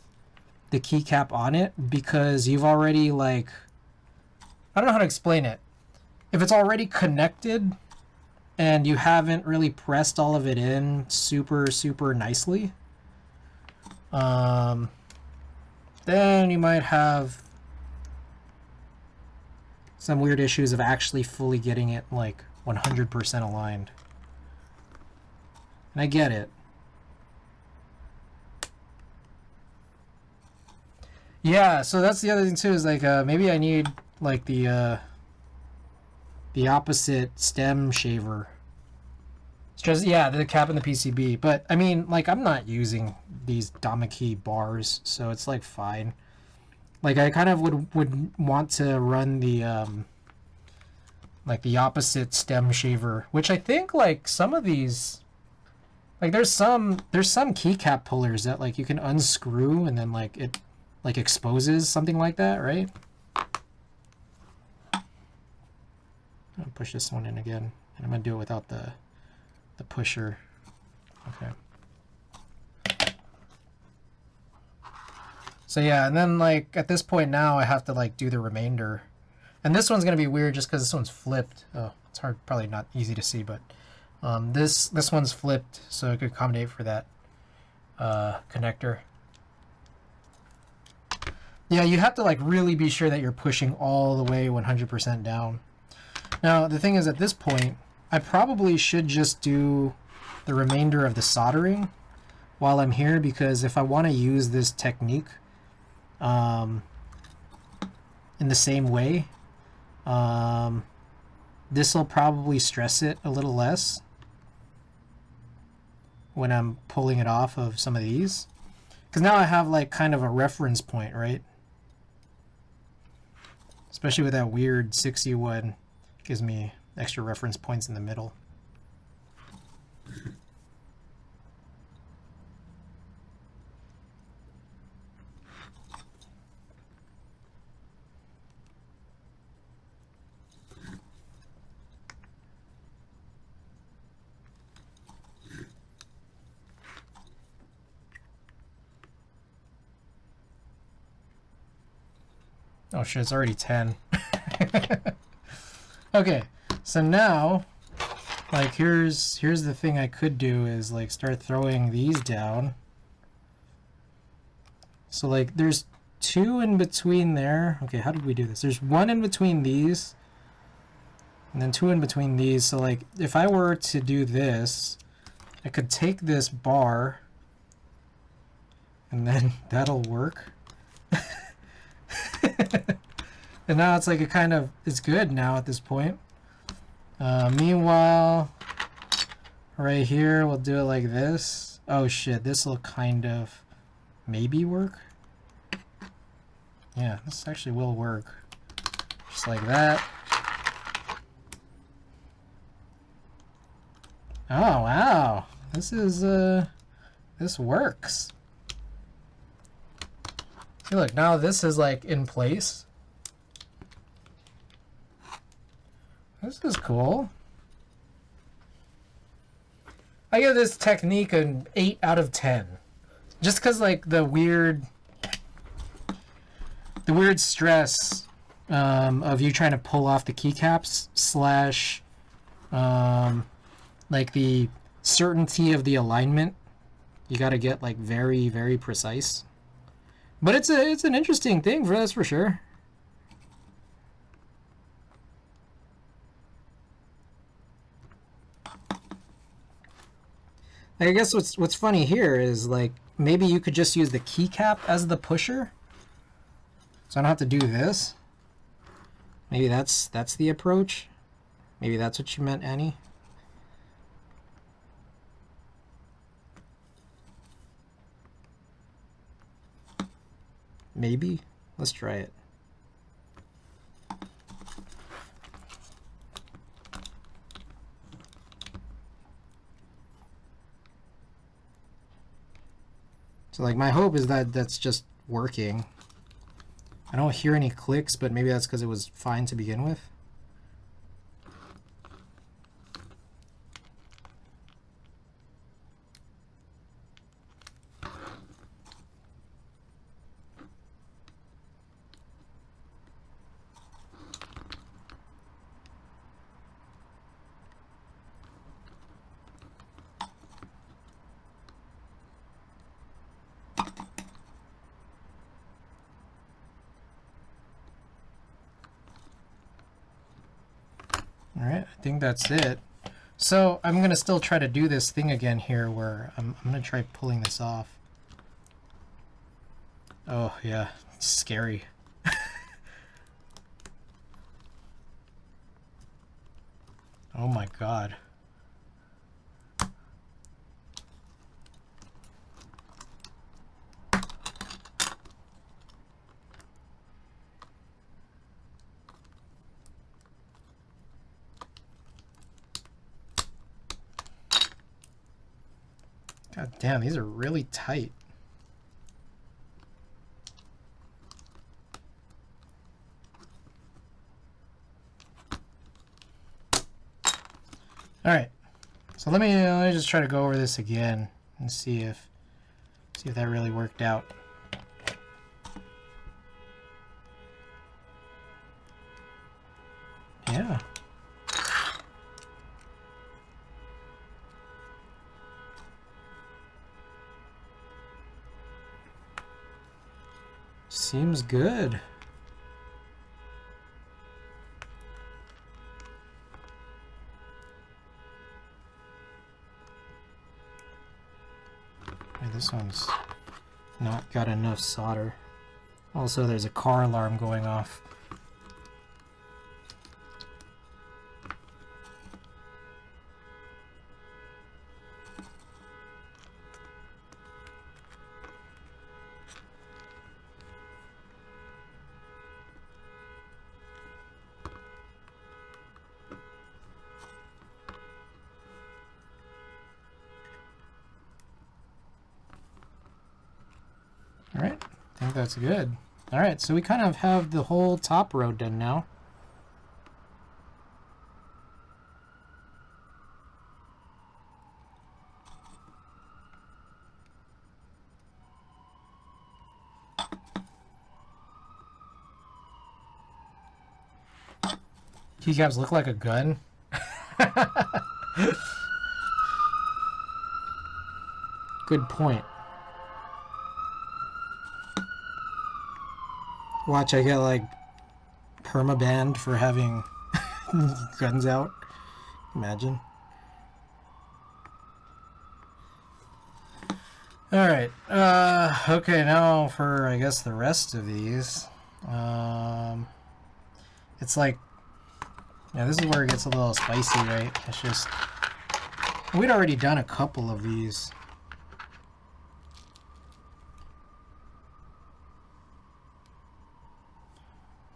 the keycap on it, because you've already, like, I don't know how to explain it. If it's already connected and you haven't really pressed all of it in super nicely, then you might have some weird issues of actually fully getting it like 100% aligned. And I get it. Yeah, so that's the other thing too, is like maybe I need like the opposite stem shaver. It's just, yeah, the cap and the PCB. But I mean, like, I'm not using these Damaki bars, so it's like fine. Like, I kind of would want to run the like the opposite stem shaver, which I think like some of these, like there's some keycap pullers that like you can unscrew and then like it like exposes something like that, right? I'll push this one in again, and I'm gonna do it without the pusher. Okay. So yeah, and then like at this point now I have to like do the remainder. And this one's gonna be weird just because this one's flipped. Oh, it's hard, probably not easy to see, but this one's flipped, so it could accommodate for that connector. Yeah, you have to like really be sure that you're pushing all the way 100% down. Now the thing is, at this point I probably should just do the remainder of the soldering while I'm here, because if I want to use this technique in the same way, this will probably stress it a little less when I'm pulling it off of some of these, because now I have like kind of a reference point, right? Especially with that weird 60 one, gives me extra reference points in the middle. Oh shit, it's already 10. Okay, so now, like, here's the thing I could do is like start throwing these down. So like there's 2 in between there. Okay, how did we do this? There's 1 in between these, and then 2 in between these. So like if I were to do this, I could take this bar, and then that'll work. And now it's like it kind of is good now at this point. Meanwhile, right here we'll do it like this. Oh shit, this will kind of maybe work. Yeah, this actually will work. Just like that. Oh wow, this is this works. See, look, now this is like in place. This is cool. I give this technique an 8 out of 10. Just because like the weird stress of you trying to pull off the keycaps slash like the certainty of the alignment. You got to get like very precise. But it's an interesting thing, that's for sure. I guess what's funny here is like maybe you could just use the keycap as the pusher, So I don't have to do this. Maybe that's the approach. Maybe that's what you meant, Annie. Maybe. Let's try it. So like my hope is that that's just working. I don't hear any clicks, but maybe that's because it was fine to begin with. Alright, I think that's it. So I'm going to still try to do this thing again here where I'm going to try pulling this off. Oh yeah, it's scary. Oh my god. God damn, these are really tight. All right, so let me just try to go over this again and see if that really worked out. Yeah. Seems good. This one's not got enough solder. Also, there's a car alarm going off. All right, I think that's good. All right, so we kind of have the whole top row done now. Keycaps look like a gun. Good point. Watch, I get like perma-banned for having guns out. Imagine. Alright, okay, now for, I guess, the rest of these. It's like, yeah, this is where it gets a little spicy, right? It's just, we'd already done a couple of these.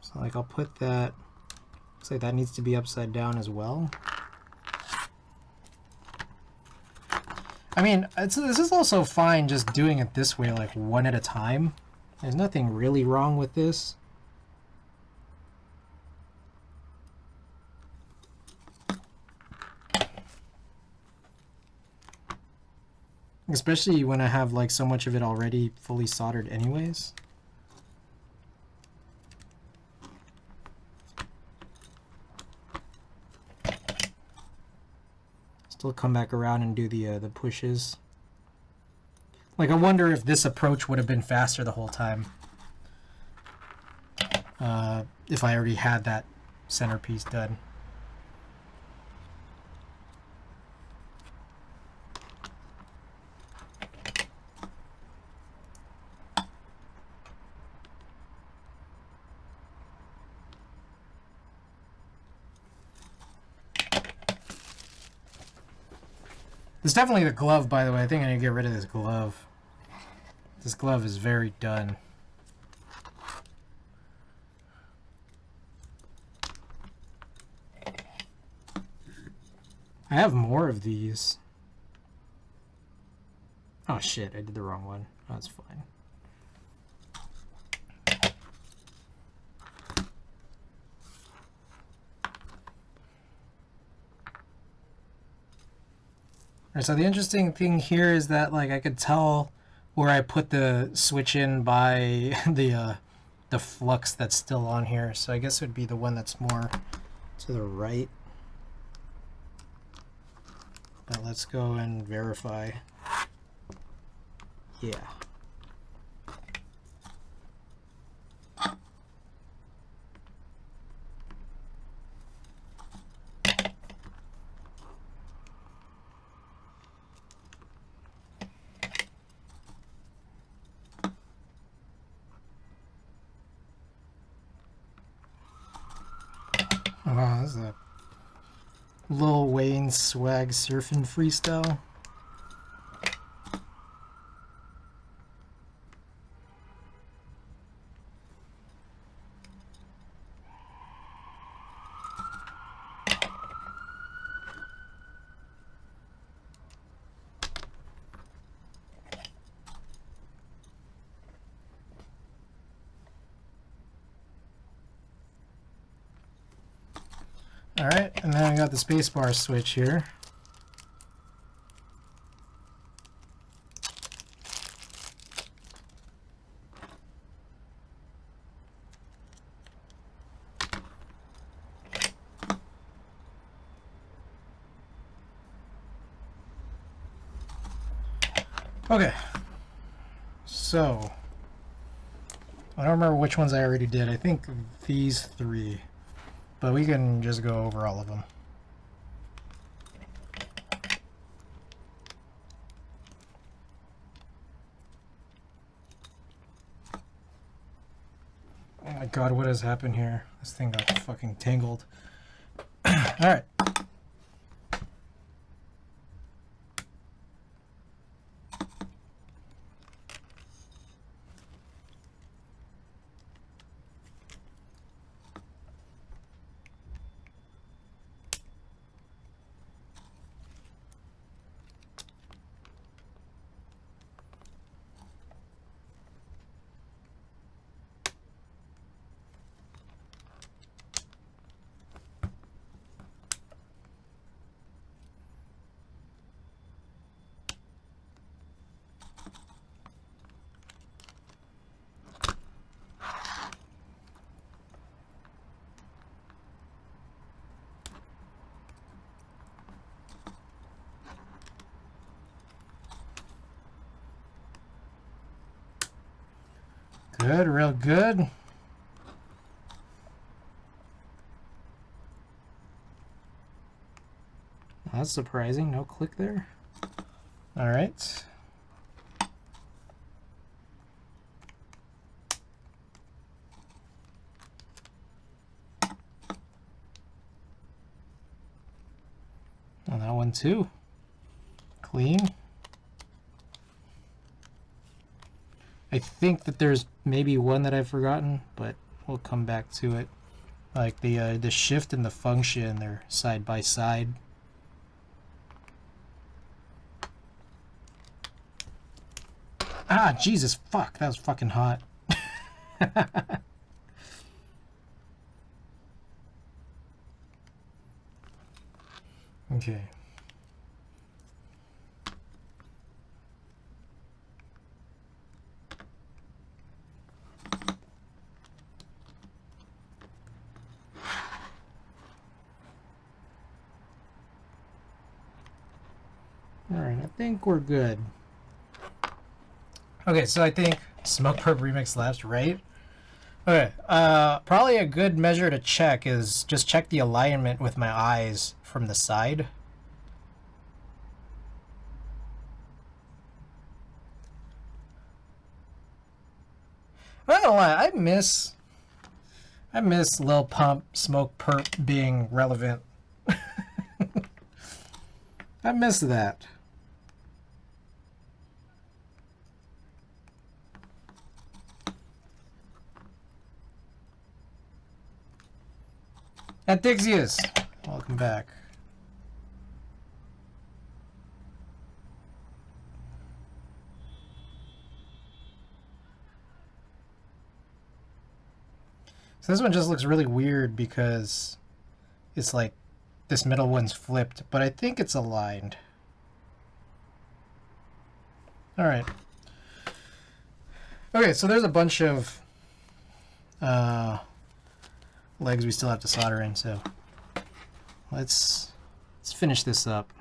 So like I'll put that, looks like that needs to be upside down as well. I mean, this is also fine just doing it this way, like one at a time. There's nothing really wrong with this. Especially when I have like so much of it already fully soldered anyways. Still come back around and do the pushes. Like I wonder if this approach would have been faster the whole time. If I already had that centerpiece done. This is definitely the glove, by the way. I think I need to get rid of this glove. This glove is very done. I have more of these. Oh shit, I did the wrong one. Oh, that's fine. Alright, so the interesting thing here is that like I could tell where I put the switch in by the flux that's still on here. So I guess it would be the one that's more to the right. But let's go and verify. Yeah. Oh, this is a Lil Wayne swag surfing freestyle. Alright, and then I got the spacebar switch here. Okay, so I don't remember which ones I already did. I think these three, but we can just go over all of them. Oh my god, what has happened here? This thing got fucking tangled. Alright. Good, real good. That's surprising, no click there. All right. And that one too. Clean. I think that there's maybe one that I've forgotten, but we'll come back to it. Like the shift and the function, they're side by side. Ah, Jesus, fuck, that was fucking hot. Okay. Alright, I think we're good. Okay, so I think Smoke Perp Remix last, right? Okay, probably a good measure to check is just check the alignment with my eyes from the side. I'm not gonna lie, I miss Lil Pump, Smoke Perp being relevant. I miss that. Dixius, welcome back. So this one just looks really weird because it's like this middle one's flipped, but I think it's aligned. All right. Okay, so there's a bunch of legs we still have to solder in, so let's finish this up.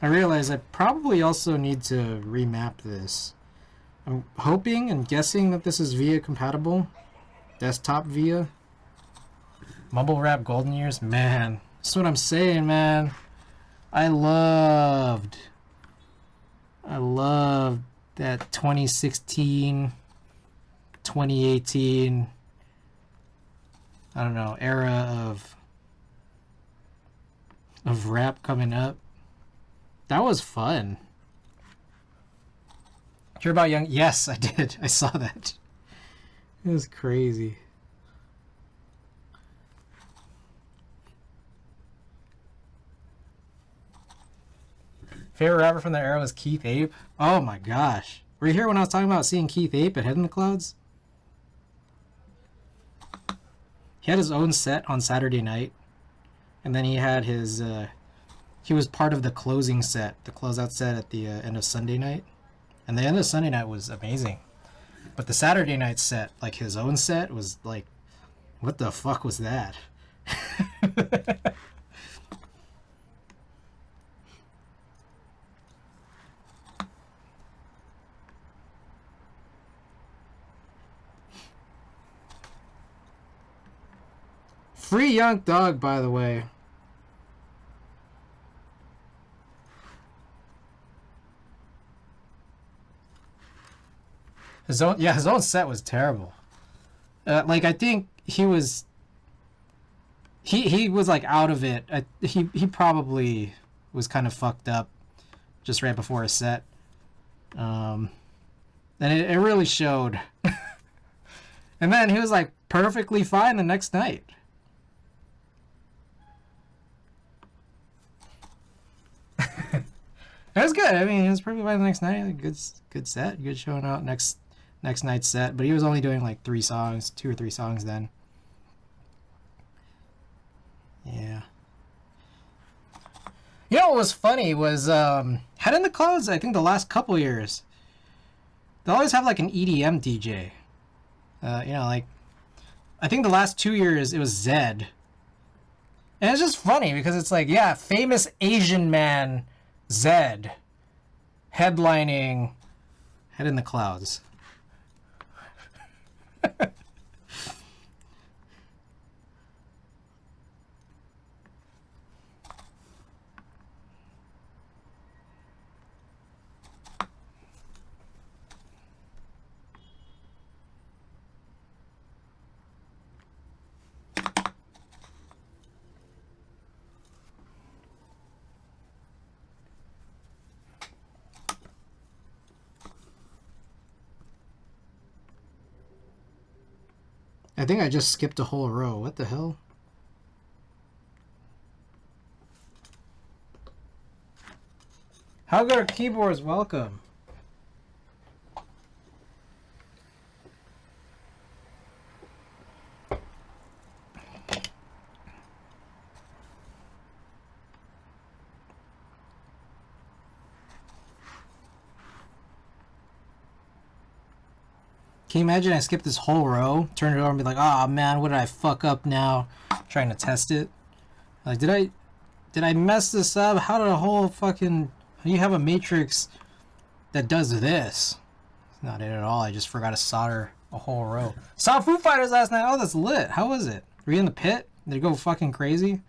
I realize I probably also need to remap this. I'm hoping and guessing that this is VIA compatible. Desktop VIA. Mumble Rap Golden Years. Man, that's what I'm saying, man. I loved that 2016, 2018, I don't know, era of rap coming up. That was fun. Hear about Young? Yes, I did. I saw that. It was crazy. Favorite rapper from that era was Keith Ape. Oh my gosh. Were you here when I was talking about seeing Keith Ape at Head in the Clouds? He had his own set on Saturday night. And then he had his... he was part of the closing set, the closeout set at the end of Sunday night. And the end of Sunday night was amazing. But the Saturday night set, like his own set, was like, what the fuck was that? Free Young Dog, by the way. His own set was terrible. Like I think he was like out of it. He probably was kind of fucked up just right before his set. And it really showed. And then he was like perfectly fine the next night. It was good. I mean, it was perfectly fine the next night. Good set. Good showing out next night's set. But he was only doing like 2 or 3 songs then. Yeah. You know what was funny was Head in the Clouds, I think the last couple years, they always have like an EDM DJ. You know, like, I think the last 2 years it was Zed. And it's just funny because it's like, yeah, famous Asian man Zed headlining Head in the Clouds. I think I just skipped a whole row. What the hell? How good are keyboards? Welcome. Can you imagine I skipped this whole row, turned it over and be like, oh man, what did I fuck up now? Trying to test it. Like, did I mess this up? How did a whole fucking... You have a matrix that does this. It's not it at all. I just forgot to solder a whole row. Saw Foo Fighters last night. Oh, that's lit. How was it? Were you in the pit? Did it go fucking crazy?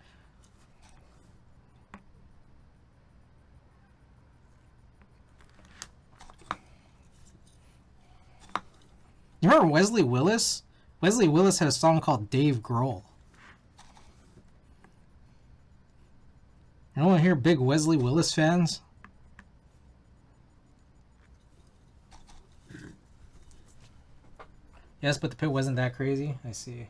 You remember Wesley Willis? Wesley Willis had a song called Dave Grohl. I don't want to hear big Wesley Willis fans. Yes, but the pit wasn't that crazy. I see.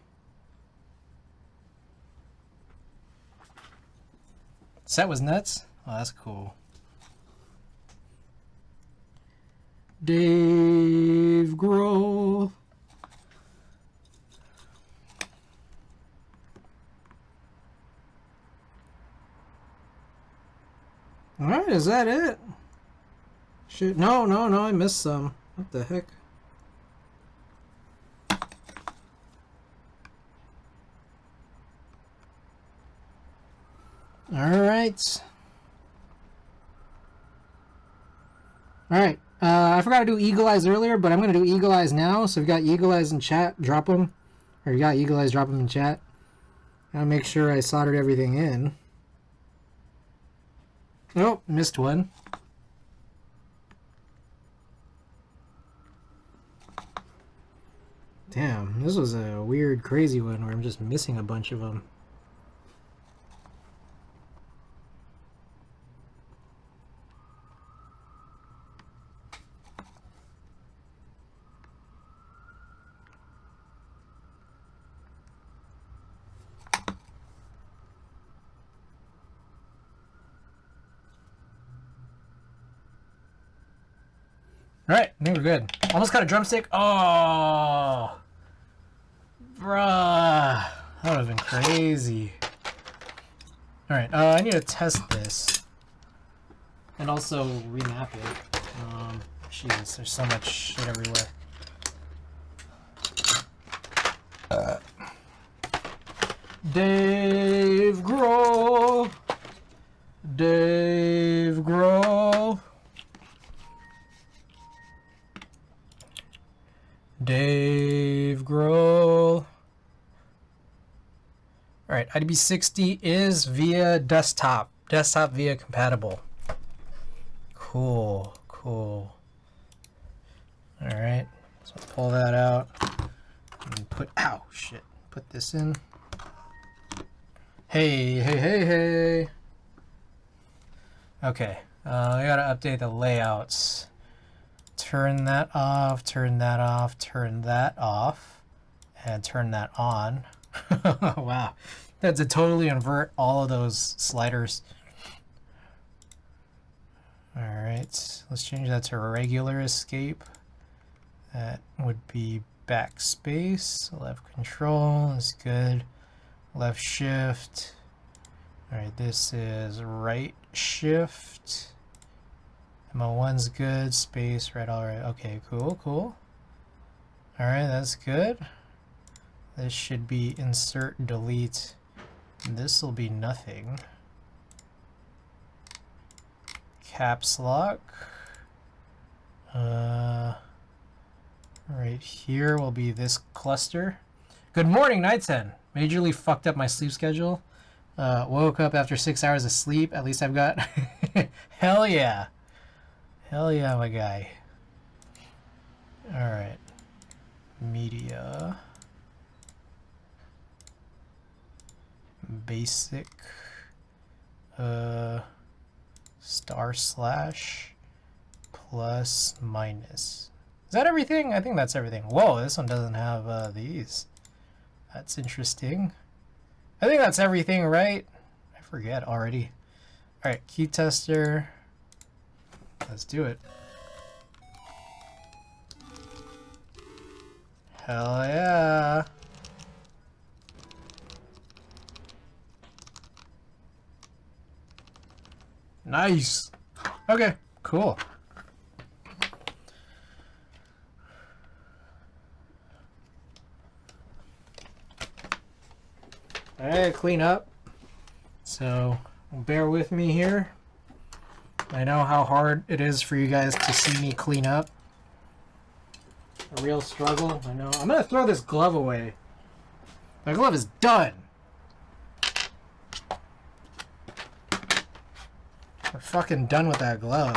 Set was nuts? Oh, that's cool. Dave Grohl. Alright, is that it? Shit, no, I missed some. What the heck? Alright. Alright. I forgot to do Eagle Eyes earlier, but I'm going to do Eagle Eyes now. So if you got Eagle Eyes in chat, drop them. Or you got Eagle Eyes, drop them in chat. I'll make sure I soldered everything in. Oh, missed one. Damn, this was a weird, crazy one where I'm just missing a bunch of them. Alright, I think we're good. Almost got a drumstick. Oh! Bruh. That would have been crazy. Alright, I need to test this. And also remap it. Jeez, there's so much shit everywhere. Dave Grohl. Dave Grohl. Dave Grohl. Alright, idb60 is via desktop. Desktop via compatible. Cool, cool. Alright, so let's pull that out and put, ow, shit, put this in. Hey. Okay, I gotta update the layouts. Turn that off, turn that off, turn that off, and turn that on. Wow, that's to totally invert all of those sliders. Alright, let's change that to regular escape. That would be backspace. Left control is good. Left shift. Alright, this is right shift. Mo1's good. Space, right, alright. Okay, cool. Alright, that's good. This should be insert, delete. This will be nothing. Caps lock. Right here will be this cluster. Good morning, Nightsen. Majorly fucked up my sleep schedule. Woke up after 6 hours of sleep. At least I've got... Hell yeah. Hell yeah, my guy. Alright. Media. Basic. Star slash. Plus minus. Is that everything? I think that's everything. Whoa, this one doesn't have these. That's interesting. I think that's everything, right? I forget already. Alright, key tester. Let's do it. Hell yeah. Nice. Okay, cool. I gotta clean up, so bear with me here. I know how hard it is for you guys to see me clean up. A real struggle, I know. I'm gonna throw this glove away. My glove is done. We're fucking done with that glove.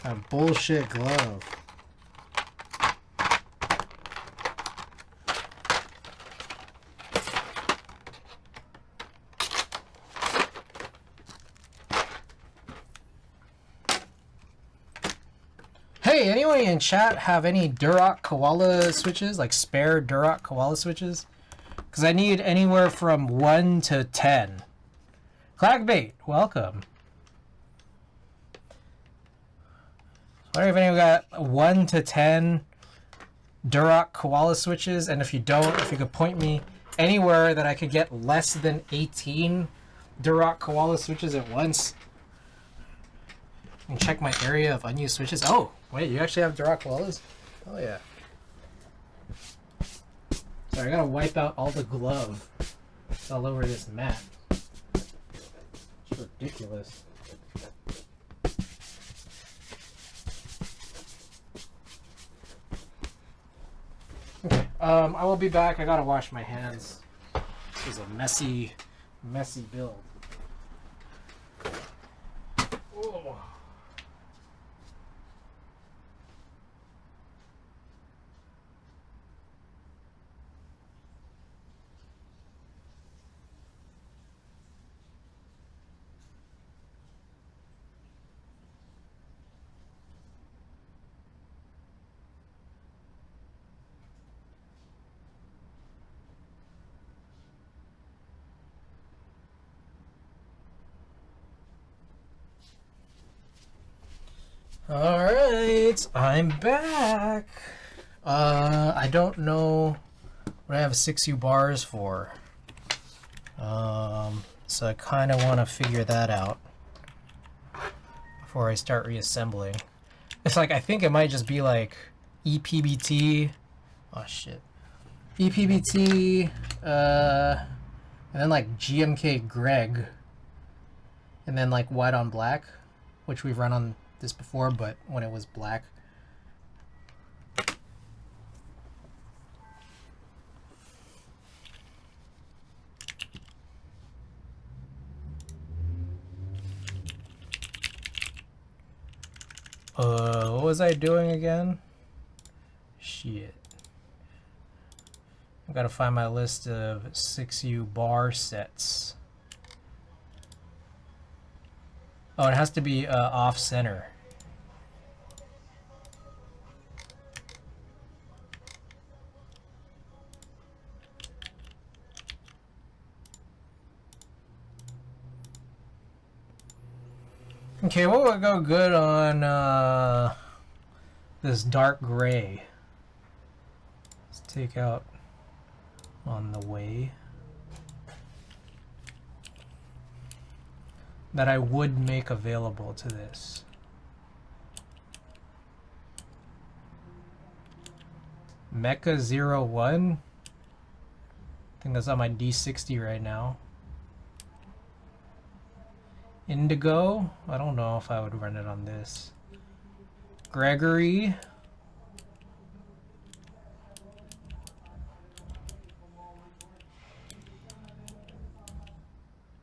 That bullshit glove. Hey, anyone in chat have any Duroc Koala switches? Like spare Duroc Koala switches? Because I need anywhere from 1 to 10. Clackbait, welcome. I wonder if anyone got 1 to 10 Duroc Koala switches, and if you don't, if you could point me anywhere that I could get less than 18 Duroc Koala switches at once. And check my area of unused switches. Oh, wait, you actually have Duroc Koalas? Oh yeah. Sorry, I gotta wipe out all the glove. It's all over this mat. It's ridiculous. Okay, I will be back. I gotta wash my hands. This is a messy build. Oh. Alright, I'm back. I don't know what I have 6U bars for. So I kind of want to figure that out before I start reassembling. It's like, I think it might just be like EPBT. Oh shit. EPBT, and then like GMK Greg, and then like white on black, which we've run on this before, but when it was black. What was I doing again? Shit. I've got to find my list of 6U bar sets. Oh, it has to be off center. Okay, what would go good on this dark gray? Let's take out on the way that I would make available to this. Mecha 01. I think that's on my D60 right now. Indigo. I don't know if I would run it on this. Gregory.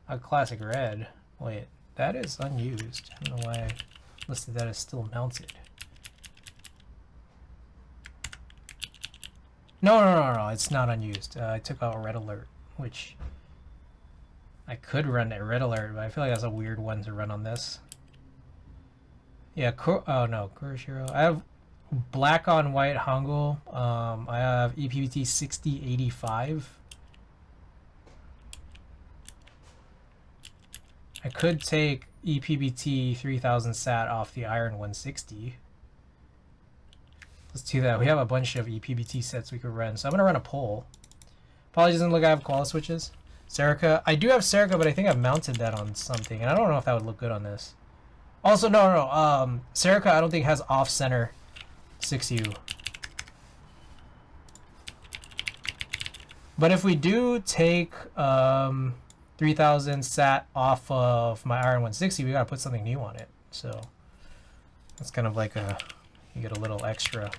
A classic red. Wait, that is unused. I don't know why I listed that as still mounted. No, it's not unused. I took out red alert, which I could run at red alert, but I feel like that's a weird one to run on this. Yeah, oh no, Kuroshiro. I have black on white Hangul. I have EPBT 6085. I could take EPBT 3000 sat off the Iron 160. Let's do that. We have a bunch of EPBT sets we could run, so I'm gonna run a poll. Probably doesn't look like I have koala switches. Serica. I do have Serica, but I think I've mounted that on something, and I don't know if that would look good on this. Also, no. Serica I don't think has off-center 6U. But if we do take 3000 sat off of my Iron 160, we gotta put something new on it. So that's kind of like a, you get a little extra.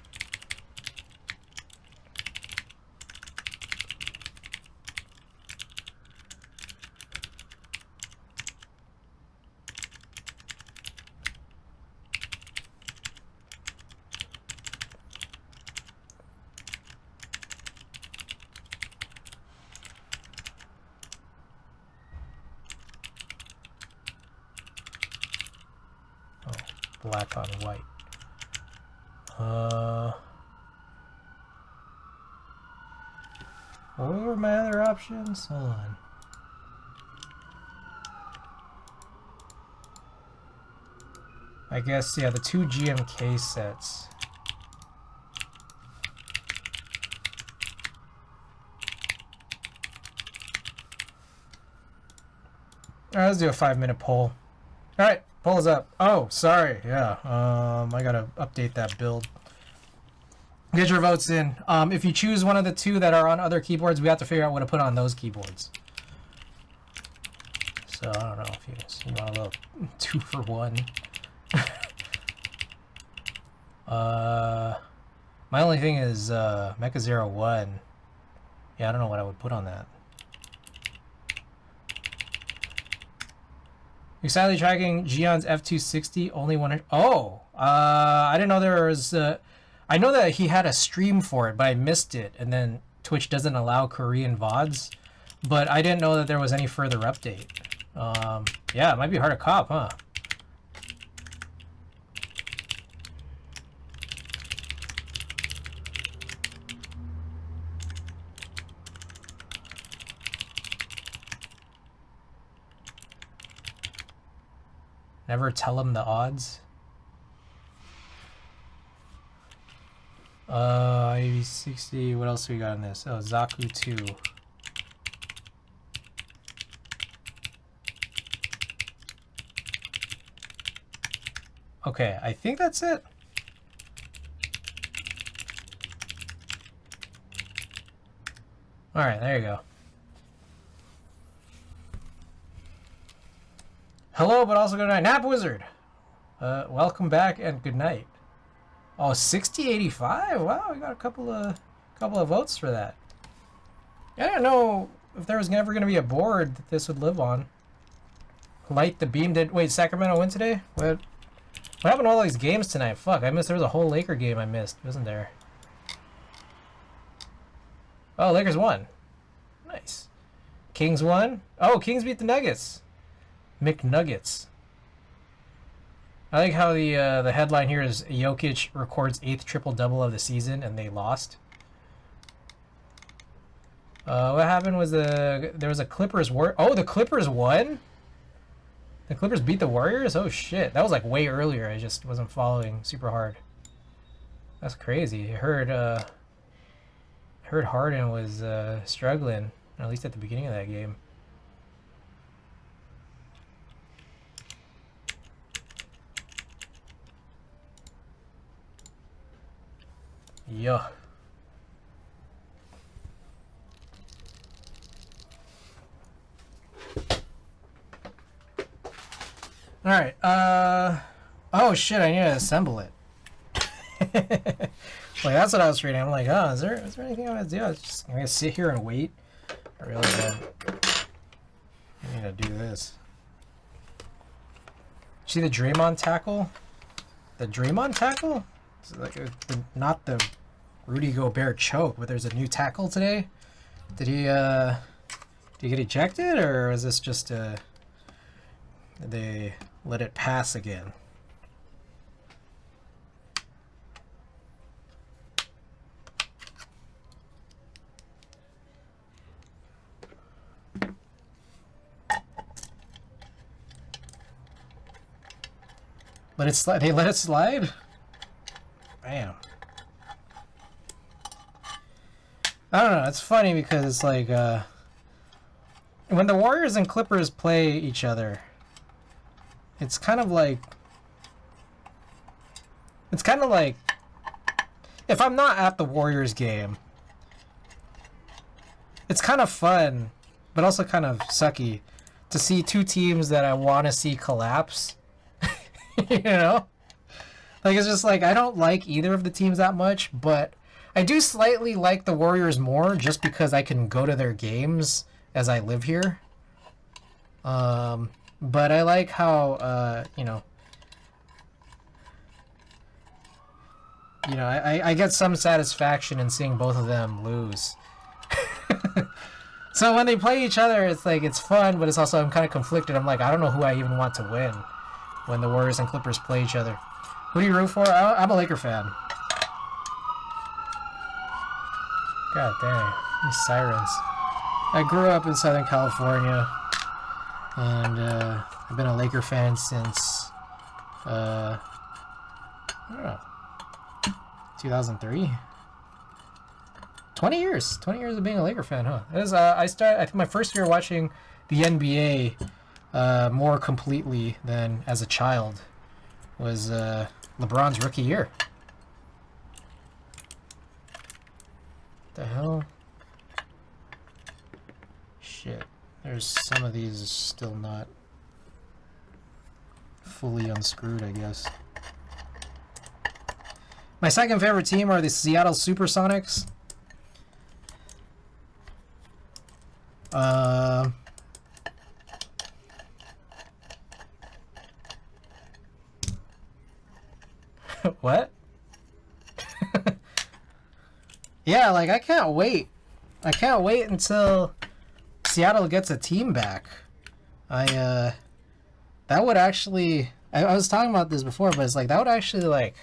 Black on white. What were my other options? Hold on. I guess, yeah, the 2 GMK sets. Alright, let's do a 5-minute poll. Alright, poll is up. Oh, sorry, yeah. I gotta update that build. Get your votes in. If you choose one of the 2 that are on other keyboards, we have to figure out what to put on those keyboards. So, I don't know if you want a little 2 for 1. My only thing is Mecha01. Yeah, I don't know what I would put on that. You're sadly tracking Gion's F260 only one. Oh, I didn't know there was. I know that he had a stream for it, but I missed it. And then Twitch doesn't allow Korean VODs, but I didn't know that there was any further update. Yeah, it might be hard to cop, huh? Never tell him the odds. idb60. What else we got in this? Oh, Zaku 2. Okay, I think that's it. All right, there you go. Hello, but also good night. Nap Wizard! Welcome back and good night. Oh, 6085? Wow, we got a couple of votes for that. I don't know if there was ever going to be a board that this would live on. Light the Beam did... Wait, Sacramento win today? What happened to all these games tonight? Fuck, I missed... There was a whole Laker game I missed, wasn't there? Oh, Lakers won. Nice. Kings won? Oh, Kings beat the Nuggets. McNuggets. I like how the headline here is Jokic records 8th triple-double of the season and they lost. What happened was there was a Clippers Oh, the Clippers won? The Clippers beat the Warriors? Oh shit. That was like way earlier. I just wasn't following super hard. That's crazy. I heard Harden was struggling, at least at the beginning of that game. Yeah. All right. Oh shit! I need to assemble it. Like that's what I was reading. I'm like, oh, is there anything I'm gonna do? I'm gonna sit here and wait. I really don't. I need to do this. See the Draymond tackle? The Draymond tackle? It's like not the Rudy Gobert choke, but there's a new tackle today. Did he get ejected, or was this just they let it pass again? Let it slide. They let it slide? Bam. I don't know. It's funny because it's like when the Warriors and Clippers play each other, it's kind of like if I'm not at the Warriors game, it's kind of fun, but also kind of sucky to see two teams that I want to see collapse. You know? Like, it's just like, I don't like either of the teams that much, but I do slightly like the Warriors more just because I can go to their games as I live here. But I like how, I get some satisfaction in seeing both of them lose. So when they play each other, it's like, it's fun, but it's also, I'm kind of conflicted. I'm like, I don't know who I even want to win when the Warriors and Clippers play each other. Who do you root for? I'm a Laker fan. God dang, these sirens. I grew up in Southern California, and I've been a Laker fan since, I don't know, 2003? 20 years. 20 years of being a Laker fan, huh? It was, I think my first year watching the NBA more completely than as a child was LeBron's rookie year. The hell? Shit. There's some of these still not fully unscrewed, I guess. My second favorite team are the Seattle Supersonics. What? Yeah, like I can't wait. I can't wait until Seattle gets a team back. That would actually, I was talking about this before, but it's like that would actually like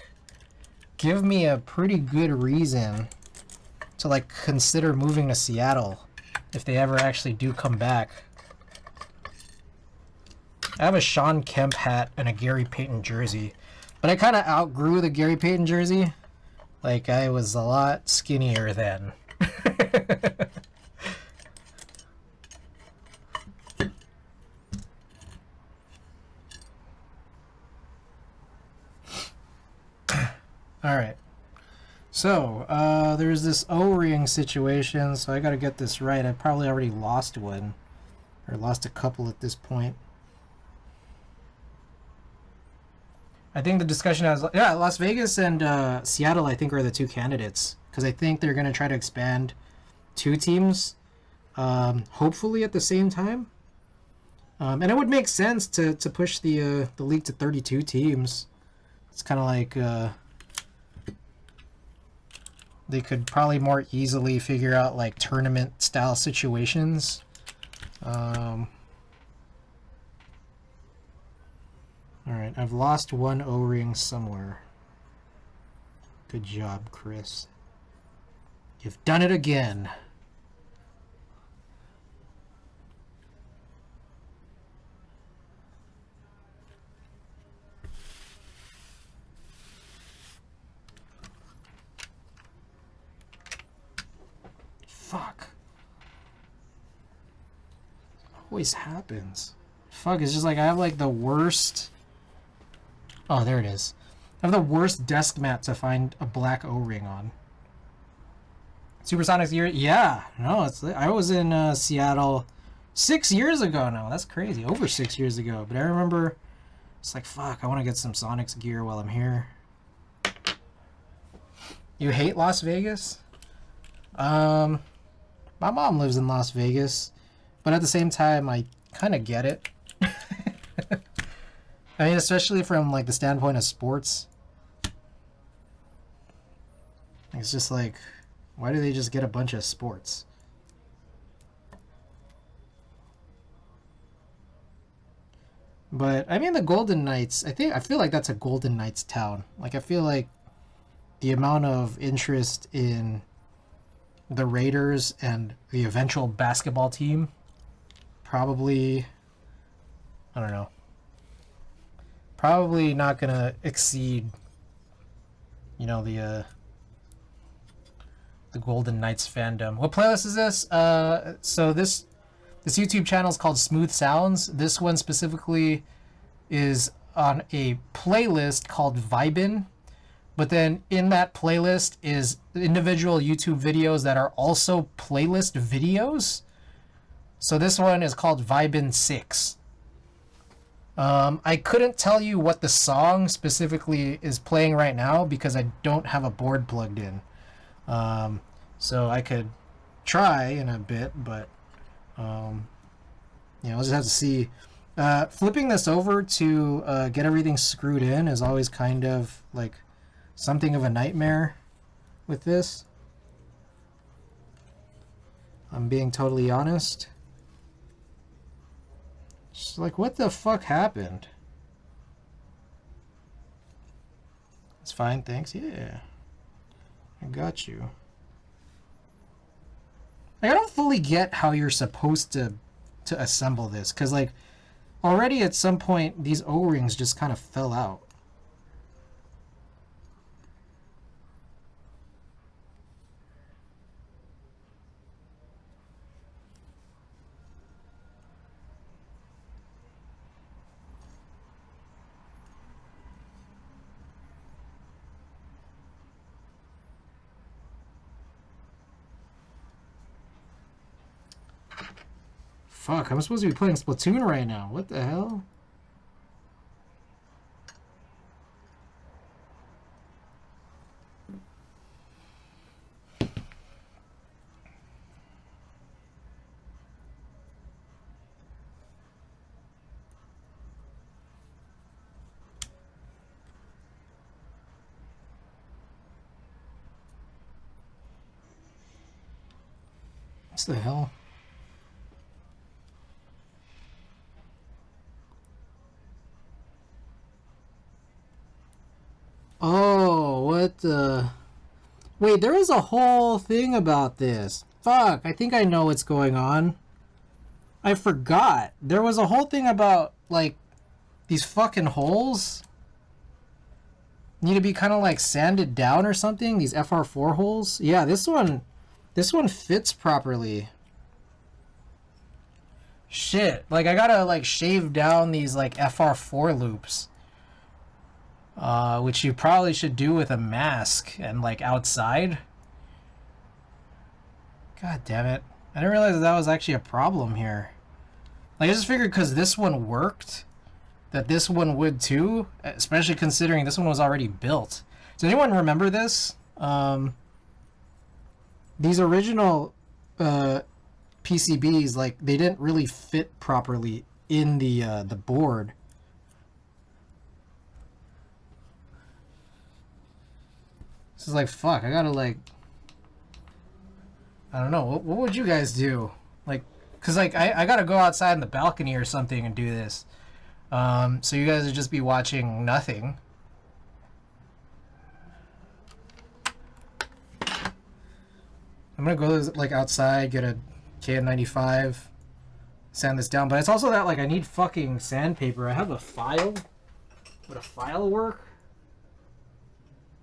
give me a pretty good reason to like consider moving to Seattle if they ever actually do come back. I have a Sean Kemp hat and a Gary Payton jersey, but I kind of outgrew the Gary Payton jersey. Like I was a lot skinnier then. Alright. So, there's this O-ring situation, so I gotta get this right. I probably already lost one. Or lost a couple at this point. I think the discussion has... Yeah, Las Vegas and Seattle, I think, are the two candidates. Because I think they're gonna try to expand two teams, hopefully at the same time. And it would make sense to push the league to 32 teams. It's kind of like... they could probably more easily figure out like tournament style situations. Alright, I've lost one O-ring somewhere. Good job, Chris. You've done it again. Fuck. Always happens. Fuck, it's just like I have like the worst... Oh, there it is. I have the worst desk mat to find a black O-ring on. Supersonics year? Yeah. No, it's... I was in Seattle 6 years ago now. That's crazy. Over 6 years ago. But I remember... It's like, fuck, I want to get some Sonics gear while I'm here. You hate Las Vegas? My mom lives in Las Vegas, but at the same time, I kind of get it. I mean, especially from like the standpoint of sports. It's just like, why do they just get a bunch of sports? But I mean, the Golden Knights, I feel like that's a Golden Knights town. Like, I feel like the amount of interest in the Raiders and the eventual basketball team probably, I don't know, probably not gonna exceed, you know, the Golden Knights fandom. What playlist is this? So this YouTube channel is called Smooth Sounds. This one specifically is on a playlist called Vibin. But then in that playlist is individual YouTube videos that are also playlist videos. So this one is called Vibin 6. I couldn't tell you what the song specifically is playing right now because I don't have a board plugged in. So I could try in a bit, but I'll just have to see. Flipping this over to get everything screwed in is always kind of like something of a nightmare with this. I'm being totally honest. Just like, what the fuck happened? It's fine, thanks. Yeah. I got you. Like, I don't fully get how you're supposed to assemble this, because like already at some point these O-rings just kind of fell out. Fuck, I'm supposed to be playing Splatoon right now. What the hell? What the hell? Oh, what the... Wait, there was a whole thing about this. Fuck, I think I know what's going on. I forgot. There was a whole thing about, like, these fucking holes need to be kind of, like, sanded down or something. These FR4 holes. Yeah, this one fits properly. Shit. Like, I gotta, like, shave down these, like, FR4 loops. Which you probably should do with a mask and, like, outside. God damn it. I didn't realize that was actually a problem here. Like, I just figured because this one worked, that this one would too, especially considering this one was already built. Does anyone remember this? These original PCBs, like, they didn't really fit properly in the board. This is like, fuck, I gotta, like, I don't know, what would you guys do? Like, because, like, I gotta go outside in the balcony or something and do this. So you guys would just be watching nothing. I'm gonna go, like, outside, get a KN95, sand this down. But it's also that, like, I need fucking sandpaper. I have a file. Would a file work?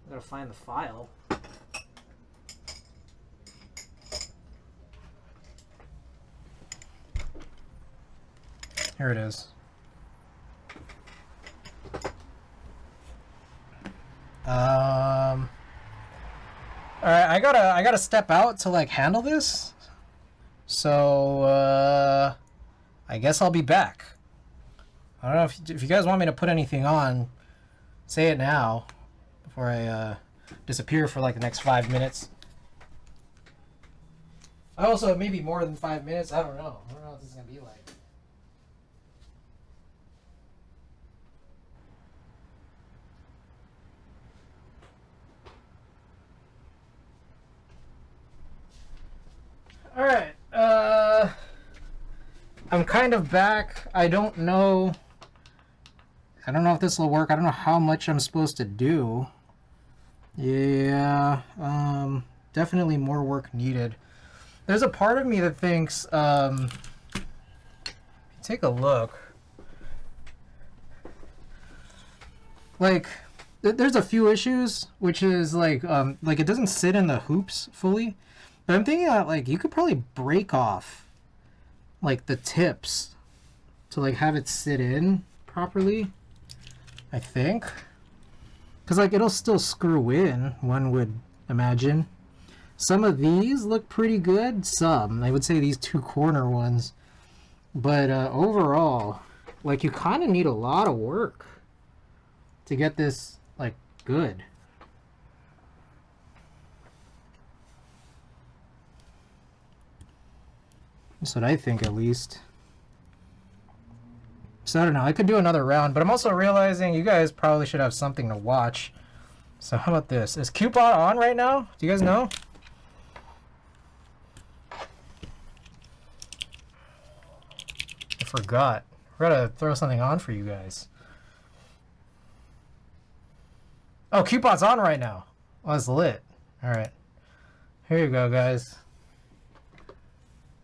I gotta find the file. Here it is. All right, I gotta step out to, like, handle this. So I guess I'll be back. I don't know if you guys want me to put anything on. Say it now before I disappear for, like, the next 5 minutes. I also maybe more than 5 minutes. I don't know. I don't know what this is gonna be like. All right. I'm kind of back. I don't know if this will work. I don't know how much I'm supposed to do. Yeah, definitely more work needed. There's a part of me that thinks, take a look. Like, there's a few issues, which is like it doesn't sit in the hoops fully. But I'm thinking that, like, you could probably break off, like, the tips to, like, have it sit in properly, I think. Because, like, it'll still screw in, one would imagine. Some of these look pretty good. Some. I would say these two corner ones. But overall, like, you kind of need a lot of work to get this, like, good. That's what I think, at least. So I don't know. I could do another round, but I'm also realizing you guys probably should have something to watch. So how about this? Is Coupon on right now? Do you guys know? I forgot. We're gonna throw something on for you guys. Oh, Coupon's on right now. Oh, it's lit. All right. Here you go, guys.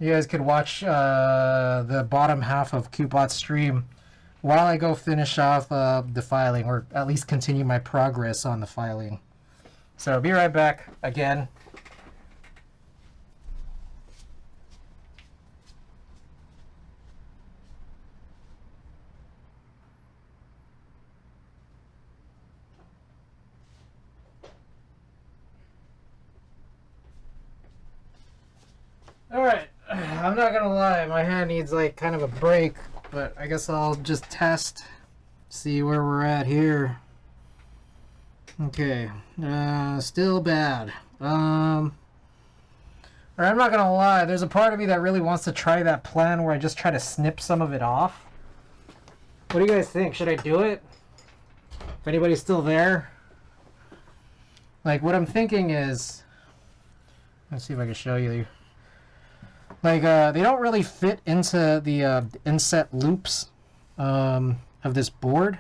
You guys could watch the bottom half of Qbot's stream while I go finish off the filing, or at least continue my progress on the filing. So be right back again. Alright, I'm not gonna lie, my hand needs like kind of a break, but I guess I'll just test, see where we're at here. Okay, still bad. Or I'm not gonna lie, there's a part of me that really wants to try that plan where I just try to snip some of it off. What do you guys think? Should I do it? If anybody's still there? Like, what I'm thinking is... Let's see if I can show you. Like, they don't really fit into the inset loops of this board.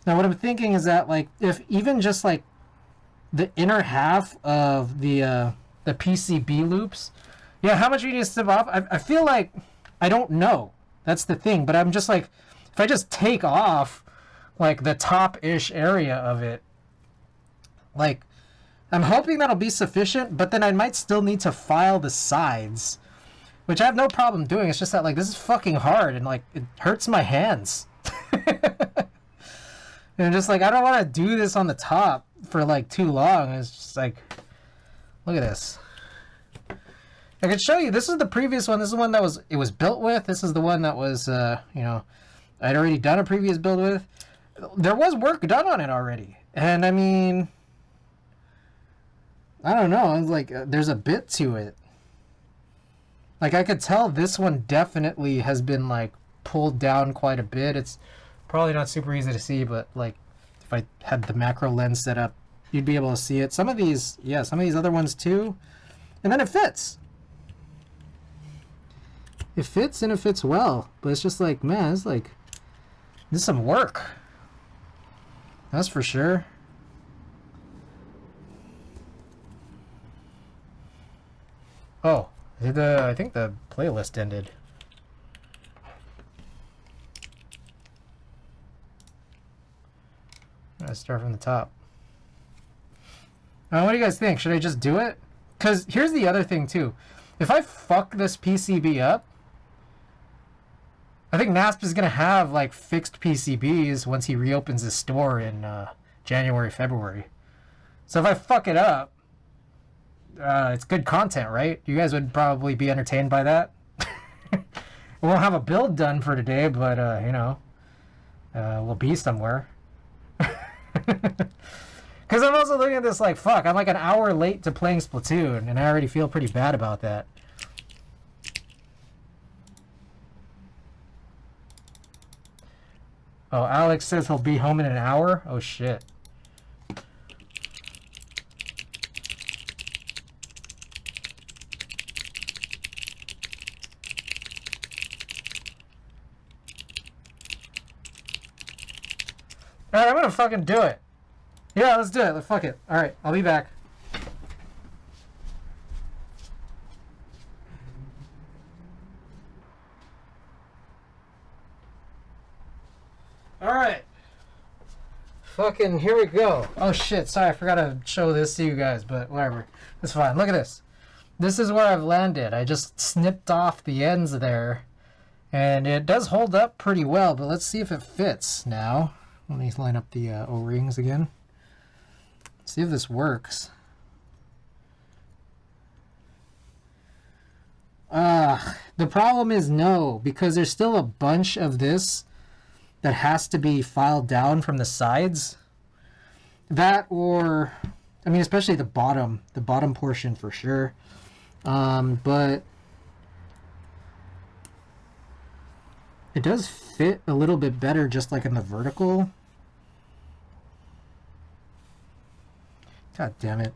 Now, what I'm thinking is that, like, if even just, like, the inner half of the PCB loops... Yeah, how much you need to snip off? I feel like... I don't know. That's the thing. But I'm just, like... If I just take off, like, the top-ish area of it... Like... I'm hoping that'll be sufficient, but then I might still need to file the sides, which I have no problem doing. It's just that, like, this is fucking hard, and, like, it hurts my hands. And I'm just like, I don't want to do this on the top for, like, too long. It's just like, look at this. I could show you. This is the previous one. This is the one that it was built with. This is the one that was, you know, I'd already done a previous build with. There was work done on it already. And, I mean... I don't know, it's like, there's a bit to it. Like, I could tell this one definitely has been, like, pulled down quite a bit. It's probably not super easy to see, but, like, if I had the macro lens set up, you'd be able to see it. Some of these, yeah, some of these other ones too. And then it fits. It fits and it fits well. But it's just like, man, it's like, this is some work. That's for sure. Oh, I think the playlist ended. Let's start from the top. What do you guys think? Should I just do it? Because here's the other thing too. If I fuck this PCB up, I think NASP is going to have like fixed PCBs once he reopens his store in January, February. So if I fuck it up, it's good content, right? You guys would probably be entertained by that. We won't have a build done for today, but, you know, we'll be somewhere. Because I'm also looking at this like, fuck, I'm like an hour late to playing Splatoon, and I already feel pretty bad about that. Oh, Alex says he'll be home in an hour? Oh, shit. Alright, I'm gonna fucking do it. Yeah, let's do it. Fuck it. Alright, I'll be back. Alright. Fucking, here we go. Oh shit, sorry, I forgot to show this to you guys, but whatever. It's fine. Look at this. This is where I've landed. I just snipped off the ends there. And it does hold up pretty well, but let's see if it fits now. Let me line up the O-rings again. See if this works. The problem is no, because there's still a bunch of this that has to be filed down from the sides. That or, I mean, especially the bottom portion for sure. But it does fit a little bit better just like in the vertical. God damn it.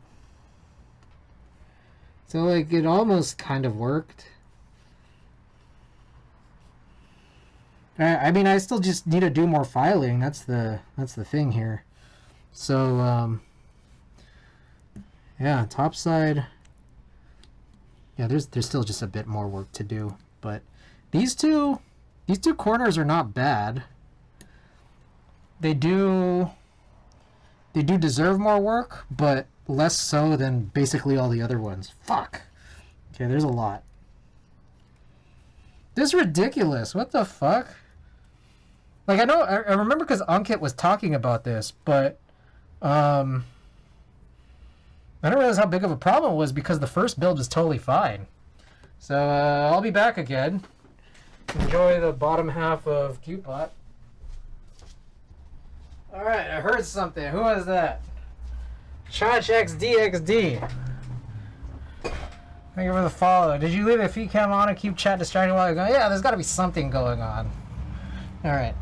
So like it almost kind of worked. I mean, I still just need to do more filing. That's the thing here. So yeah, top side. Yeah, there's still just a bit more work to do, but these two corners are not bad. They do deserve more work, but less so than basically all the other ones. Fuck. Okay, there's a lot. This is ridiculous. What the fuck? Like, I remember because Ankit was talking about this, but I didn't realize how big of a problem it was because the first build was totally fine. So I'll be back again. Enjoy the bottom half of QPOT. Alright, I heard something. Who was that? ChargeXDXD. Thank you for the follow. Did you leave a feed cam on and keep chat distracted while you're going? Yeah, there's got to be something going on. Alright.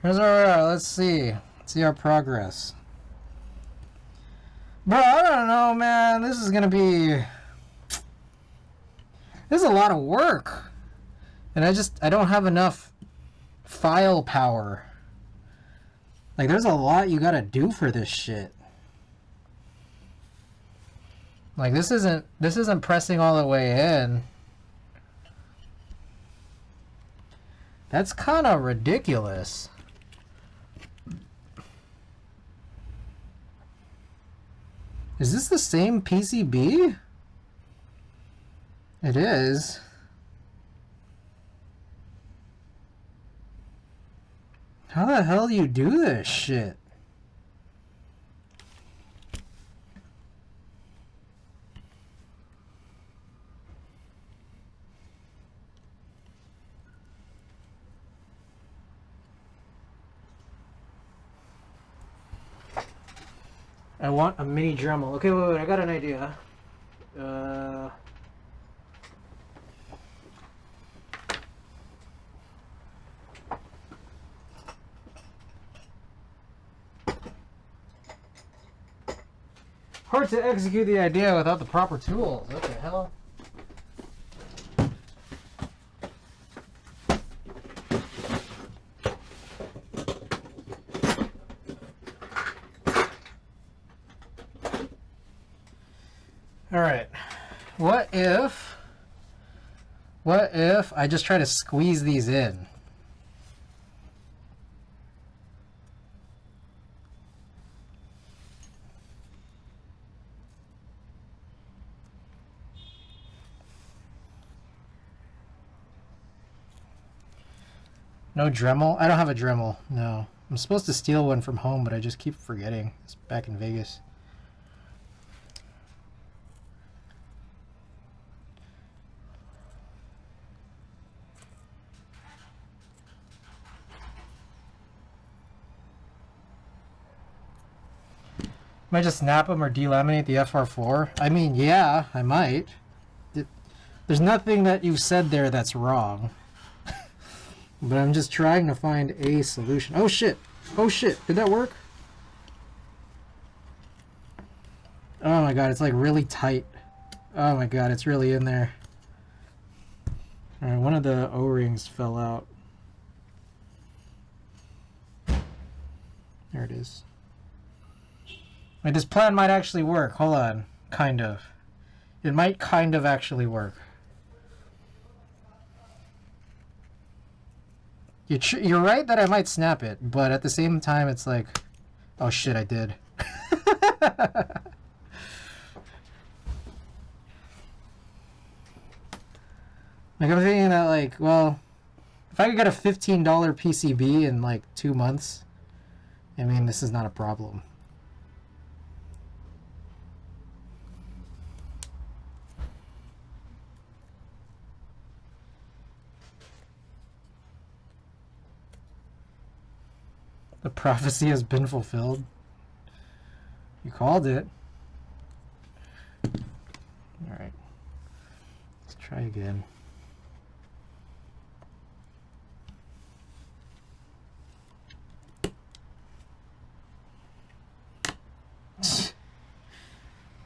Here's where we are. Let's see. Let's see our progress. Bro, I don't know, man. This is going to be... This is a lot of work. And I don't have enough file power. Like, there's a lot you gotta do for this shit. Like, this isn't pressing all the way in. That's kind of ridiculous. Is this the same PCB? It is. How the hell do you do this shit? I want a mini Dremel. Okay, wait, I got an idea. Hard to execute the idea without the proper tools. What the hell? Alright. What if I just try to squeeze these in? No Dremel? I don't have a Dremel, no. I'm supposed to steal one from home, but I just keep forgetting. It's back in Vegas. Might just snap them or delaminate the FR4? I mean, yeah, I might. There's nothing that you've said there that's wrong. But I'm just trying to find a solution. Oh shit! Oh shit! Did that work? Oh my god, it's like really tight. Oh my god, it's really in there. Alright, one of the O-rings fell out. There it is. Wait, this plan might actually work. Hold on. Kind of. It might kind of actually work. You're right that I might snap it, but at the same time it's like, oh shit, I did. Like, I'm thinking that, like, well, if I could get a $15 PCB in like 2 months, I mean, this is not a problem. The prophecy has been fulfilled. You called it. Alright. Let's try again.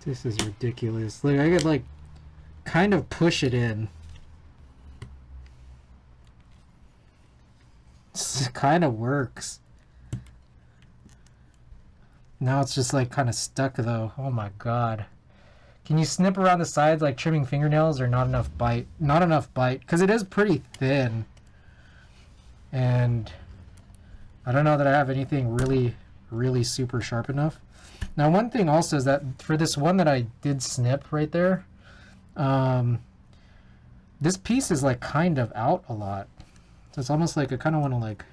This is ridiculous. Look, I could like kind of push it in. It kind of works. Now it's just like kind of stuck though. Oh my god. Can you snip around the sides like trimming fingernails, or not enough bite? Not enough bite, because it is pretty thin. And I don't know that I have anything really super sharp enough. Now, one thing also is that for this one that I did snip right there, this piece is like kind of out a lot. So it's almost like I kind of want to like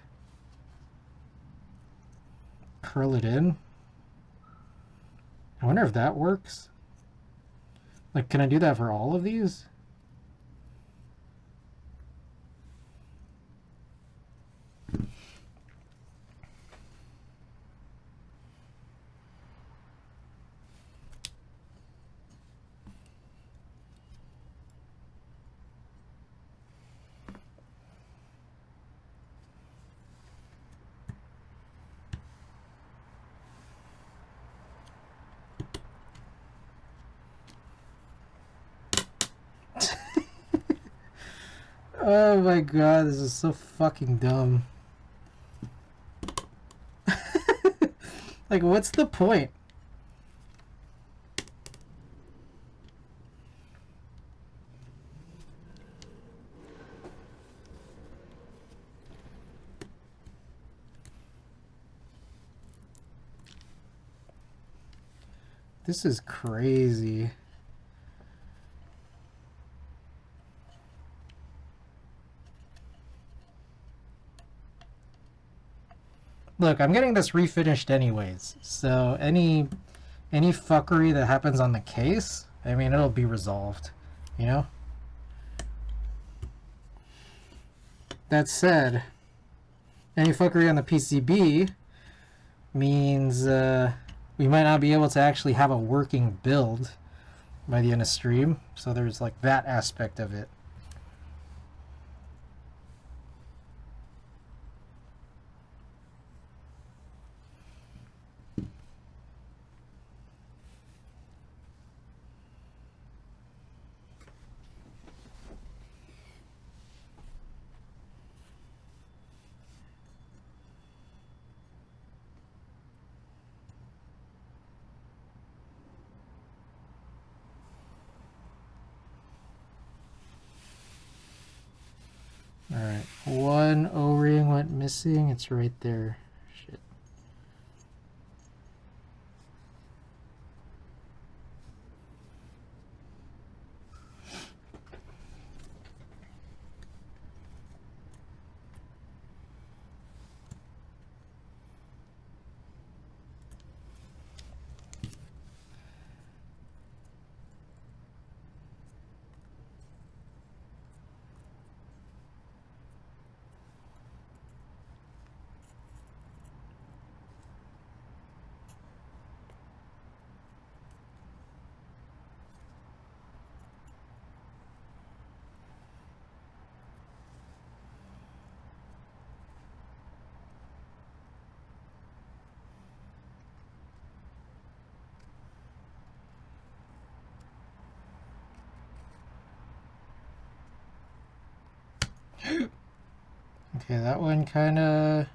curl it in. I wonder if that works. Like, can I do that for all of these? Oh my god, this is so fucking dumb. Like, what's the point? This is crazy. Look, I'm getting this refinished anyways, so any fuckery that happens on the case, I mean, it'll be resolved, you know? That said, any fuckery on the PCB means we might not be able to actually have a working build by the end of stream, so there's like that aspect of it. Alright, one O-ring went missing. It's right there. Shit. Okay, that one kind of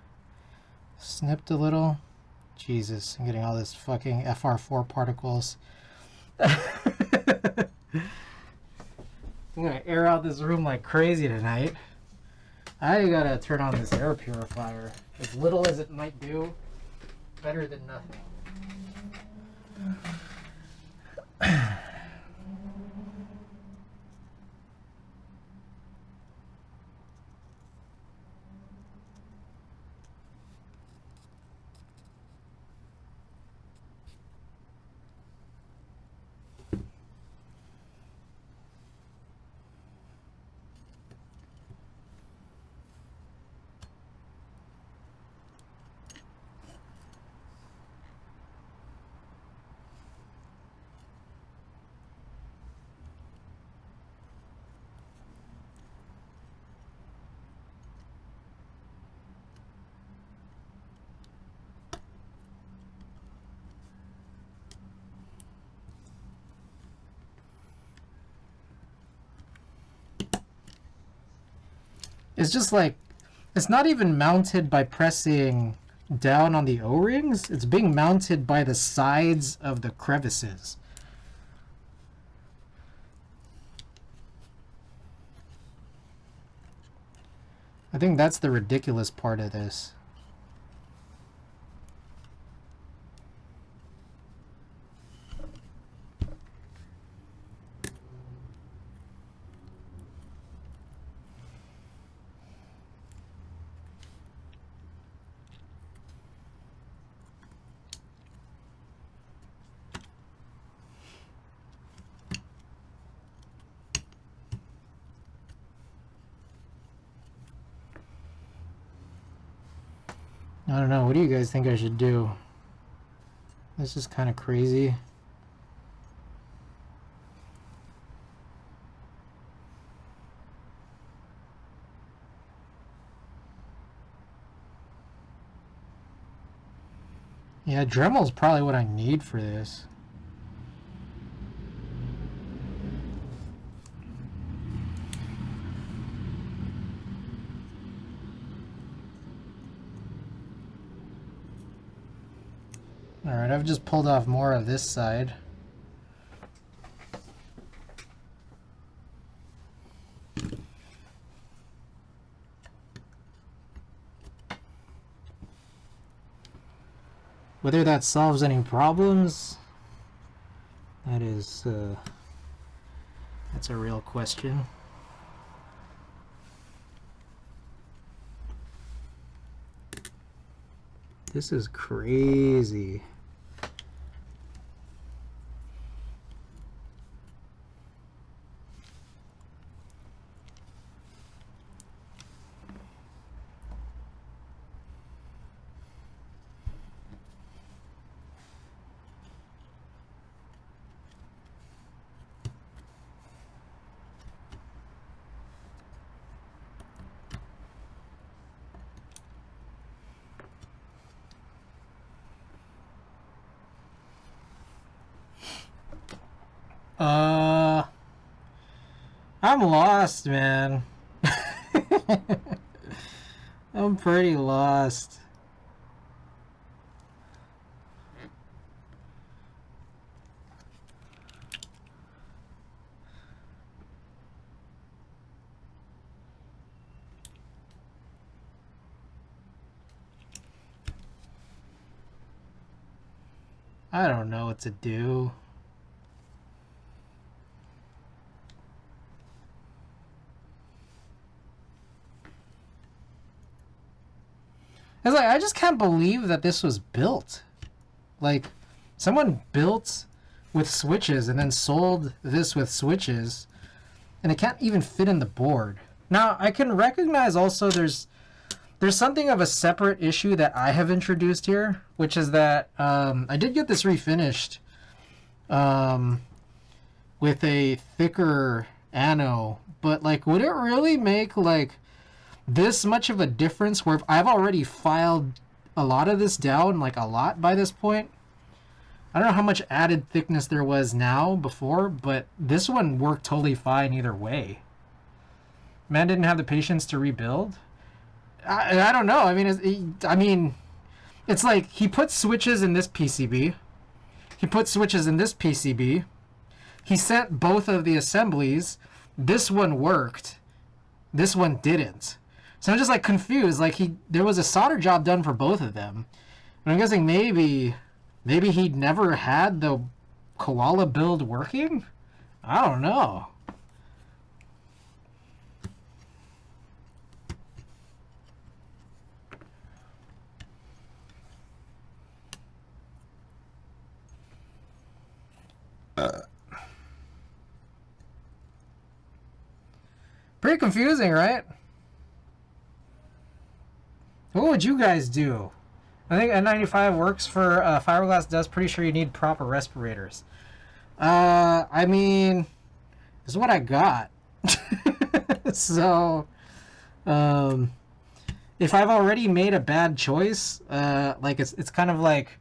snipped a little. Jesus, I'm getting all this fucking FR4 particles. I'm gonna air out this room like crazy tonight. I gotta turn on this air purifier. As little as it might do, better than nothing. It's just like, it's not even mounted by pressing down on the O-rings. It's being mounted by the sides of the crevices. I think that's the ridiculous part of this. I don't know. What do you guys think I should do? This is kind of crazy. Yeah, Dremel's probably what I need for this. Alright, I've just pulled off more of this side. Whether that solves any problems, that's a real question. This is crazy. I'm lost, man. I'm pretty lost. I don't know what to do. It's like, I just can't believe that this was built. Like, someone built with switches and then sold this with switches, and it can't even fit in the board. Now, I can recognize also there's something of a separate issue that I have introduced here, which is that I did get this refinished with a thicker ano, but like, would it really make like this much of a difference where I've already filed a lot of this down, like a lot by this point? I don't know how much added thickness there was now before, but this one worked totally fine either way. Man didn't have the patience to rebuild. I don't know. I mean, it's like he put switches in this PCB. He put switches in this PCB. He sent both of the assemblies. This one worked. This one didn't. So I'm just like confused. Like there was a solder job done for both of them. And I'm guessing maybe he'd never had the koala build working? I don't know. Pretty confusing, right? What would you guys do? I think N95 works for fiberglass dust. Pretty sure you need proper respirators. I mean, this is what I got. So, if I've already made a bad choice, like it's kind of like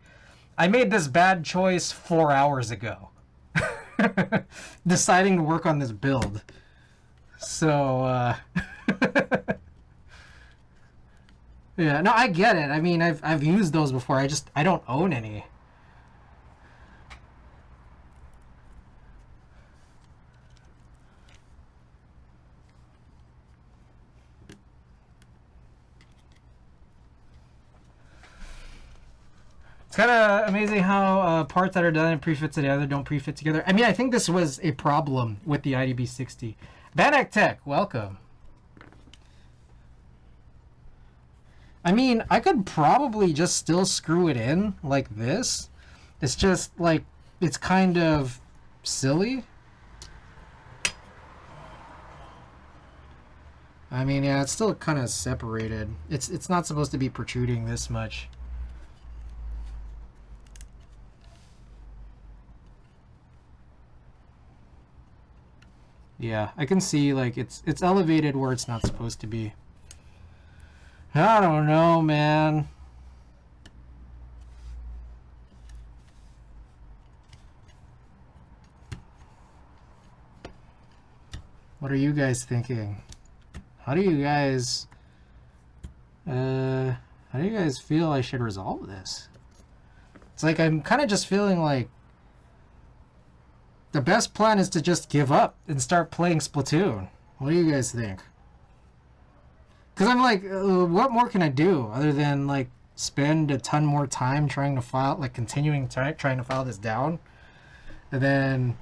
I made this bad choice 4 hours ago, deciding to work on this build. So, yeah, no, I get it. I mean, I've used those before. I don't own any. kind of amazing how parts that are done and prefit together don't prefit together. I mean, I think this was a problem with the idb60. Vanek Tech, welcome. I mean, I could probably just still screw it in like this. It's just like, it's kind of silly. I mean, yeah, it's still kind of separated. It's not supposed to be protruding this much. Yeah, I can see like it's elevated where it's not supposed to be. I don't know, man. What are you guys thinking? How do you guys feel I should resolve this? It's like I'm kind of just feeling like the best plan is to just give up and start playing Splatoon. What do you guys think? Because I'm like, what more can I do other than like spend a ton more time trying to file, like continuing trying to file this down, and then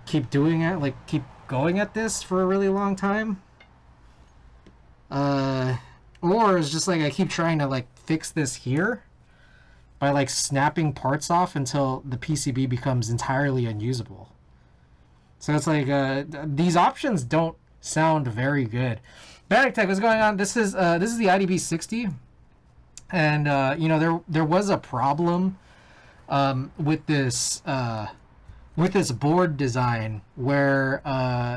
keep doing it, like keep going at this for a really long time? Or it's just like I keep trying to like fix this here by like snapping parts off until the PCB becomes entirely unusable. So it's like these options don't sound very good. Vanek Tech, what's going on? This is the idb60, and you know, there was a problem with this board design where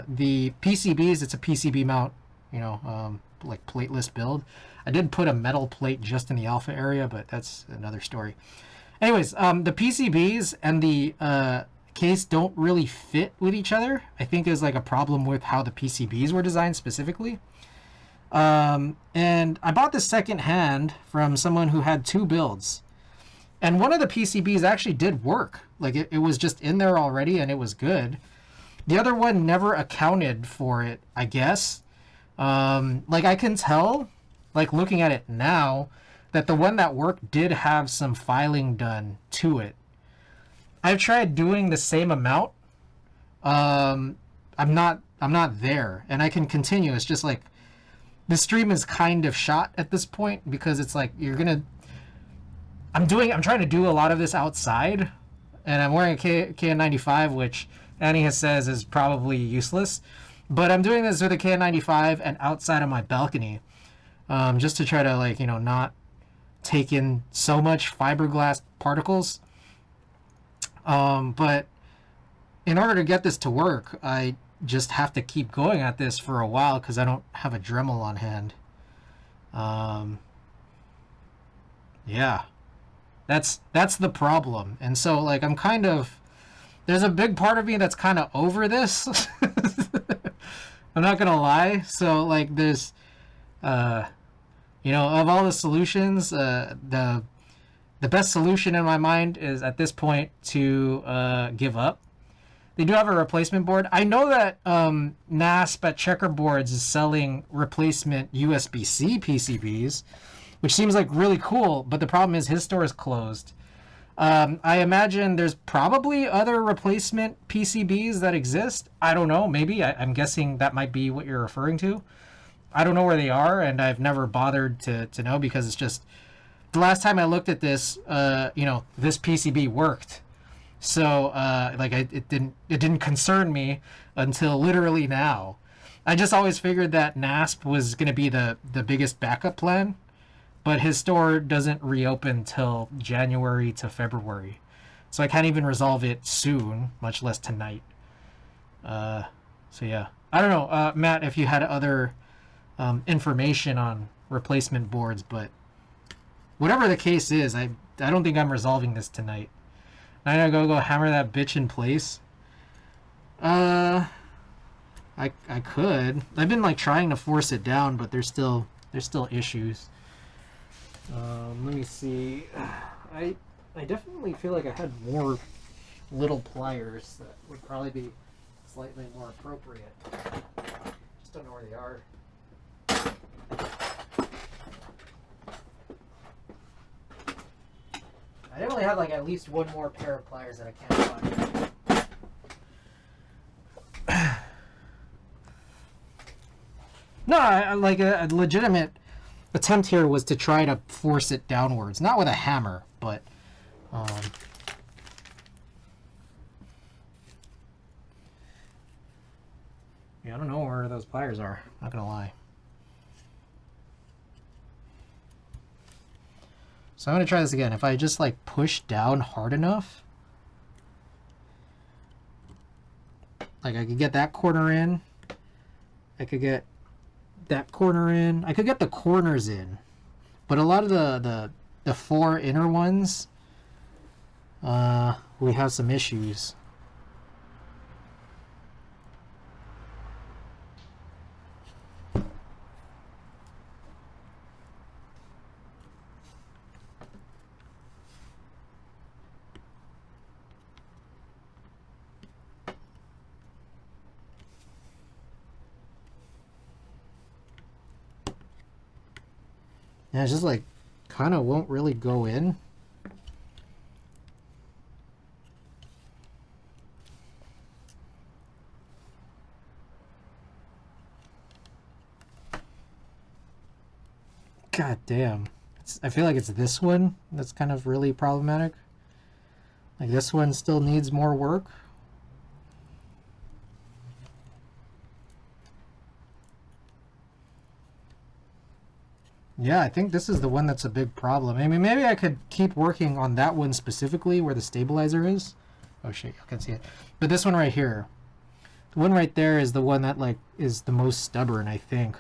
the PCBs, it's a PCB mount, you know, like plateless build. I did put a metal plate just in the alpha area, but that's another story. Anyways, the PCBs and the case don't really fit with each other. I think there's like a problem with how the PCBs were designed specifically. And I bought this second hand from someone who had two builds. And one of the PCBs actually did work. Like it was just in there already and it was good. The other one never accounted for it, I guess. Like I can tell, like looking at it now, that the one that worked did have some filing done to it. I've tried doing the same amount. I'm not there, and I can continue. It's just like the stream is kind of shot at this point because it's like I'm trying to do a lot of this outside, and I'm wearing a KN95, which Annie has says is probably useless, but I'm doing this with a KN95 and outside of my balcony, just to try to, like, you know, not take in so much fiberglass particles. But in order to get this to work, I just have to keep going at this for a while because I don't have a Dremel on hand. Yeah, that's the problem. And so, like, I'm kind of, there's a big part of me that's kind of over this. I'm not gonna lie. So, like, there's, you know, of all the solutions, the best solution in my mind is at this point to give up. They do have a replacement board. I know that NASP at Checkerboards is selling replacement USB-C PCBs, which seems like really cool, but the problem is his store is closed. I imagine there's probably other replacement PCBs that exist. I don't know, maybe. I'm guessing that might be what you're referring to. I don't know where they are, and I've never bothered to know because it's just, the last time I looked at this, you know, this PCB worked. So, like, it didn't concern me until literally now. I just always figured that NASP was going to be the biggest backup plan, but his store doesn't reopen till January to February. So I can't even resolve it soon, much less tonight. So yeah. I don't know, Matt, if you had other information on replacement boards, but whatever the case is, I don't think I'm resolving this tonight. I'm gonna go hammer that bitch in place. I could. I've been like trying to force it down, but there's still issues. Let me see. I definitely feel like I had more little pliers that would probably be slightly more appropriate. Just don't know where they are. I definitely have like at least one more pair of pliers that I can't find. No, like a legitimate attempt here was to try to force it downwards, not with a hammer, but yeah, I don't know where those pliers are, not gonna lie. So I'm gonna try this again. If I just like push down hard enough, like I could get that corner in, I could get that corner in, I could get the corners in, but a lot of the four inner ones, we have some issues. Yeah, it's just like kind of won't really go in. God damn. I feel like it's this one that's kind of really problematic. Like this one still needs more work. Yeah, I think this is the one that's a big problem. I mean, maybe I could keep working on that one specifically where the stabilizer is. Oh shit, you can see it. But this one right here, the one right there is the one that like is the most stubborn, I think.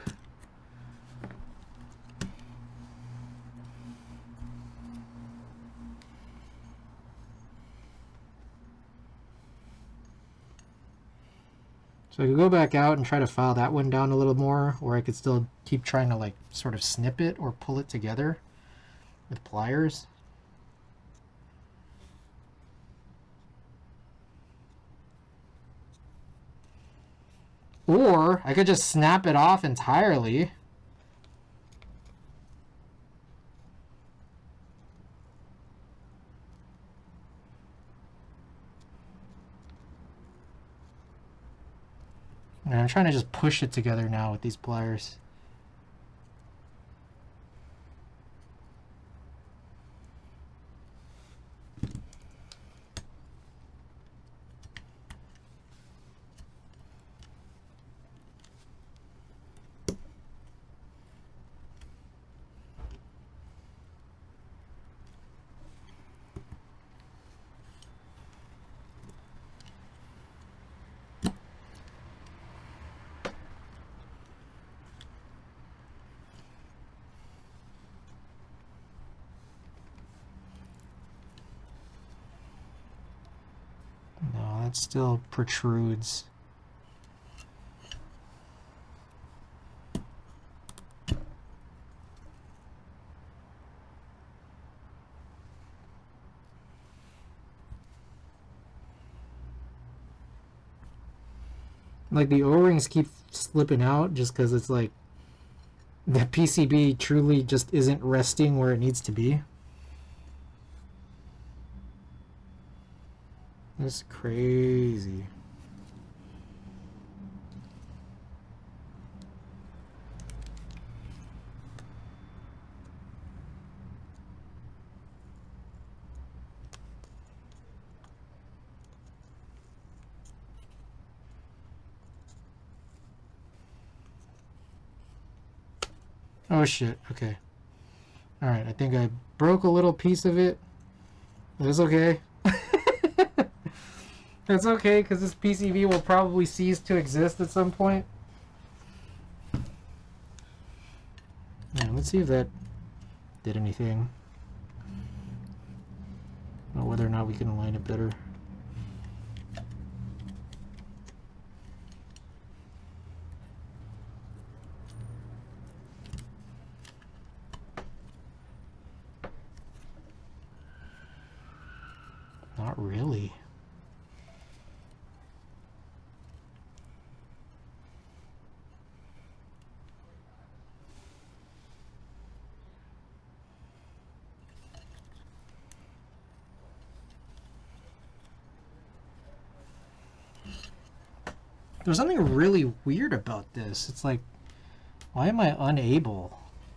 So I could go back out and try to file that one down a little more, or I could still keep trying to like sort of snip it or pull it together with pliers. Or I could just snap it off entirely. And I'm trying to just push it together now with these pliers. No, that still protrudes. Like the O-rings keep slipping out just because it's like the PCB truly just isn't resting where it needs to be. That's crazy. Oh shit, okay. Alright, I think I broke a little piece of it. That's okay. That's okay, because this PCB will probably cease to exist at some point. Yeah, let's see if that did anything. Or whether or not we can align it better. Not really. There's something really weird about this. It's like, why am I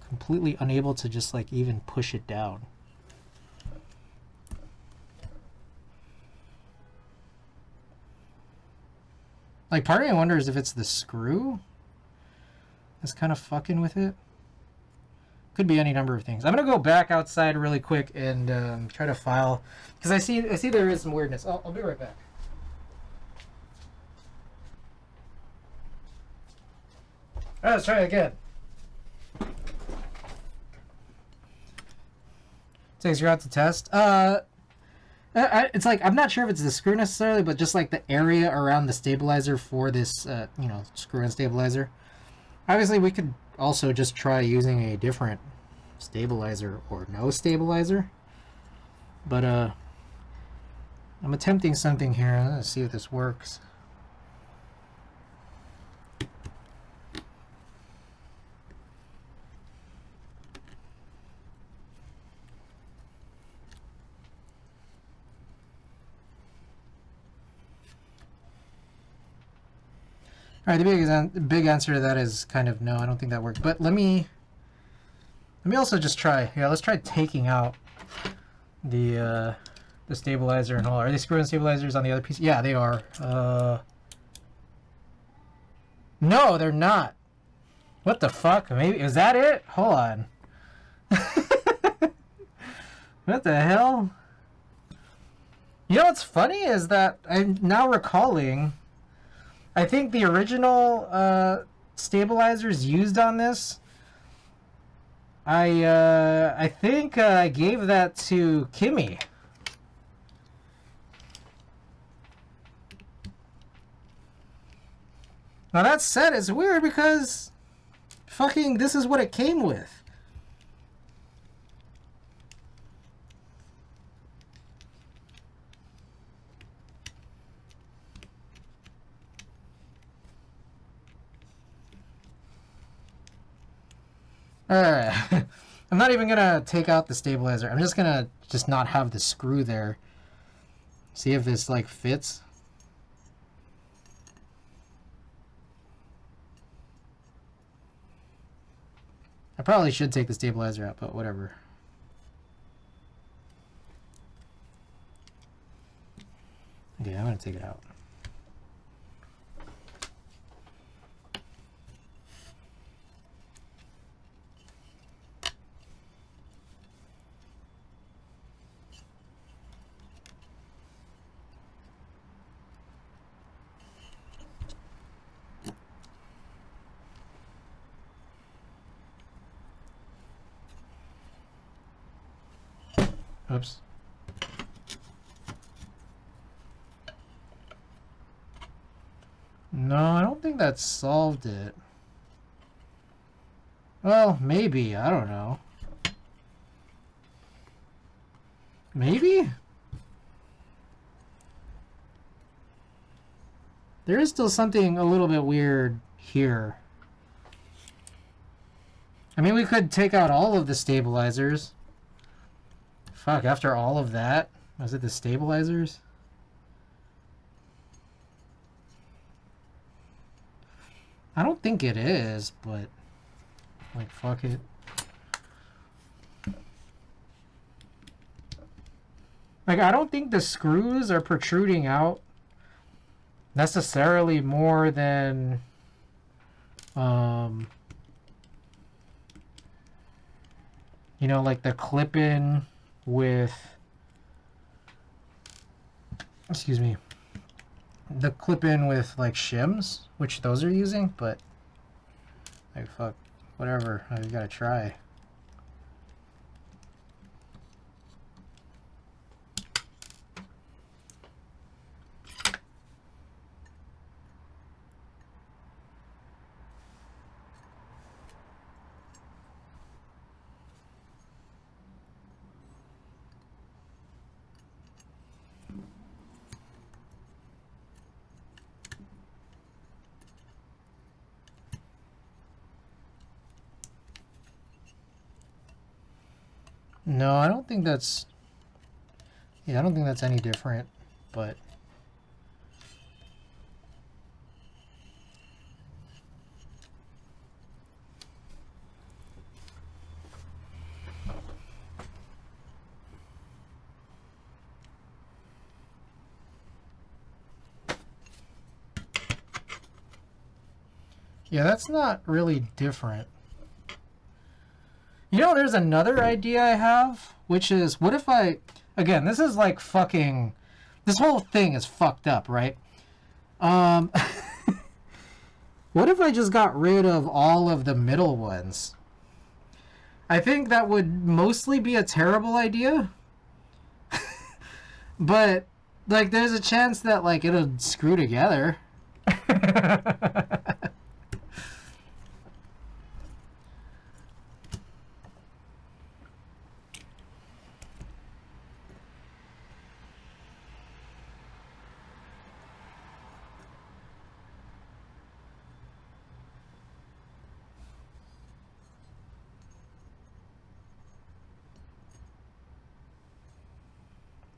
completely unable to just like even push it down? Like, part of me wonders if it's the screw that's kind of fucking with it. Could be any number of things. I'm gonna go back outside really quick and try to file, because I see there is some weirdness. I'll be right back. All right, let's try it again. Takes you out to test. It's like, I'm not sure if it's the screw necessarily, but just like the area around the stabilizer for this, screw-in stabilizer. Obviously, we could also just try using a different stabilizer or no stabilizer. But I'm attempting something here. Let's see if this works. All right, the big answer to that is kind of no. I don't think that worked. But let me also just try. Yeah, let's try taking out the stabilizer and all. Are they screw-in stabilizers on the other piece? Yeah, they are. No, they're not. What the fuck? Maybe is that it? Hold on. What the hell? You know what's funny is that I'm now recalling, I think the original stabilizers used on this, I think I gave that to Kimmy. Now that said, it's weird because fucking this is what it came with. Alright. I'm not even gonna take out the stabilizer. I'm just gonna not have the screw there. See if this like fits. I probably should take the stabilizer out, but whatever. Okay, I'm gonna take it out. Oops. No, I don't think that solved it. Well, maybe. I don't know. Maybe? There is still something a little bit weird here. I mean, we could take out all of the stabilizers. Fuck, after all of that? Was it the stabilizers? I don't think it is, but like, fuck it. Like, I don't think the screws are protruding out necessarily more than you know, like the clip-in with, excuse me, the clip-in with like shims, which those are using, but like, fuck, whatever, I gotta try. No, I don't think that's... Yeah, I don't think that's any different, but... Yeah, that's not really different. You know, there's another idea I have, which is, what if I... Again, this is like fucking... This whole thing is fucked up, right? What if I just got rid of all of the middle ones? I think that would mostly be a terrible idea. But, like, there's a chance that, like, it'll screw together.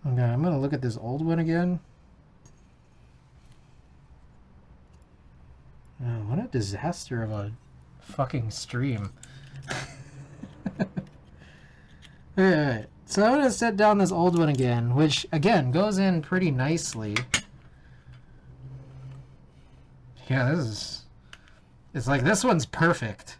Okay, I'm gonna look at this old one again. Oh, what a disaster of a fucking stream. Alright, so I'm gonna set down this old one again, which, again, goes in pretty nicely. Yeah, this is... It's like, this one's perfect.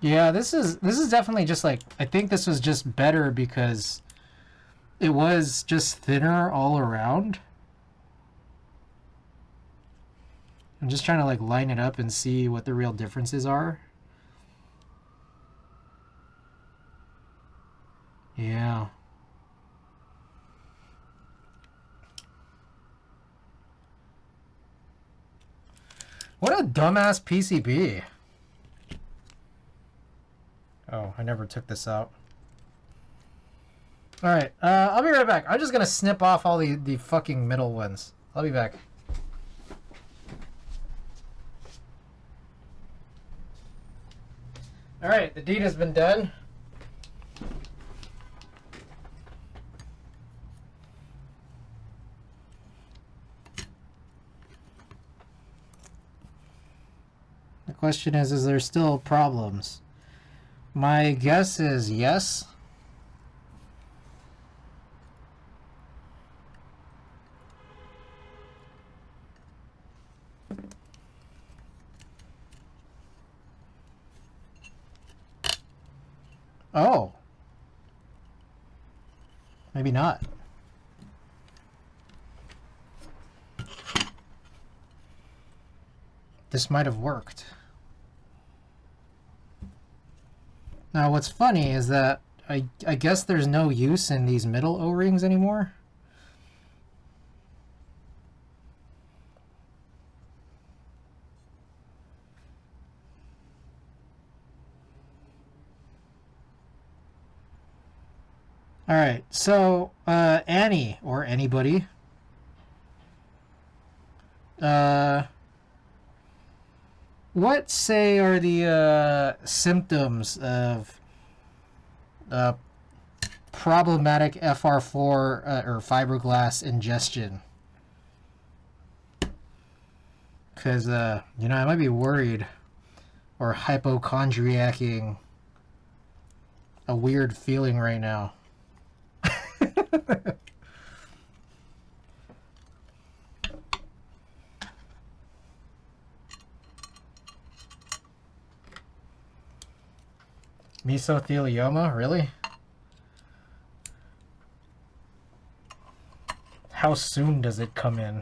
Yeah, this is definitely just like, I think this was just better because it was just thinner all around. I'm just trying to like line it up and see what the real differences are. Yeah. What a dumbass PCB. Oh, I never took this out. Alright, I'll be right back. I'm just gonna snip off all the fucking middle ones. I'll be back. Alright, the deed has been done. The question is there still problems? My guess is yes. Oh. Maybe not. This might have worked. Now, what's funny is that I guess there's no use in these middle O-rings anymore. Alright, so, Annie, or anybody, what, say, are the, symptoms of, problematic FR4, or fiberglass ingestion? Because, you know, I might be worried, or hypochondriacing a weird feeling right now. Mesothelioma? Really? How soon does it come in?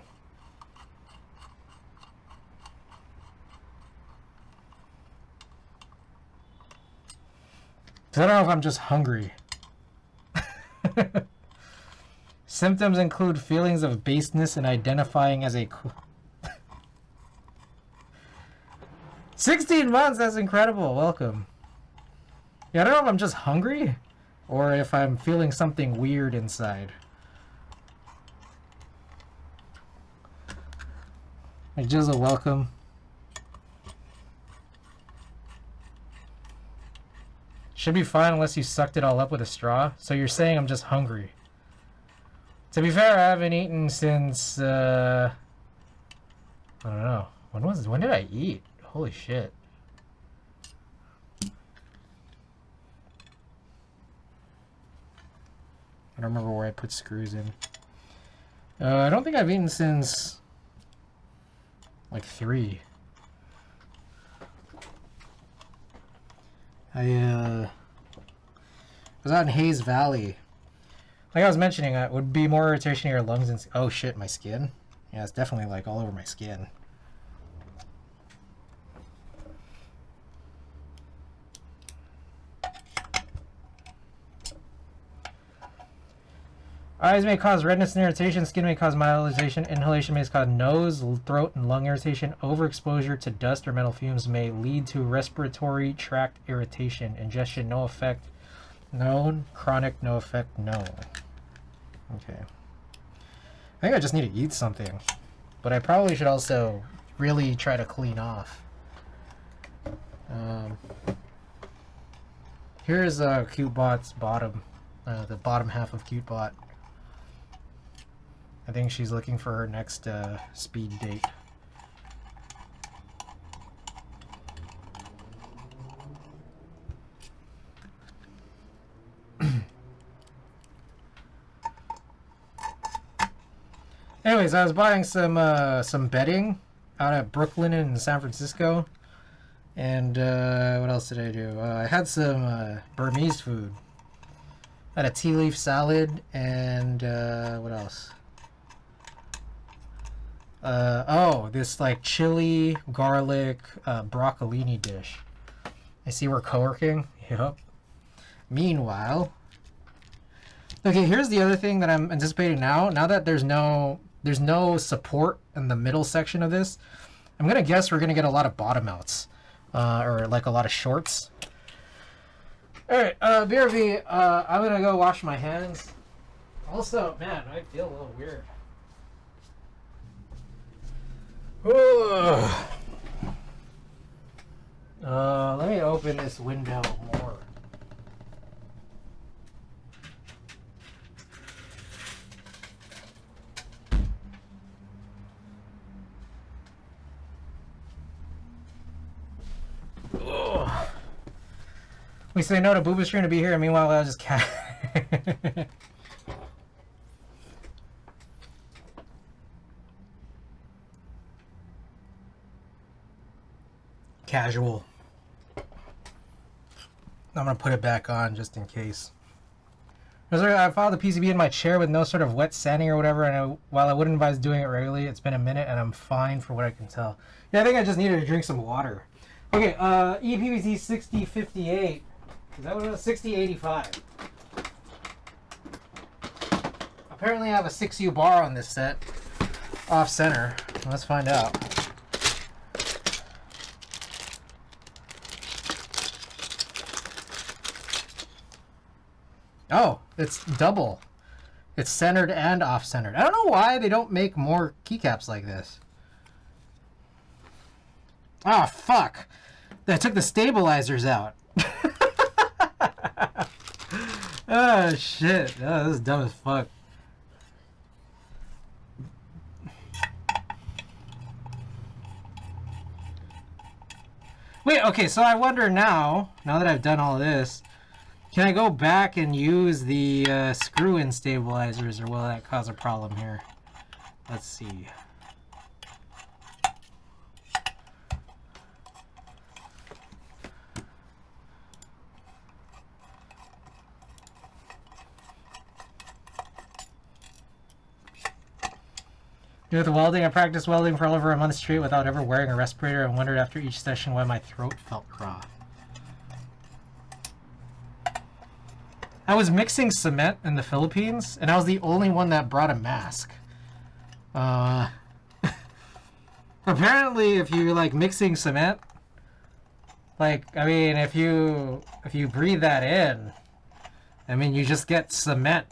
I don't know if I'm just hungry. Symptoms include feelings of baseness and identifying as a... 16 months! That's incredible! Welcome. Yeah, I don't know if I'm just hungry or if I'm feeling something weird inside. Like, Jizzle, welcome. Should be fine unless you sucked it all up with a straw. So you're saying I'm just hungry. To be fair, I haven't eaten since, I don't know. When did I eat? Holy shit. I don't remember where I put screws in. I don't think I've eaten since like 3. I was out in Hayes Valley. Like I was mentioning, it would be more irritation in your lungs and... Oh shit, my skin? Yeah, it's definitely like all over my skin. Eyes may cause redness and irritation. Skin may cause mild irritation. Inhalation may cause nose, throat, and lung irritation. Overexposure to dust or metal fumes may lead to respiratory tract irritation. Ingestion, no effect known. Chronic, no effect known. Okay. I think I just need to eat something. But I probably should also really try to clean off. Here's CuteBot's bottom. The bottom half of CuteBot. I think she's looking for her next speed date. Anyways, I was buying some bedding out at Brooklyn and San Francisco. And what else did I do? I had some Burmese food. I had a tea leaf salad and what else? Oh, this like chili, garlic, broccolini dish. I see we're co-working. Yep. Meanwhile, okay, here's the other thing that I'm anticipating now. Now that there's no support in the middle section of this, I'm gonna guess we're gonna get a lot of bottom outs, or like a lot of shorts. All right, BRV, I'm gonna go wash my hands. Also, man, I feel a little weird. Let me open this window more. We say no to Booba Stream to be here, and meanwhile I was just casual. I'm gonna put it back on just in case. I filed the PCB in my chair with no sort of wet sanding or whatever, and while I wouldn't advise doing it regularly, it's been a minute and I'm fine for what I can tell. Yeah, I think I just needed to drink some water. Okay, idb6058. Is that what it was? 6085. Apparently I have a 6U bar on this set. Off center. Let's find out. Oh, it's double. It's centered and off-centered. I don't know why they don't make more keycaps like this. Oh, fuck. I took the stabilizers out. Oh, shit. Oh, this is dumb as fuck. Wait, okay, so I wonder now that I've done all of this, can I go back and use the screw-in stabilizers, or will that cause a problem here? Let's see. With the welding, I practiced welding for over a month straight without ever wearing a respirator and wondered after each session why my throat felt raw. I was mixing cement in the Philippines, and I was the only one that brought a mask. Apparently, if you're like mixing cement, like, I mean, if you breathe that in, I mean, you just get cement.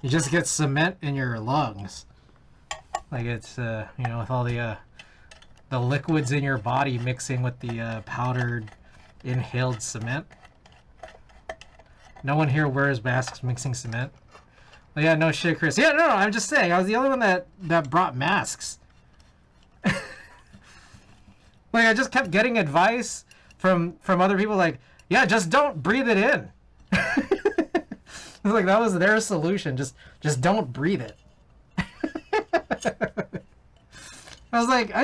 You just get cement in your lungs. Like it's, with all the liquids in your body mixing with the powdered inhaled cement. No one here wears masks mixing cement. Oh, yeah, no shit, Chris. Yeah, no, I'm just saying. I was the only one that brought masks. Like, I just kept getting advice from other people like, yeah, just don't breathe it in. Like, that was their solution. Just don't breathe it. I was like,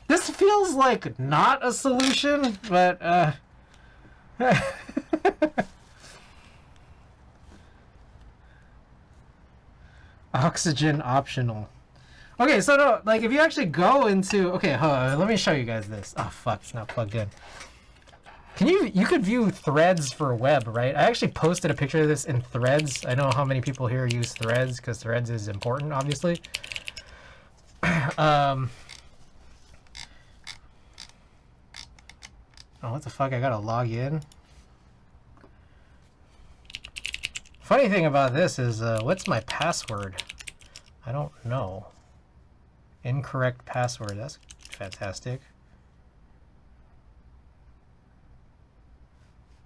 this feels like not a solution, but oxygen optional. Okay, so no, like if you actually go into, okay, hold on, let me show you guys this. Oh fuck, it's not plugged in. Can you could view threads for web, right? I actually posted a picture of this in Threads. I know how many people here use Threads because Threads is important, obviously. Oh, what the fuck? I gotta log in. Funny thing about this is, what's my password? I don't know. Incorrect password. That's fantastic.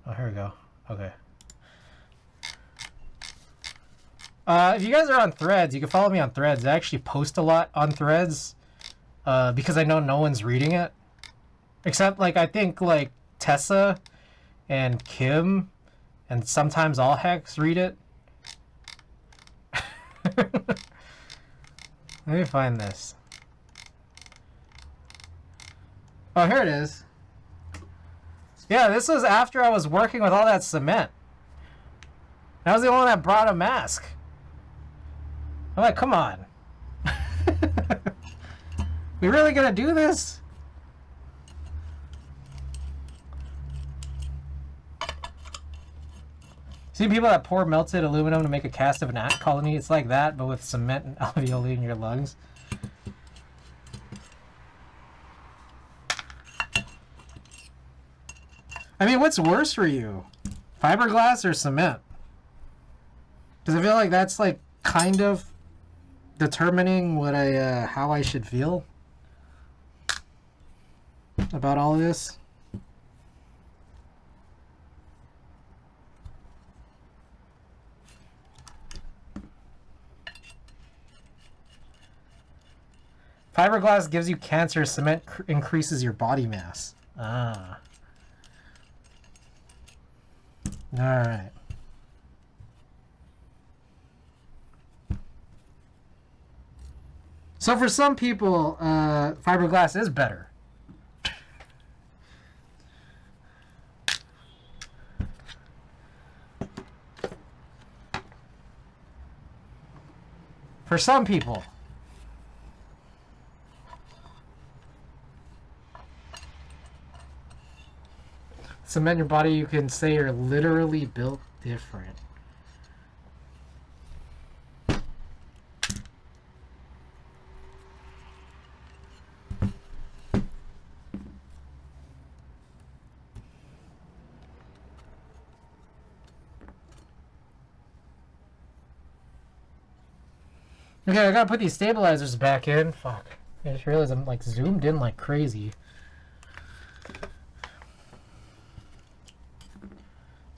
Oh, here we go. Okay. If you guys are on Threads, you can follow me on Threads. I actually post a lot on Threads because I know no one's reading it. Except, like, I think, like, Tessa and Kim and sometimes All Hacks read it. Let me find this. Oh, here it is. Yeah, this was after I was working with all that cement. I was the only one that brought a mask. I'm like, come on. We really gonna do this? See people that pour melted aluminum to make a cast of an ant colony? It's like that, but with cement and alveoli in your lungs. I mean, what's worse for you? Fiberglass or cement? Because I feel like that's like kind of determining what how I should feel about all of this. Fiberglass gives you cancer. Cement increases your body mass. Ah. All right. So for some people, fiberglass is better. For some people. Cement your body, you can say you're literally built different. Okay, I gotta put these stabilizers back in. Fuck. I just realized I'm like zoomed in like crazy.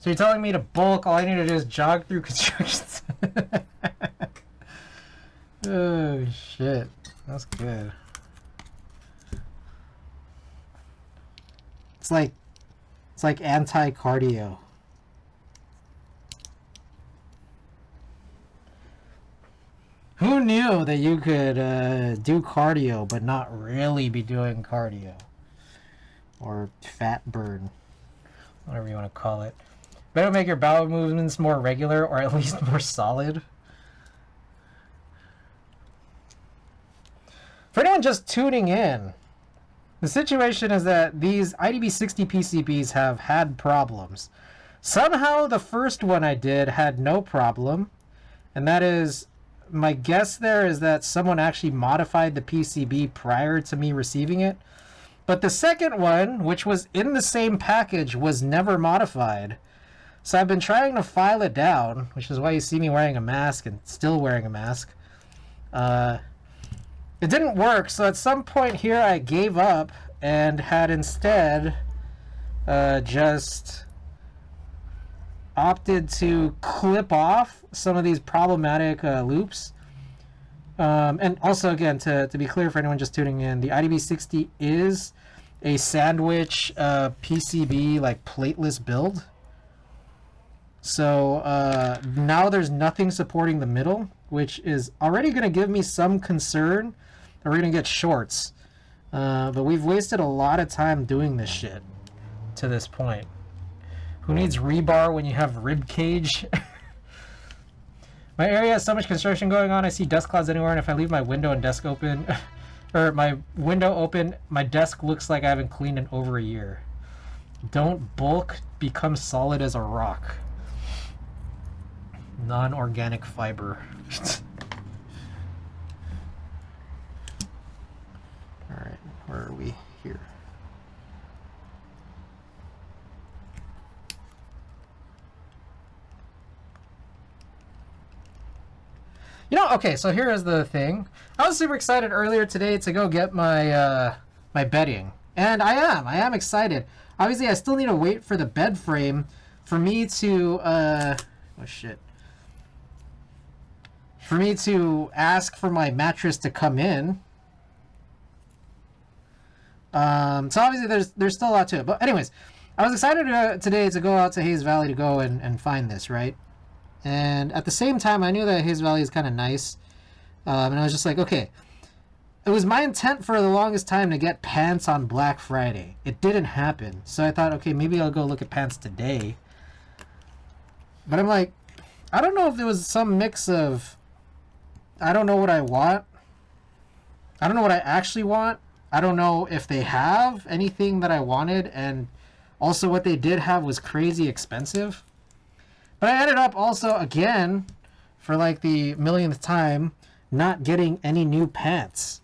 So you're telling me to bulk, all I need to do is jog through construction. Oh shit. That's good. It's like anti-cardio. Who knew that you could do cardio but not really be doing cardio? Or fat burn. Whatever you want to call it. Better make your bowel movements more regular or at least more solid. For anyone just tuning in, the situation is that these idb60 PCBs have had problems. Somehow the first one I did had no problem, and that is, my guess there is that someone actually modified the PCB prior to me receiving it. But the second one, which was in the same package, was never modified. So I've been trying to file it down, which is why you see me wearing a mask and still wearing a mask. It didn't work, so at some point here I gave up and had instead just opted to clip off some of these problematic loops. And also, again, to be clear for anyone just tuning in, the idb60 is a sandwich PCB like plateless build. So now there's nothing supporting the middle, which is already going to give me some concern that we're going to get shorts. But we've wasted a lot of time doing this shit to this point. Who needs rebar when you have rib cage? My area has so much construction going on, I see dust clouds anywhere, and if I leave my window and desk open, or my window open, my desk looks like I haven't cleaned in over a year. Don't bulk, become solid as a rock. Non-organic fiber. Alright, where are we? Here. You know, okay, so here is the thing. I was super excited earlier today to go get my my bedding. And I am excited. Obviously, I still need to wait for the bed frame for me to oh shit. For me to ask for my mattress to come in. So obviously there's still a lot to it. But anyways, I was excited today to go out to Hayes Valley to go and find this, right? And at the same time, I knew that Hayes Valley is kind of nice. And I was just like, okay. It was my intent for the longest time to get pants on Black Friday. It didn't happen. So I thought, okay, maybe I'll go look at pants today. But I'm like, I don't know if there was some mix of, I don't know what I want. I don't know what I actually want. I don't know if they have anything that I wanted. And also what they did have was crazy expensive. But I ended up also, again, for like the millionth time, not getting any new pants.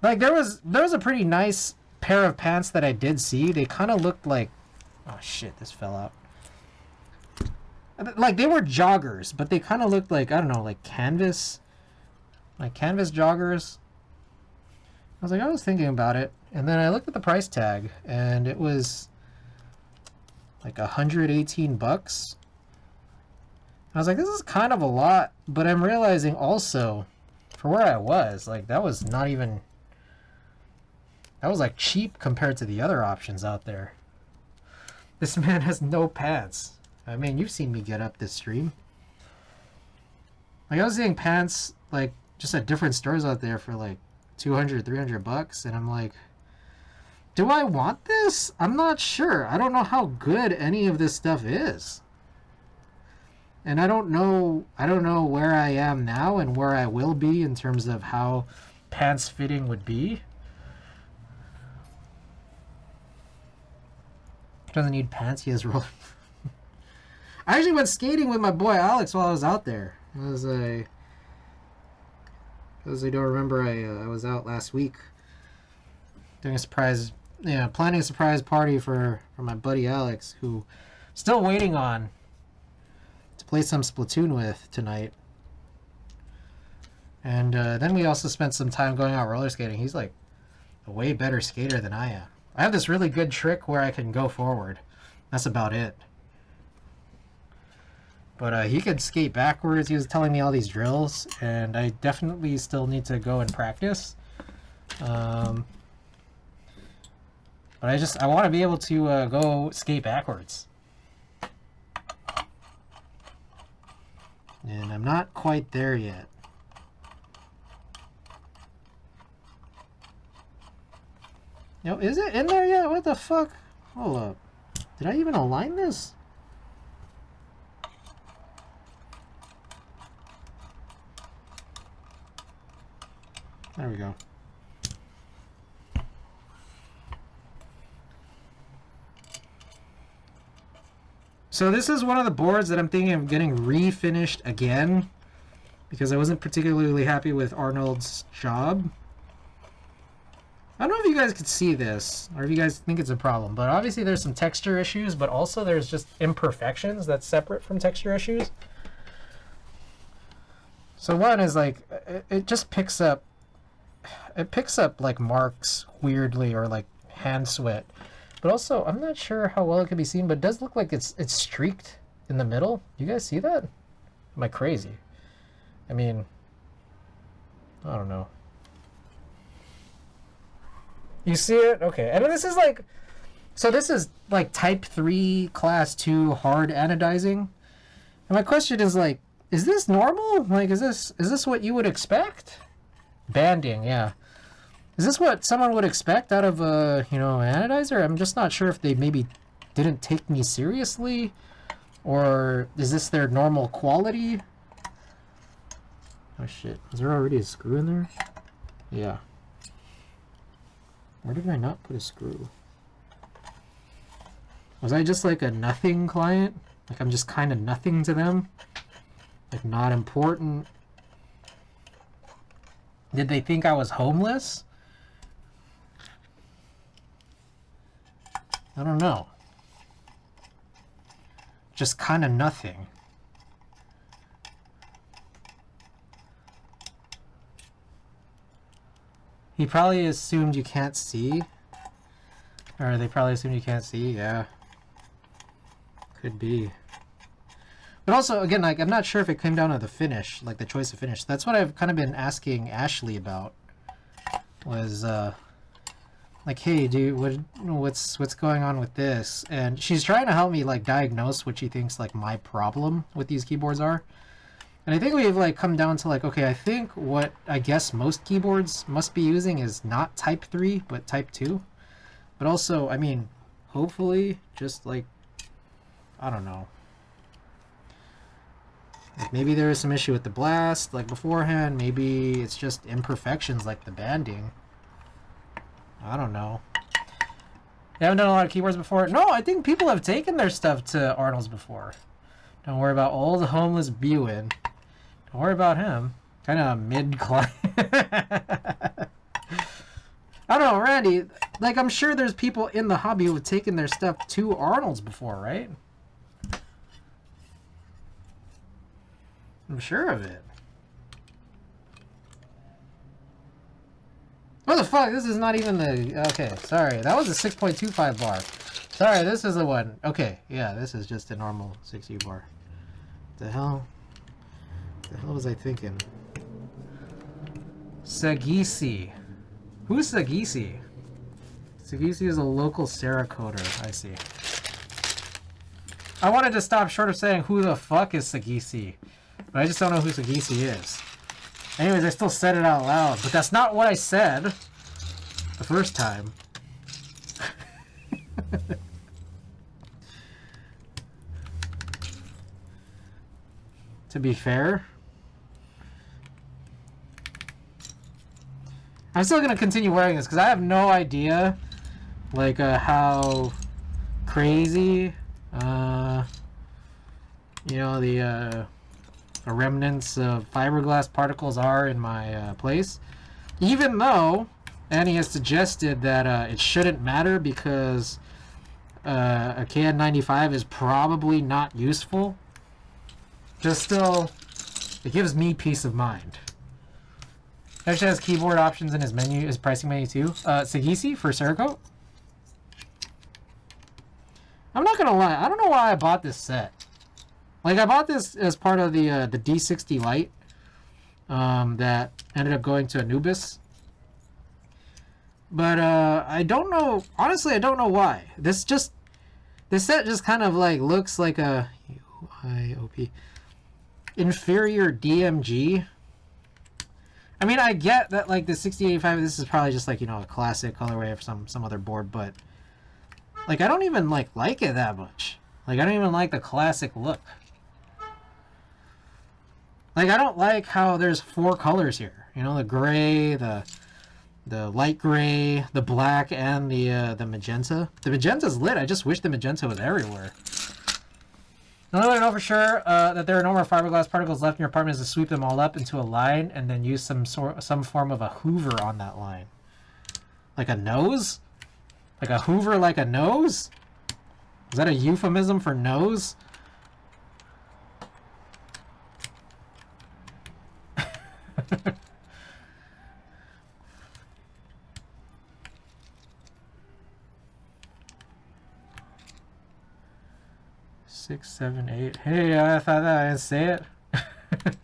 Like, there was a pretty nice pair of pants that I did see. They kind of looked like... Oh, shit, this fell out. Like, they were joggers, but they kind of looked like, I don't know, like canvas. Like canvas joggers. I was thinking about it. And then I looked at the price tag, and it was... like $118. I was like, this is kind of a lot, but I'm realizing also, for where I was, like, that was not even, that was like cheap compared to the other options out there. This man has no pants. I mean, you've seen me get up this stream. Like, I was seeing pants, like, just at different stores out there for like $200-300, and I'm like, do I want this? I'm not sure. I don't know how good any of this stuff is. And I don't know where I am now and where I will be in terms of how pants fitting would be. Doesn't need pants, he has roller. I actually went skating with my boy Alex while I was out there. As I don't remember, I was out last week doing a surprise, planning a surprise party for my buddy Alex, who still waiting on to play some Splatoon with tonight. And then we also spent some time going out roller skating. He's like a way better skater than I am. I have this really good trick where I can go forward. That's about it. But he could skate backwards. He was telling me all these drills, and I definitely still need to go and practice. But I want to be able to go skate backwards. And I'm not quite there yet. Yo, is it in there yet? What the fuck? Hold up. Did I even align this? There we go. So this is one of the boards that I'm thinking of getting refinished again, because I wasn't particularly happy with Arnold's job. I don't know if you guys could see this, or if you guys think it's a problem, but obviously there's some texture issues, but also there's just imperfections that's separate from texture issues. So one is like, it just picks up like marks weirdly, or like hand sweat But also, I'm not sure how well it can be seen, but it does look like it's streaked in the middle. You guys see that? Am I crazy? I mean, I don't know. You see it? Okay. And this is like, so this is like type 3 class 2 hard anodizing. And my question is like, is this normal? Like, is this what you would expect? Banding, yeah. Is this what someone would expect out of a, you know, anodizer? I'm just not sure if they maybe didn't take me seriously, or is this their normal quality? Oh shit, is there already a screw in there? Yeah. Where did I not put a screw? Was I just like a nothing client? Like I'm just kind of nothing to them? Like not important? Did they think I was homeless? I don't know. Just kind of nothing. He probably assumed you can't see. Or they probably assumed you can't see, yeah. Could be. But also, again, like, I'm not sure if it came down to the finish, like the choice of finish. That's what I've kind of been asking Ashley about. Was, like, hey, dude, what's going on with this? And she's trying to help me like diagnose what she thinks like my problem with these keyboards are. And I think we've like come down to like, okay, I think what I guess most keyboards must be using is not type 3 but type 2. But also, I mean, hopefully just like, I don't know. Like maybe there is some issue with the blast like beforehand, maybe it's just imperfections like the banding. I don't know. You haven't done a lot of keyboards before? No, I think people have taken their stuff to Arnold's before. Don't worry about old homeless Buin. Don't worry about him. Kind of mid-client. I don't know, Randy. Like, I'm sure there's people in the hobby who have taken their stuff to Arnold's before, right? I'm sure of it. What the fuck? This is not even the... Okay, sorry. That was a 6.25 bar. Sorry, this is the one. Okay, yeah, this is just a normal 6U bar. The hell? The hell was I thinking? Sagisi. Who's Sagisi? Sagisi is a local Cerakoder. I see. I wanted to stop short of saying who the fuck is Sagisi. But I just don't know who Sagisi is. Anyways, I still said it out loud, but that's not what I said the first time. To be fair, I'm still gonna continue wearing this because I have no idea, like, how crazy, you know, the remnants of fiberglass particles are in my place. Even though Annie has suggested that it shouldn't matter because a KN95 is probably not useful. Just still, it gives me peace of mind. Actually has keyboard options in his menu, his pricing menu too. Sagisi for Cerakote. I'm not gonna lie, I don't know why I bought this set. Like, I bought this as part of the D60 Lite that ended up going to Anubis. But I don't know, honestly, I don't know why. This set just kind of like looks like a UIOP inferior DMG. I mean, I get that like the 6085, this is probably just like, you know, a classic colorway of some other board, but like I don't even like it that much. Like I don't even like the classic look. Like, I don't like how there's 4 colors here. You know, the gray, the light gray, the black, and the magenta. The magenta's lit. I just wish the magenta was everywhere. The only way to know for sure that there are no more fiberglass particles left in your apartment is to sweep them all up into a line and then use some form of a hoover on that line. Like a nose? Like a hoover like a nose? Is that a euphemism for nose? 6, 7, 8. Hey, I thought that I didn't say it. If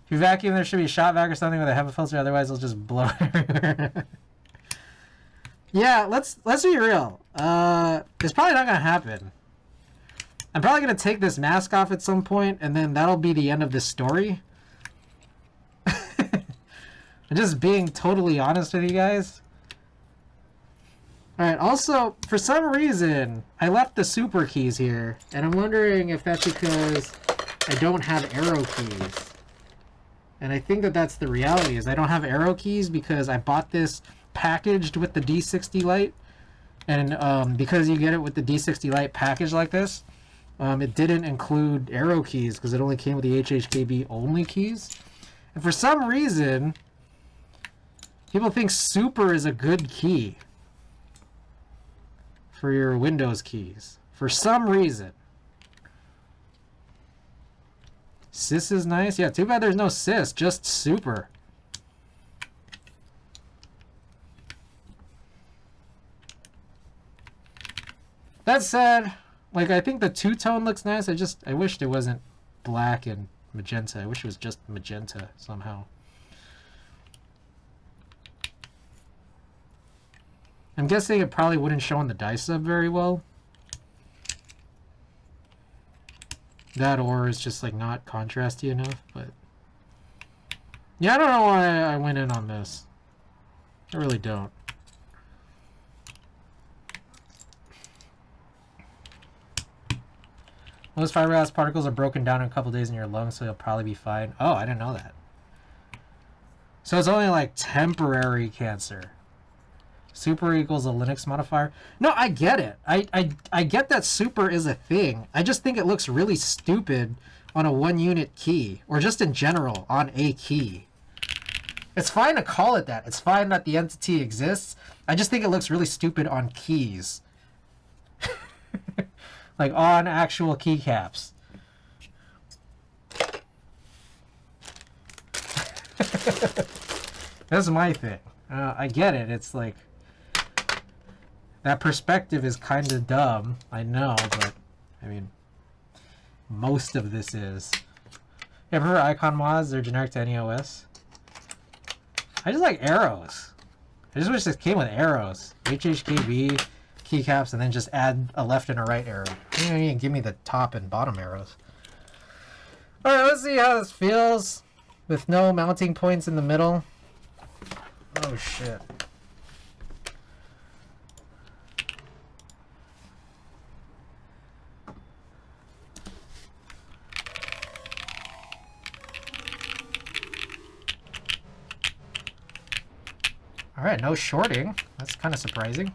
you vacuum, there should be a shot vac or something with a HEPA filter. Otherwise, it'll just blow everywhere. Yeah, let's be real. It's probably not gonna happen. I'm probably gonna take this mask off at some point, and then that'll be the end of this story. I'm just being totally honest with you guys. Alright, also, for some reason, I left the super keys here, and I'm wondering if that's because I don't have arrow keys. And I think that that's the reality, is I don't have arrow keys because I bought this packaged with the D60 light. And because you get it with the D60 light package like this, it didn't include arrow keys because it only came with the HHKB only keys. And for some reason, people think super is a good key for your Windows keys. For some reason. Sys is nice. Yeah, too bad there's no sys, just super. That said, like, I think the two-tone looks nice. I wished it wasn't black and magenta. I wish it was just magenta somehow. I'm guessing it probably wouldn't show on the dice sub very well. That or is just like not contrasty enough, but yeah, I don't know why I went in on this. I really don't. Most fiberglass particles are broken down in a couple days in your lungs, so you'll probably be fine. Oh, I didn't know that. So it's only like temporary cancer. Super equals a Linux modifier. No, I get it. I get that super is a thing. I just think it looks really stupid on a 1-unit key, or just in general on a key. It's fine to call it that. It's fine that the entity exists. I just think it looks really stupid on keys. Like on actual keycaps. That's my thing. I get it. It's like, that perspective is kind of dumb. I know, but I mean, most of this is. Yeah, I prefer icon mods. They're generic to any OS. I just like arrows. I just wish this came with arrows. HHKB, keycaps, and then just add a left and a right arrow. You don't even give me the top and bottom arrows. Alright, let's see how this feels with no mounting points in the middle. Oh shit. Alright, no shorting. That's kind of surprising.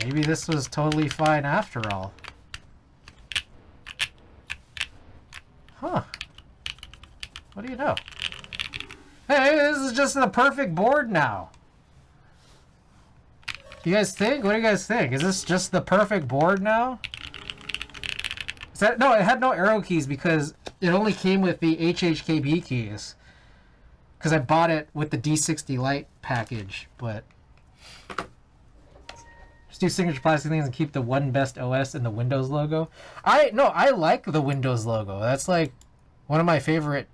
Maybe this was totally fine after all. Huh. What do you know? Hey, this is just the perfect board now. You guys think? What do you guys think? Is this just the perfect board now? Is that, no, it had no arrow keys because it only came with the HHKB keys. Because I bought it with the D60 Lite package, but just do signature plastic things and keep the one best OS in the Windows logo. I like the Windows logo. That's like one of my favorite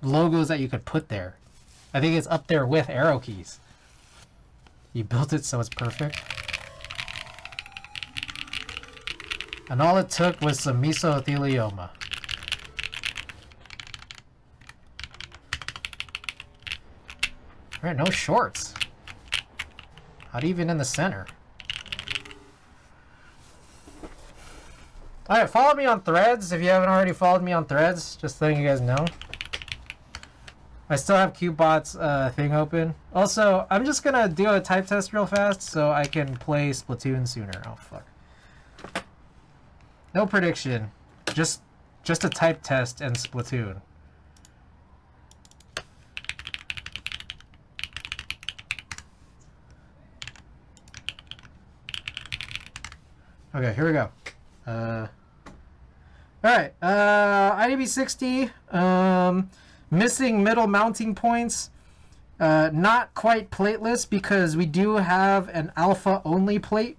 logos that you could put there. I think it's up there with arrow keys. You built it so it's perfect. And all it took was some mesothelioma. Alright, no shorts. Not even in the center. Alright, follow me on Threads if you haven't already followed me on Threads. Just letting you guys know. I still have CubeBot's thing open. Also, I'm just gonna do a type test real fast so I can play Splatoon sooner. Oh, fuck. No prediction. Just a type test and Splatoon. Okay, here we go. Alright, idb60, missing middle mounting points. Not quite plateless because we do have an alpha only plate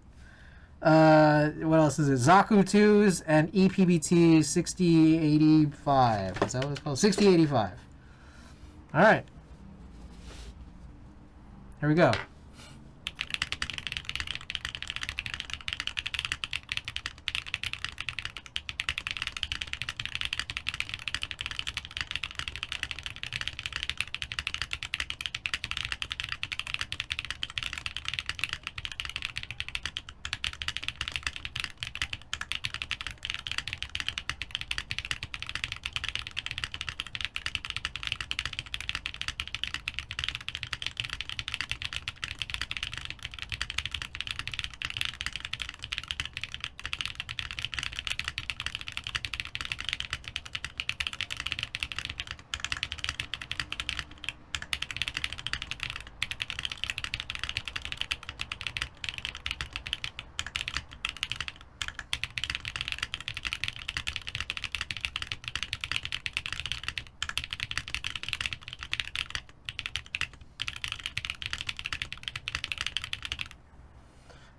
What else is it? Zaku 2s and EPBT6085. Is that what it's called? 6085. All right. Here we go.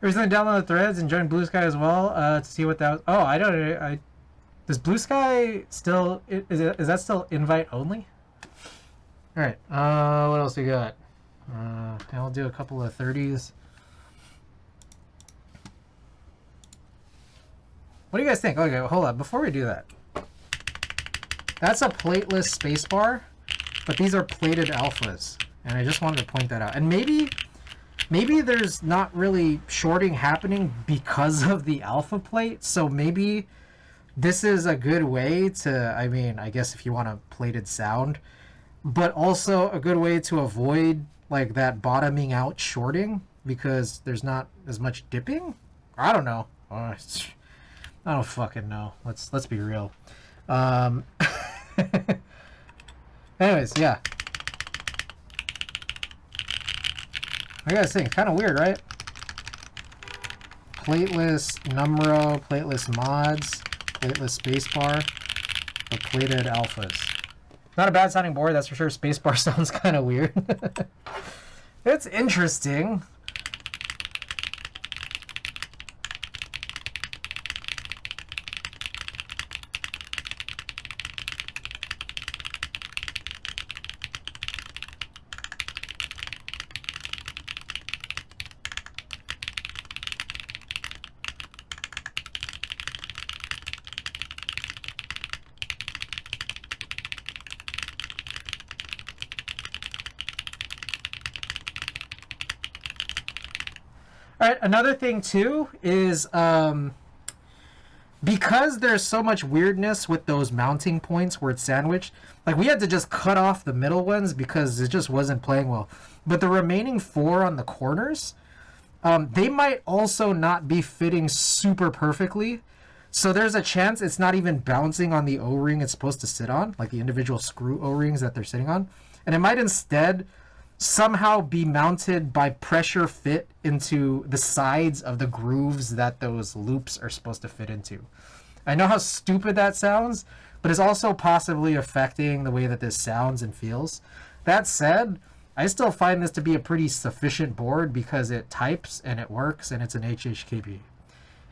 Recently download the threads and join Blue Sky as well to see what that was. Oh, I don't. Does Blue Sky still is that still invite only? All right. What else we got? I'll do a couple of 30s. What do you guys think? Okay, hold on. Before we do that, that's a plateless spacebar, but these are plated alphas, and I just wanted to point that out. And maybe there's not really shorting happening because of the alpha plate, so maybe this is a good way to, I mean, I guess if you want a plated sound, but also a good way to avoid like that bottoming out shorting because there's not as much dipping. I don't know. I don't fucking know. Let's be real. Anyways, yeah. I gotta say, kind of weird, right? Plateless Numero, plateless mods, plateless spacebar, but plated alphas. Not a bad sounding board, that's for sure. Spacebar sounds kind of weird. It's interesting. All right, another thing too is because there's so much weirdness with those mounting points where it's sandwiched, like we had to just cut off the middle ones because it just wasn't playing well. But the remaining 4 on the corners, they might also not be fitting super perfectly. So there's a chance it's not even bouncing on the O-ring it's supposed to sit on, like the individual screw O-rings that they're sitting on. And it might instead somehow be mounted by pressure fit into the sides of the grooves that those loops are supposed to fit into. I know how stupid that sounds, but it's also possibly affecting the way that this sounds and feels. That said, I still find this to be a pretty sufficient board because it types and it works and it's an HHKB.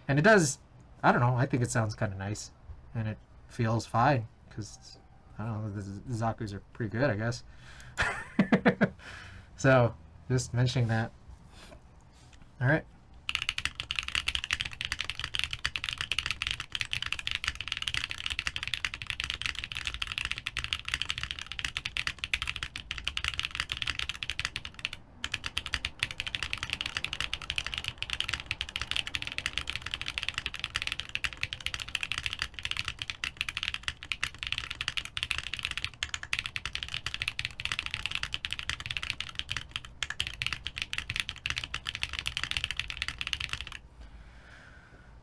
And it does, I don't know, I think it sounds kind of nice and it feels fine because, I don't know, the Zakus are pretty good, I guess. So, just mentioning that. All right.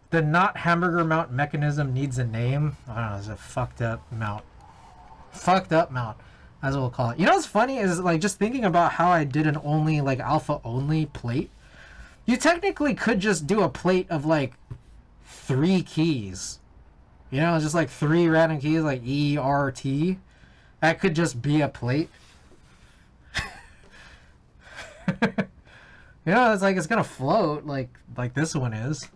The not hamburger mount mechanism needs a name. I don't know, it's a fucked up mount. Fucked up mount, as we'll call it. You know what's funny is like just thinking about how I did an only like alpha only plate. You technically could just do a plate of like 3 keys. You know, just like 3 random keys like E, R, T. That could just be a plate. You know, it's like it's gonna float like this one is.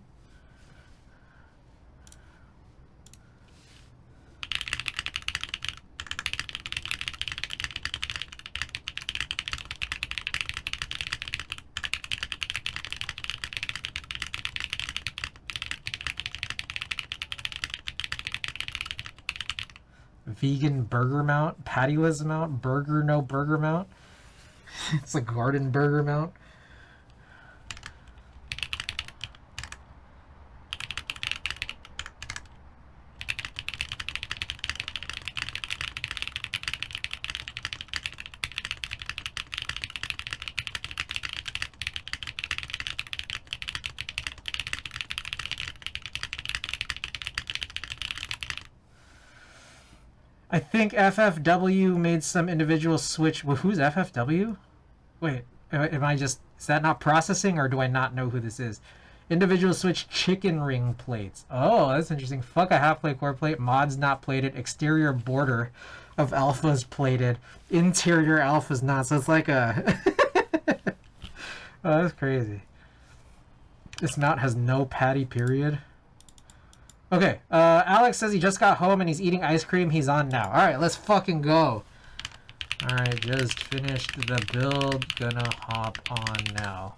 vegan burger mount, patty-less mount, burger no burger mount. It's a garden burger mount. I think FFW made some individual switch. Well, who's FFW? Wait, am I just... Is that not processing, or do I not know who this is? Individual switch chicken ring plates. Oh, that's interesting. Fuck a half-plate core plate. Mods not plated. Exterior border of alphas plated. Interior alphas not. So it's like a... Oh, that's crazy. This mount has no patty, period. Okay, Alex says he just got home and he's eating ice cream. He's on now. Alright, let's fucking go. Alright, just finished the build. Gonna hop on now.